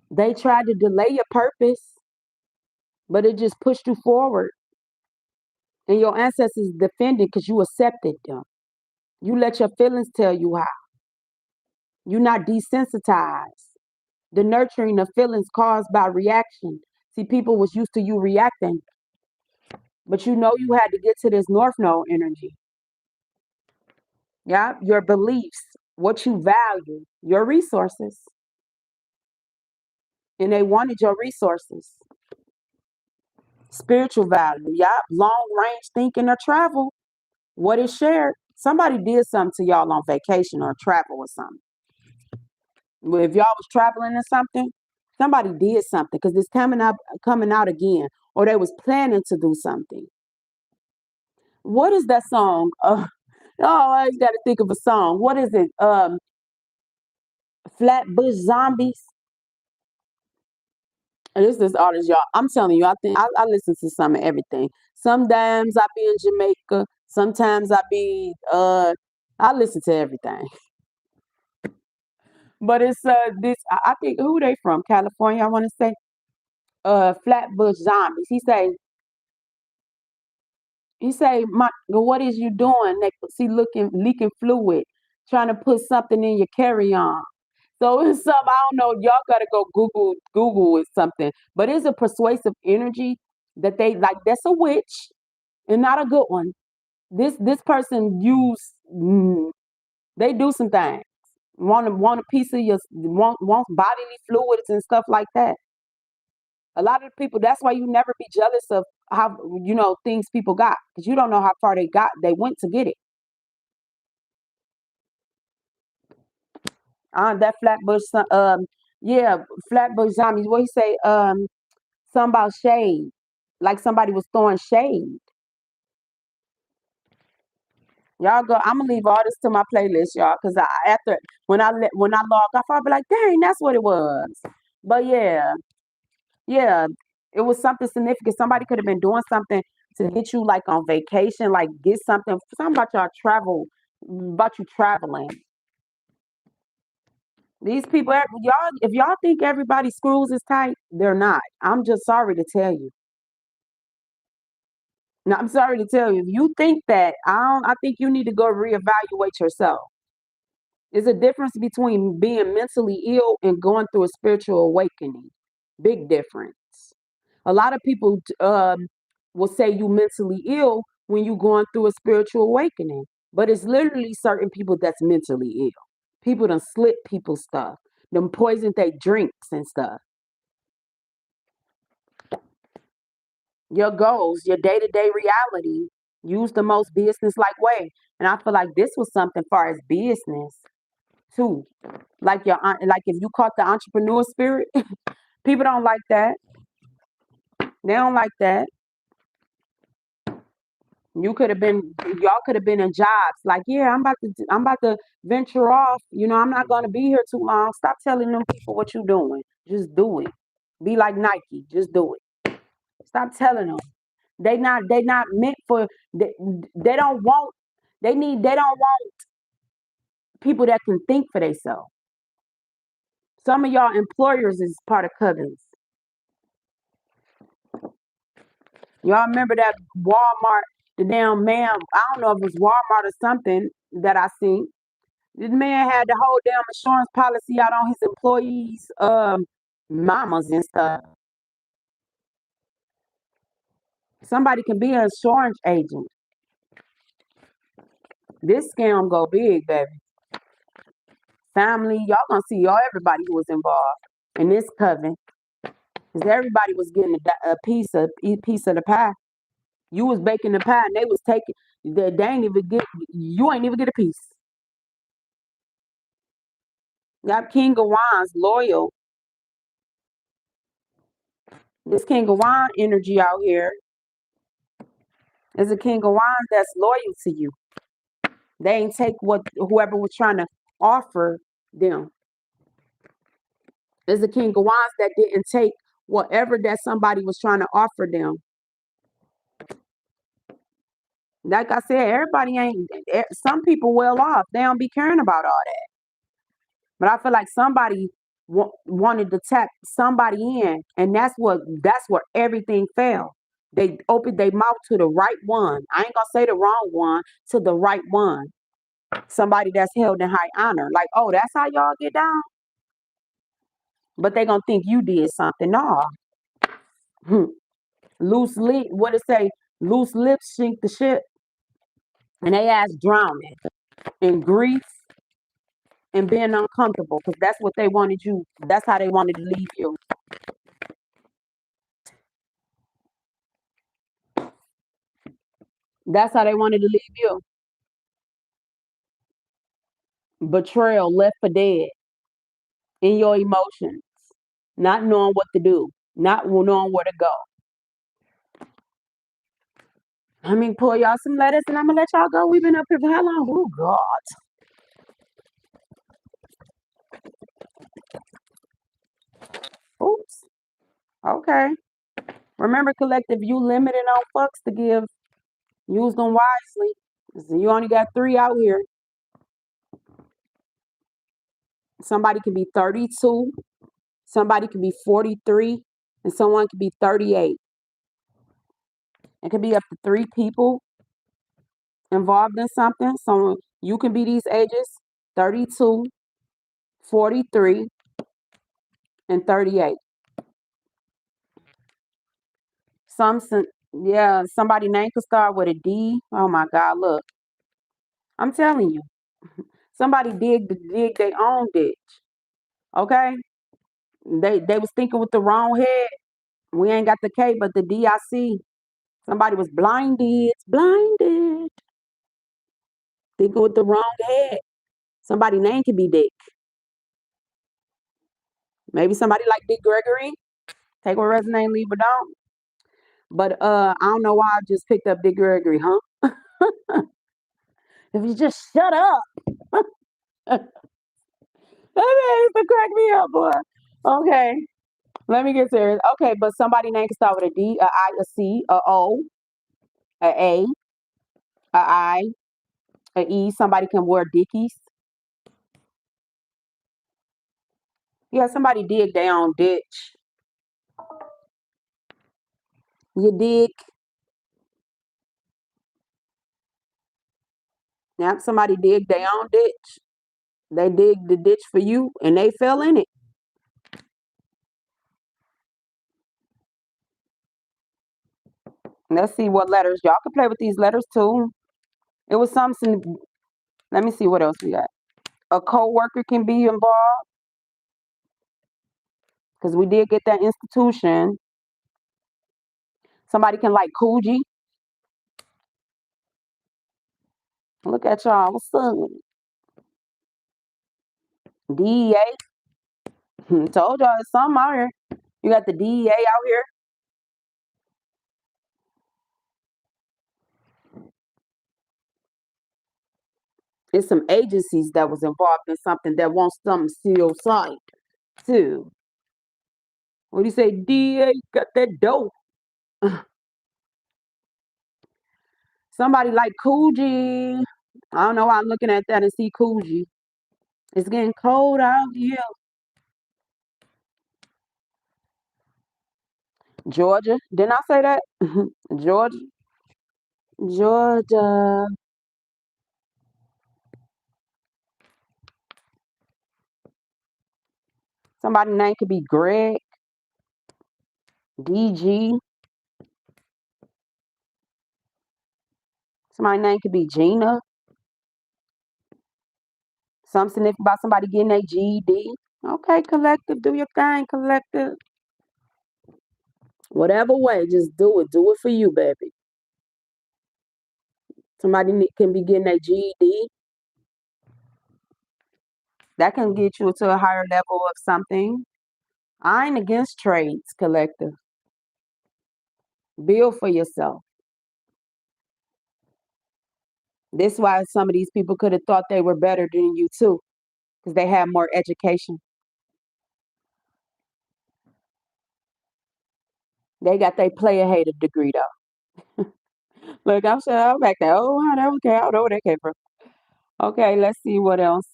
Speaker 1: They tried to delay your purpose, but it just pushed you forward. And your ancestors defended because you accepted them. You let your feelings tell you how. You're not desensitized. The nurturing of feelings caused by reaction. See, people was used to you reacting, but you know you had to get to this North Node energy. Yeah, your beliefs, what you value, your resources. And they wanted your resources. Spiritual value, yeah, long range thinking or travel. What is shared? Somebody did something to y'all on vacation or travel or something. Well, if y'all was traveling or something, somebody did something because it's coming out again, or they was planning to do something. What is that song? Oh, I always got to think of a song. What is it? Flatbush Zombies. And this artist, y'all. I'm telling you, I think I listen to some of everything. Sometimes I be in Jamaica. Sometimes I listen to everything. But it's this I think who they from? California, I want to say. Flatbush Zombies. He say, my what is you doing? They see looking leaking fluid, trying to put something in your carry-on. So it's something I don't know. Y'all gotta go Google it something. But it's a persuasive energy that they like. That's a witch and not a good one. This person they do some things. Want a piece of your want bodily fluids and stuff like that. A lot of people. That's why you never be jealous of how things people got because you don't know how far they went to get it. That yeah, Flatbush Zombies. What he say? Something about shade, like somebody was throwing shade. Y'all go. I'm gonna leave all this to my playlist, y'all, because after when I log off, I'll be like, dang, that's what it was. But yeah, yeah, it was something significant. Somebody could have been doing something to get you like on vacation, like get something about about you traveling. These people, y'all, if y'all think everybody screws is tight, they're not. I'm just sorry to tell you. No, I'm sorry to tell you. If you think that, I think you need to go reevaluate yourself. There's a difference between being mentally ill and going through a spiritual awakening. Big difference. A lot of people will say you mentally ill when you're going through a spiritual awakening, but it's literally certain people that's mentally ill. People done slit people's stuff, them poisoned their drinks and stuff. Your goals, your day to day reality. Use the most business like way. And I feel like this was something far as business. too. Like if you caught the entrepreneur spirit, people don't like that. They don't like that. Y'all could have been in jobs. Like, yeah, I'm about to venture off. I'm not gonna be here too long. Stop telling them people what you doing. Just do it. Be like Nike. Just do it. Stop telling them. They not meant for they don't want they don't want people that can think for themselves. Some of y'all employers is part of covens. Y'all remember that Walmart, the damn man, I don't know if it was Walmart or something that I seen. This man had the whole damn insurance policy out on his employees' mamas and stuff. Somebody can be an insurance agent. This scam go big, baby. Family, y'all gonna see everybody who was involved in this coven, because everybody was getting a piece of the pie. You was baking the pie, and they was taking. They ain't even get. You ain't even get a piece. Got King of Wands loyal. This King of Wand energy out here is a King of Wands that's loyal to you. They ain't take what whoever was trying to offer them. There's a King of Wands that didn't take whatever that somebody was trying to offer them. Like I said, everybody ain't. Some people well off. They don't be caring about all that. But I feel like somebody wanted to tap somebody in, and that's where everything fell. They opened their mouth to the right one. I ain't gonna say the wrong one, to the right one. Somebody that's held in high honor. Like, oh, that's how y'all get down. But they gonna think you did something. No. Loose lip. What it say? Loose lips sink the ship, and they ass drowning in grief and being uncomfortable because that's what they wanted you. That's how they wanted to leave you. That's how they wanted to leave you. Betrayal, left for dead in your emotions, not knowing what to do, not knowing where to go. Pull y'all some letters and I'm gonna let y'all go. We've been up here for how long? Oh God. Oops. Okay. Remember, collective, you limited on fucks to give. Use them wisely. So you only got 3 out here. Somebody can be 32, somebody can be 43, and someone can be 38. It could be up to 3 people involved in something. So you can be these ages 32, 43, and 38. Yeah, somebody name could start with a D. Oh my God, look. I'm telling you. Somebody dig their own ditch. Okay? They was thinking with the wrong head. We ain't got the K, but the DIC. Somebody was blinded. Thinking with the wrong head. Somebody name could be Dick. Maybe somebody like Dick Gregory. Take what resonate, leave it don't. But I don't know why I just picked up Dick Gregory, huh? If you just shut up. That used to crack me up, boy. Okay. Let me get serious. Okay, but somebody name can start with a D, a I, a C, a O, a I, a E. Somebody can wear Dickies. Yeah, somebody dig their own ditch. You dig? Now somebody dig their own ditch. They dig the ditch for you and they fell in it. Let's see what letters. Y'all can play with these letters too. It was something. Let me see what else we got. A co-worker can be involved because we did get that institution. Somebody can like Coogee. Look at y'all. What's up? DEA. Told y'all it's something out here. You got the DEA out here. It's some agencies that was involved in something that wants something still signed too. What do you say? DEA got that dope. Somebody like Coogee. I don't know why I'm looking at that and see Coogee. It's getting cold out here. Georgia. Didn't I say that? Georgia. Georgia. Somebody's name could be Greg, DG. Somebody's name could be Gina. Something significant about somebody getting a GED. Okay, collective, do your thing, collective. Whatever way, just do it. Do it for you, baby. Somebody can be getting a GED. That can get you to a higher level of something. I ain't against trades, collective. Build for yourself. This is why some of these people could have thought they were better than you too, because they have more education. They got their player hater degree though. Look, I'm sure I'm back there. Oh, how that okay? I don't know where that came from. Okay, let's see what else.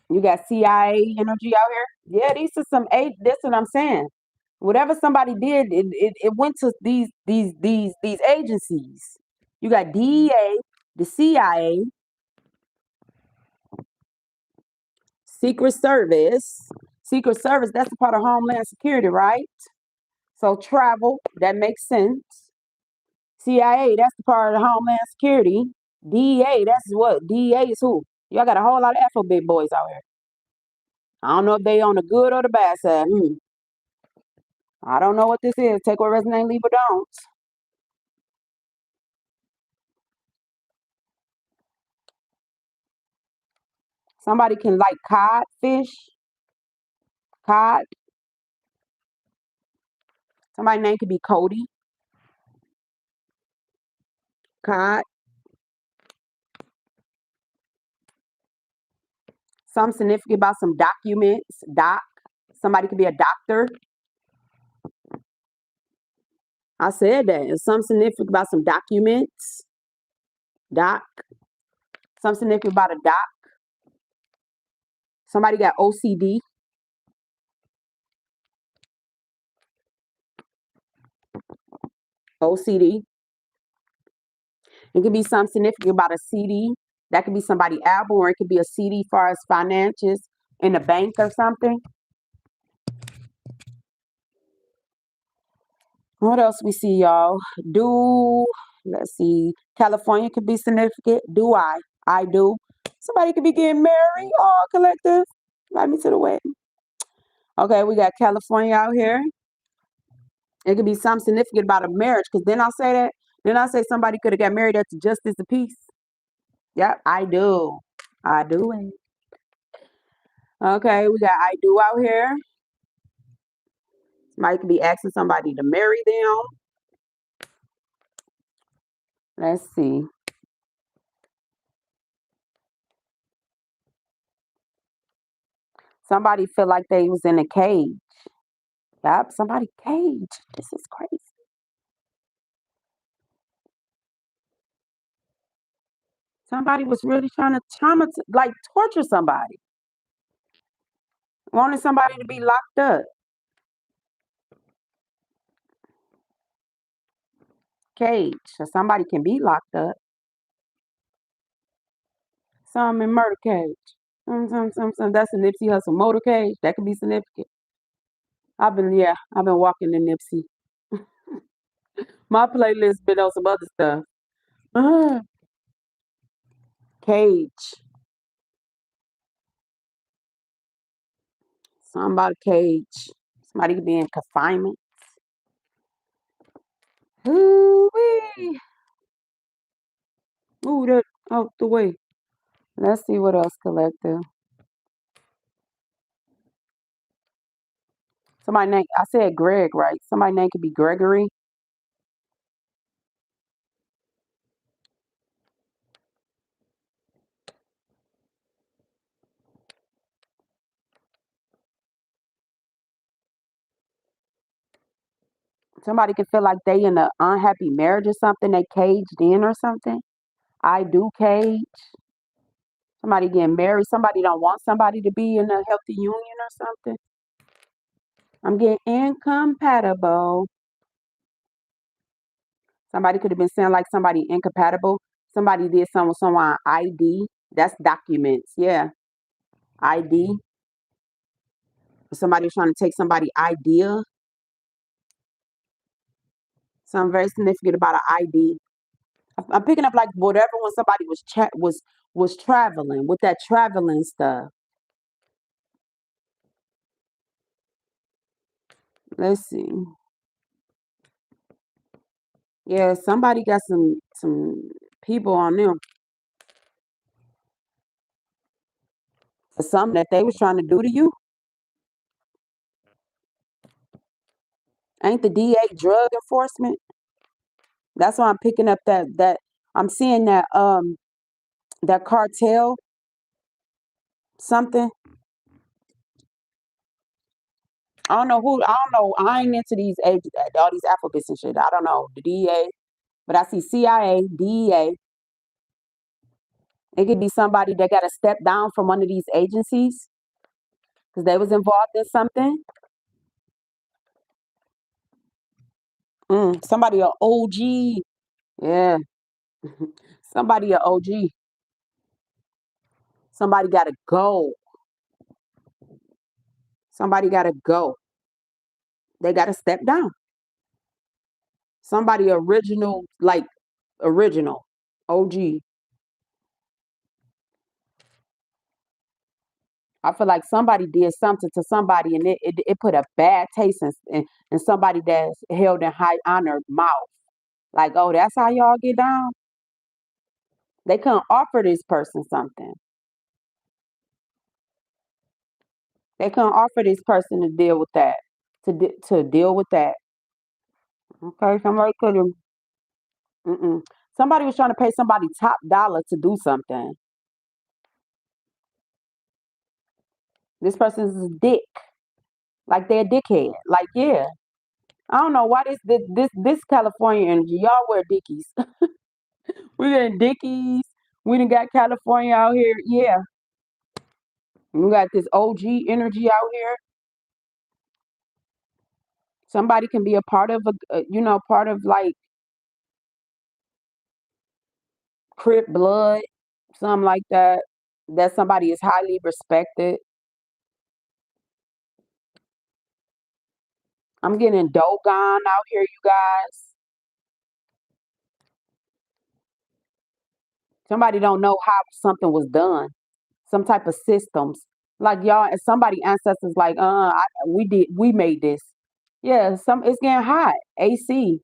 Speaker 1: You got CIA energy out here. Yeah, these are some eight. That's what I'm saying. Whatever somebody did, it went to these agencies. You got DEA, the CIA, Secret Service. Secret Service, that's a part of Homeland Security, right? So travel, that makes sense. CIA, that's the part of the Homeland Security. DEA, that's what? DEA is who? Y'all got a whole lot of alphabet boys out here. I don't know if they on the good or the bad side. I don't know what this is. Take what resonate, leave or don't. Somebody can like codfish, cod. Somebody's name could be Cody, cod. Some significant about some documents, doc. Somebody could be a doctor. I said that. It's some significant about some documents, doc. Some significant about a doc. Somebody got OCD, OCD. It could be something significant about a CD. That could be somebody album, or it could be a CD far as finances in the bank or something. What else we see, y'all? Do let's see. California could be significant. Do I? I do. Somebody could be getting married. Oh, collective. Invite me to the wedding. Okay, we got California out here. It could be something significant about a marriage. Because then I'll say that. Then I'll say somebody could have got married at the Justice of Peace. Yep, I do. I do it. Okay, we got I do out here. Somebody could be asking somebody to marry them. Let's see. Somebody feel like they was in a cage. Yep, somebody cage. This is crazy. Somebody was really trying to like torture somebody. Wanted somebody to be locked up. Cage. So somebody can be locked up. Some in murder cage. That's a Nipsey Hussle motorcade. That could be significant. I've been walking the Nipsey. My playlist been on some other stuff. Ah, cage. Somebody cage. Somebody could be in confinement. Ooh-wee. Ooh, that out the way. Let's see what else collective. Somebody name, I said Greg, right? Somebody name could be Gregory. Somebody could feel like they in an unhappy marriage or something. They caged in or something. I do cage. Somebody getting married. Somebody don't want somebody to be in a healthy union or something. I'm getting incompatible. Somebody could have been saying like somebody incompatible. Somebody did something with someone ID. That's documents. Yeah. ID. Somebody was trying to take somebody idea. Something very significant about an ID. I'm picking up like whatever when somebody was traveling with that traveling stuff. Let's see. Yeah, somebody got some people on them for something that they was trying to do to you. Ain't the DA drug enforcement? That's why I'm picking up that I'm seeing that cartel something. I don't know who. I don't know. I ain't into these all these alphabets and shit. I don't know the DEA, but I see CIA, DEA. It could be somebody that got to step down from one of these agencies because they was involved in something. Somebody a OG. Yeah, somebody a OG. Somebody got to go. Somebody got to go. They got to step down. Somebody original, like original, OG. I feel like somebody did something to somebody and it put a bad taste in somebody that's held in high honor mouth. Like, oh, that's how y'all get down? They couldn't offer this person something. They couldn't offer this person to deal with that, to deal with that. Okay, somebody could have. Somebody was trying to pay somebody top dollar to do something. This person's a dick, like they're a dickhead. Like, yeah, I don't know why this California energy. Y'all wear dickies. We got dickies. We done got California out here. Yeah, we got this OG energy out here. Somebody can be a part of part of like Crip blood, something like that. That somebody is highly respected. I'm getting Dogon out here, you guys. Somebody don't know how something was done. Some type of systems. Like y'all, and somebody ancestors like, we made this. Yeah, it's getting hot. AC.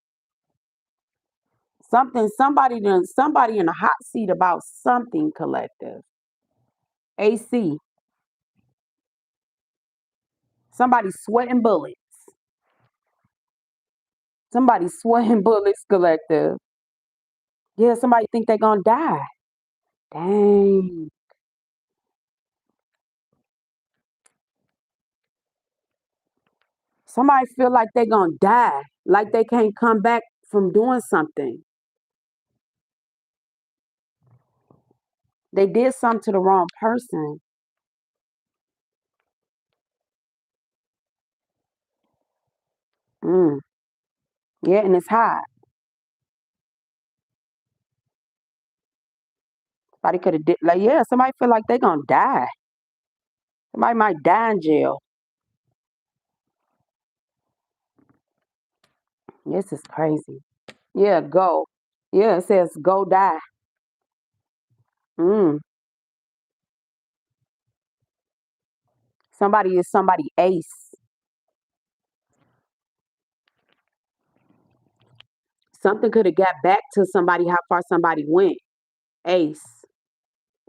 Speaker 1: Somebody in a hot seat about something collective. AC. Somebody sweating bullets. Somebody sweating bullets collective. Yeah, somebody think they gonna die. Dang. Somebody feel like they gonna die. Like they can't come back from doing something. They did something to the wrong person. Mm. Yeah, and it's hot. Somebody could have did like yeah, somebody feel like they gonna die. Somebody might die in jail. This is crazy. Yeah, go. Yeah, it says go die. Mm. Somebody is somebody ace. Something could have got back to somebody how far somebody went. Ace.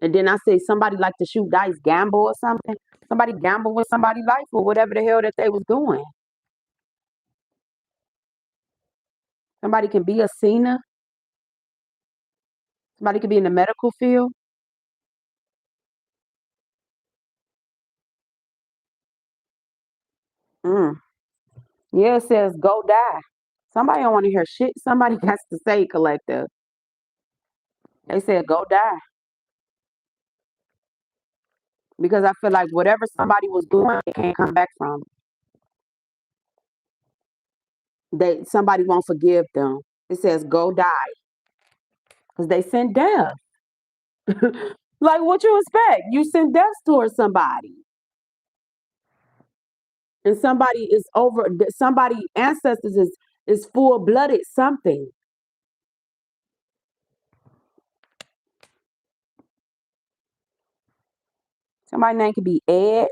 Speaker 1: And then I say somebody like to shoot dice, gamble or something. Somebody gamble with somebody's life or whatever the hell that they was doing. Somebody can be a Cena. Somebody could be in the medical field. Mm. Yeah, it says go die. Somebody don't want to hear shit. Somebody got to say collective. They said go die because I feel like whatever somebody was doing, they can't come back from. They somebody won't forgive them. It says go die because they sent death. Like what you expect? You send death towards somebody, and somebody is over. Somebody ancestors is full blooded something. Somebody name could be Ed.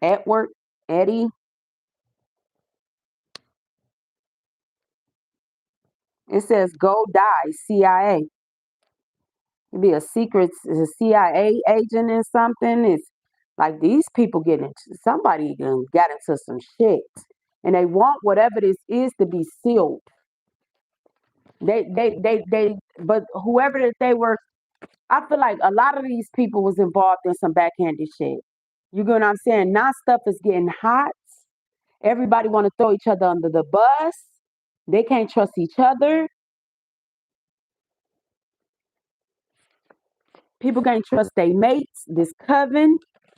Speaker 1: Edward, Eddie. It says go die, CIA. It be a CIA agent and something. It's like these people get into somebody done got into some shit. And they want whatever this is to be sealed. They but whoever that they were, I feel like a lot of these people was involved in some backhanded shit. You get what I'm saying? Now stuff is getting hot. Everybody want to throw each other under the bus. They can't trust each other. People can't trust their mates. This coven,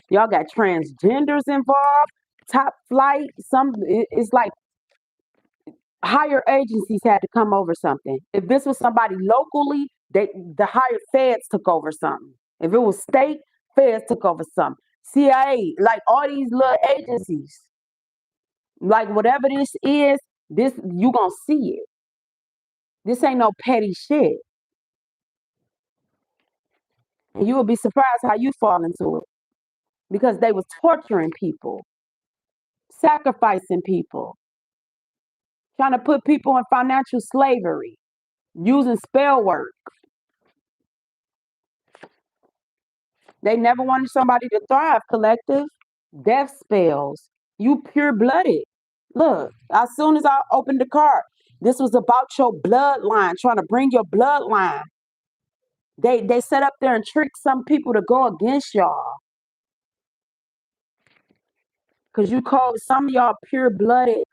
Speaker 1: y'all got transgenders involved. Top flight. It's like higher agencies had to come over something. If this was somebody locally, the higher feds took over something. If it was state, feds took over something. CIA, like all these little agencies, like whatever this you gonna see it. This ain't no petty shit. And you will be surprised how you fall into it because they was torturing people, sacrificing people, trying to put people in financial slavery, using spell work. They never wanted somebody to thrive, collective. Death spells. You pure blooded. Look, as soon as I opened the card, this was about your bloodline, trying to bring your bloodline. They set up there and trick some people to go against y'all. Cause you call some of y'all pure blooded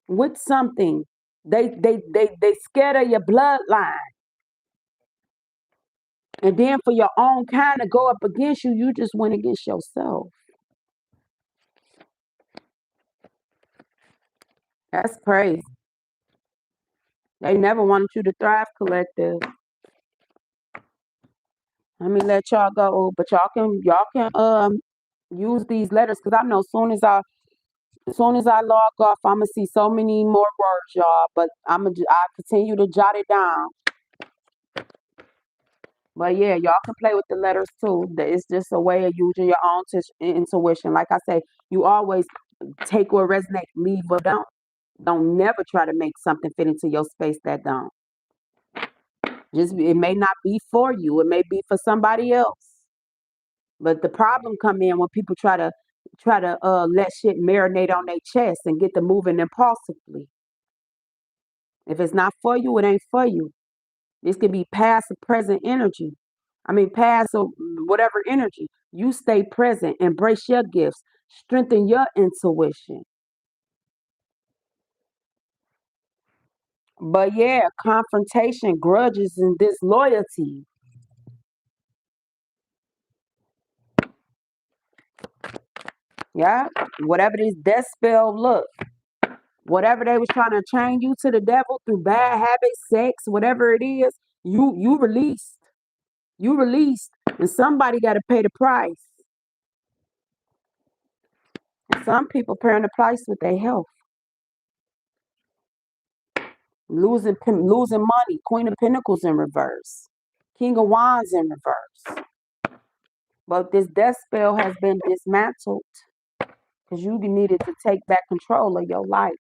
Speaker 1: with something. They scared of your bloodline. And then for your own kind to go up against you, you just went against yourself. That's crazy. They never wanted you to thrive, collective. Let me let y'all go, but y'all can use these letters because I know soon as I log off, I'm gonna see so many more words, y'all. But I continue to jot it down. But yeah, y'all can play with the letters too. It's just a way of using your own intuition. Like I say, you always take what resonates, leave what don't. Don't never try to make something fit into your space that don't. Just it may not be for you. It may be for somebody else. But the problem come in when people try to let shit marinate on their chest and get to moving impulsively. If it's not for you, it ain't for you. This could be past or present energy. I mean, past or whatever energy. You stay present, embrace your gifts, strengthen your intuition. But yeah, confrontation, grudges, and disloyalty. Yeah, whatever this death spell look, whatever they was trying to chain you to the devil through bad habits, sex, whatever it is, you released. You released, and somebody got to pay the price. And some people paying the price with their health, losing money. Queen of Pentacles in reverse, King of Wands in reverse. But this death spell has been dismantled because you needed to take back control of your life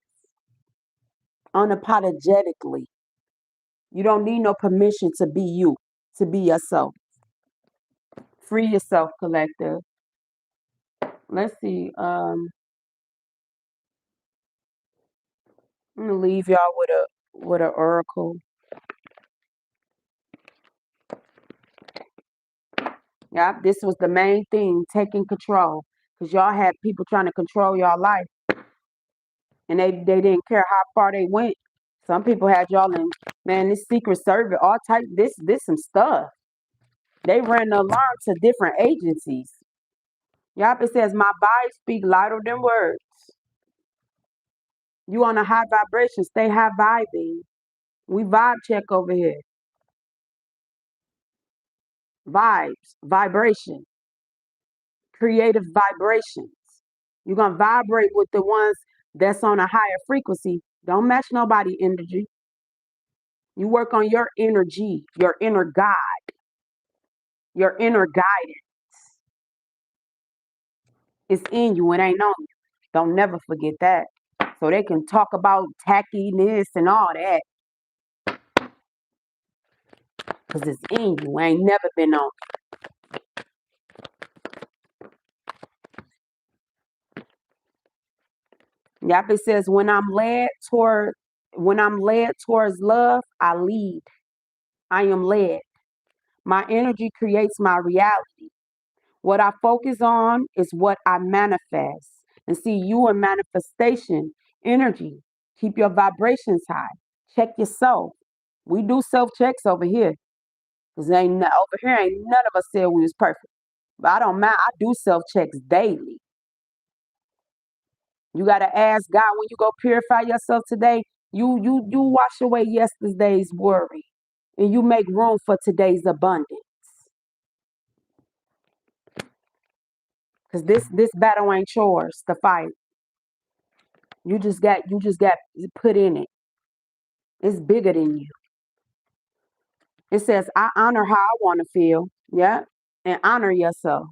Speaker 1: unapologetically. You don't need no permission to be you, to be yourself. Free yourself, collective. Let's see. I'm gonna leave y'all with a oracle. Yeah, this was the main thing, taking control. Because y'all had people trying to control y'all life, and they didn't care how far they went. Some people had y'all in, man, this Secret Service, all type, this some stuff. They ran the alarm to different agencies. Yup, it says, my vibes speak louder than words. You on a high vibration, stay high vibing. We vibe check over here. Vibes, vibration, creative vibrations. You're gonna vibrate with the ones that's on a higher frequency. Don't match nobody energy. You work on your energy, your inner God, your inner guidance. It's in you, it ain't on you. Don't never forget that. So they can talk about tackiness and all that. Because it's in you. It ain't never been on. Yep, it says when I'm led towards love, I lead. I am led. My energy creates my reality. What I focus on is what I manifest. And see, you in manifestation energy. Keep your vibrations high. Check yourself. We do self checks over here. Cause over here ain't none of us said we was perfect. But I don't mind. I do self checks daily. You gotta ask God when you go purify yourself today. You wash away yesterday's worry, and you make room for today's abundance. Cause this battle ain't yours to fight. You just got put in it. It's bigger than you. It says I honor how I want to feel. Yeah, and honor yourself.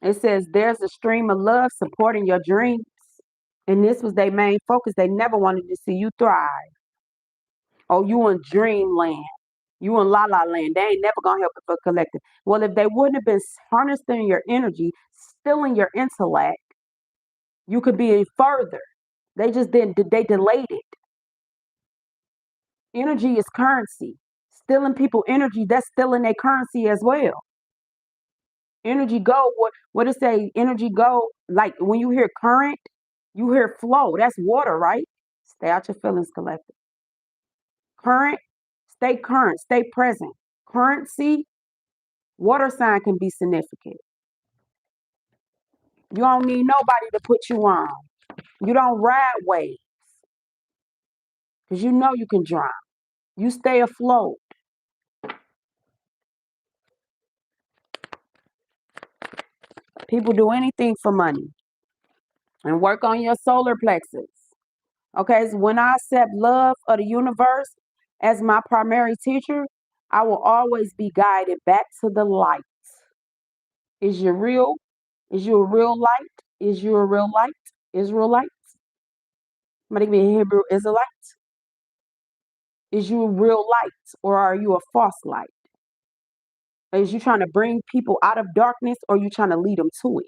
Speaker 1: It says there's a stream of love supporting your dreams. And this was their main focus. They never wanted to see you thrive. Oh, you in dreamland. You in la la land. They ain't never gonna help it for collective. Well, if they wouldn't have been harnessing your energy, stealing your intellect, you could be further. They just didn't. They delayed it. Energy is currency. Stealing people energy, that's stealing their currency as well. Energy go. What it say? Energy go. Like when you hear current, you hear flow. That's water, right? Stay out your feelings, collective. Current, stay current, stay present. Currency, water sign can be significant. You don't need nobody to put you on. You don't ride waves because you know you can drown. You stay afloat. People do anything for money and work on your solar plexus. Okay, so when I accept love of the universe as my primary teacher, I will always be guided back to the light. Is you real? Is you a real light? Is you a real light? Israelite? Somebody give me a Hebrew Israelite? Is you a real light or are you a false light? Is you trying to bring people out of darkness or you trying to lead them to it?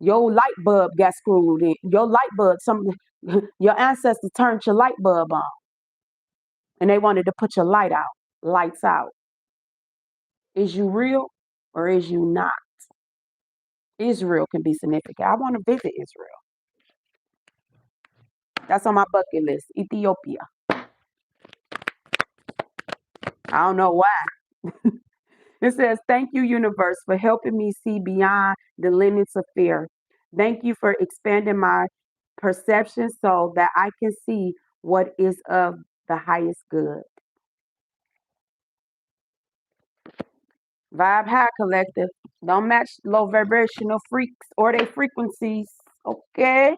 Speaker 1: Your light bulb got screwed in. Your light bulb, your ancestors turned your light bulb on and they wanted to put your light out, lights out. Is you real or is you not? Israel can be significant. I want to visit Israel. That's on my bucket list. Ethiopia. I don't know why. It says, thank you, universe, for helping me see beyond the limits of fear. Thank you for expanding my perception so that I can see what is of the highest good. Vibe high, collective. Don't match low vibrational freaks or their frequencies. Okay?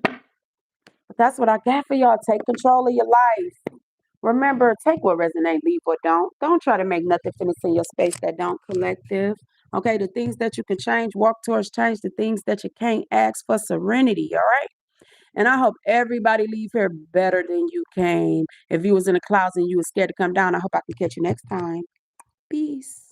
Speaker 1: But that's what I got for y'all. Take control of your life. Remember, take what resonate, leave what don't. Don't try to make nothing finish in your space that don't, collective. Okay, the things that you can change, walk towards change. The things that you can't, ask for serenity, all right? And I hope everybody leave here better than you came. If you was in a closet and you was scared to come down, I hope I can catch you next time. Peace.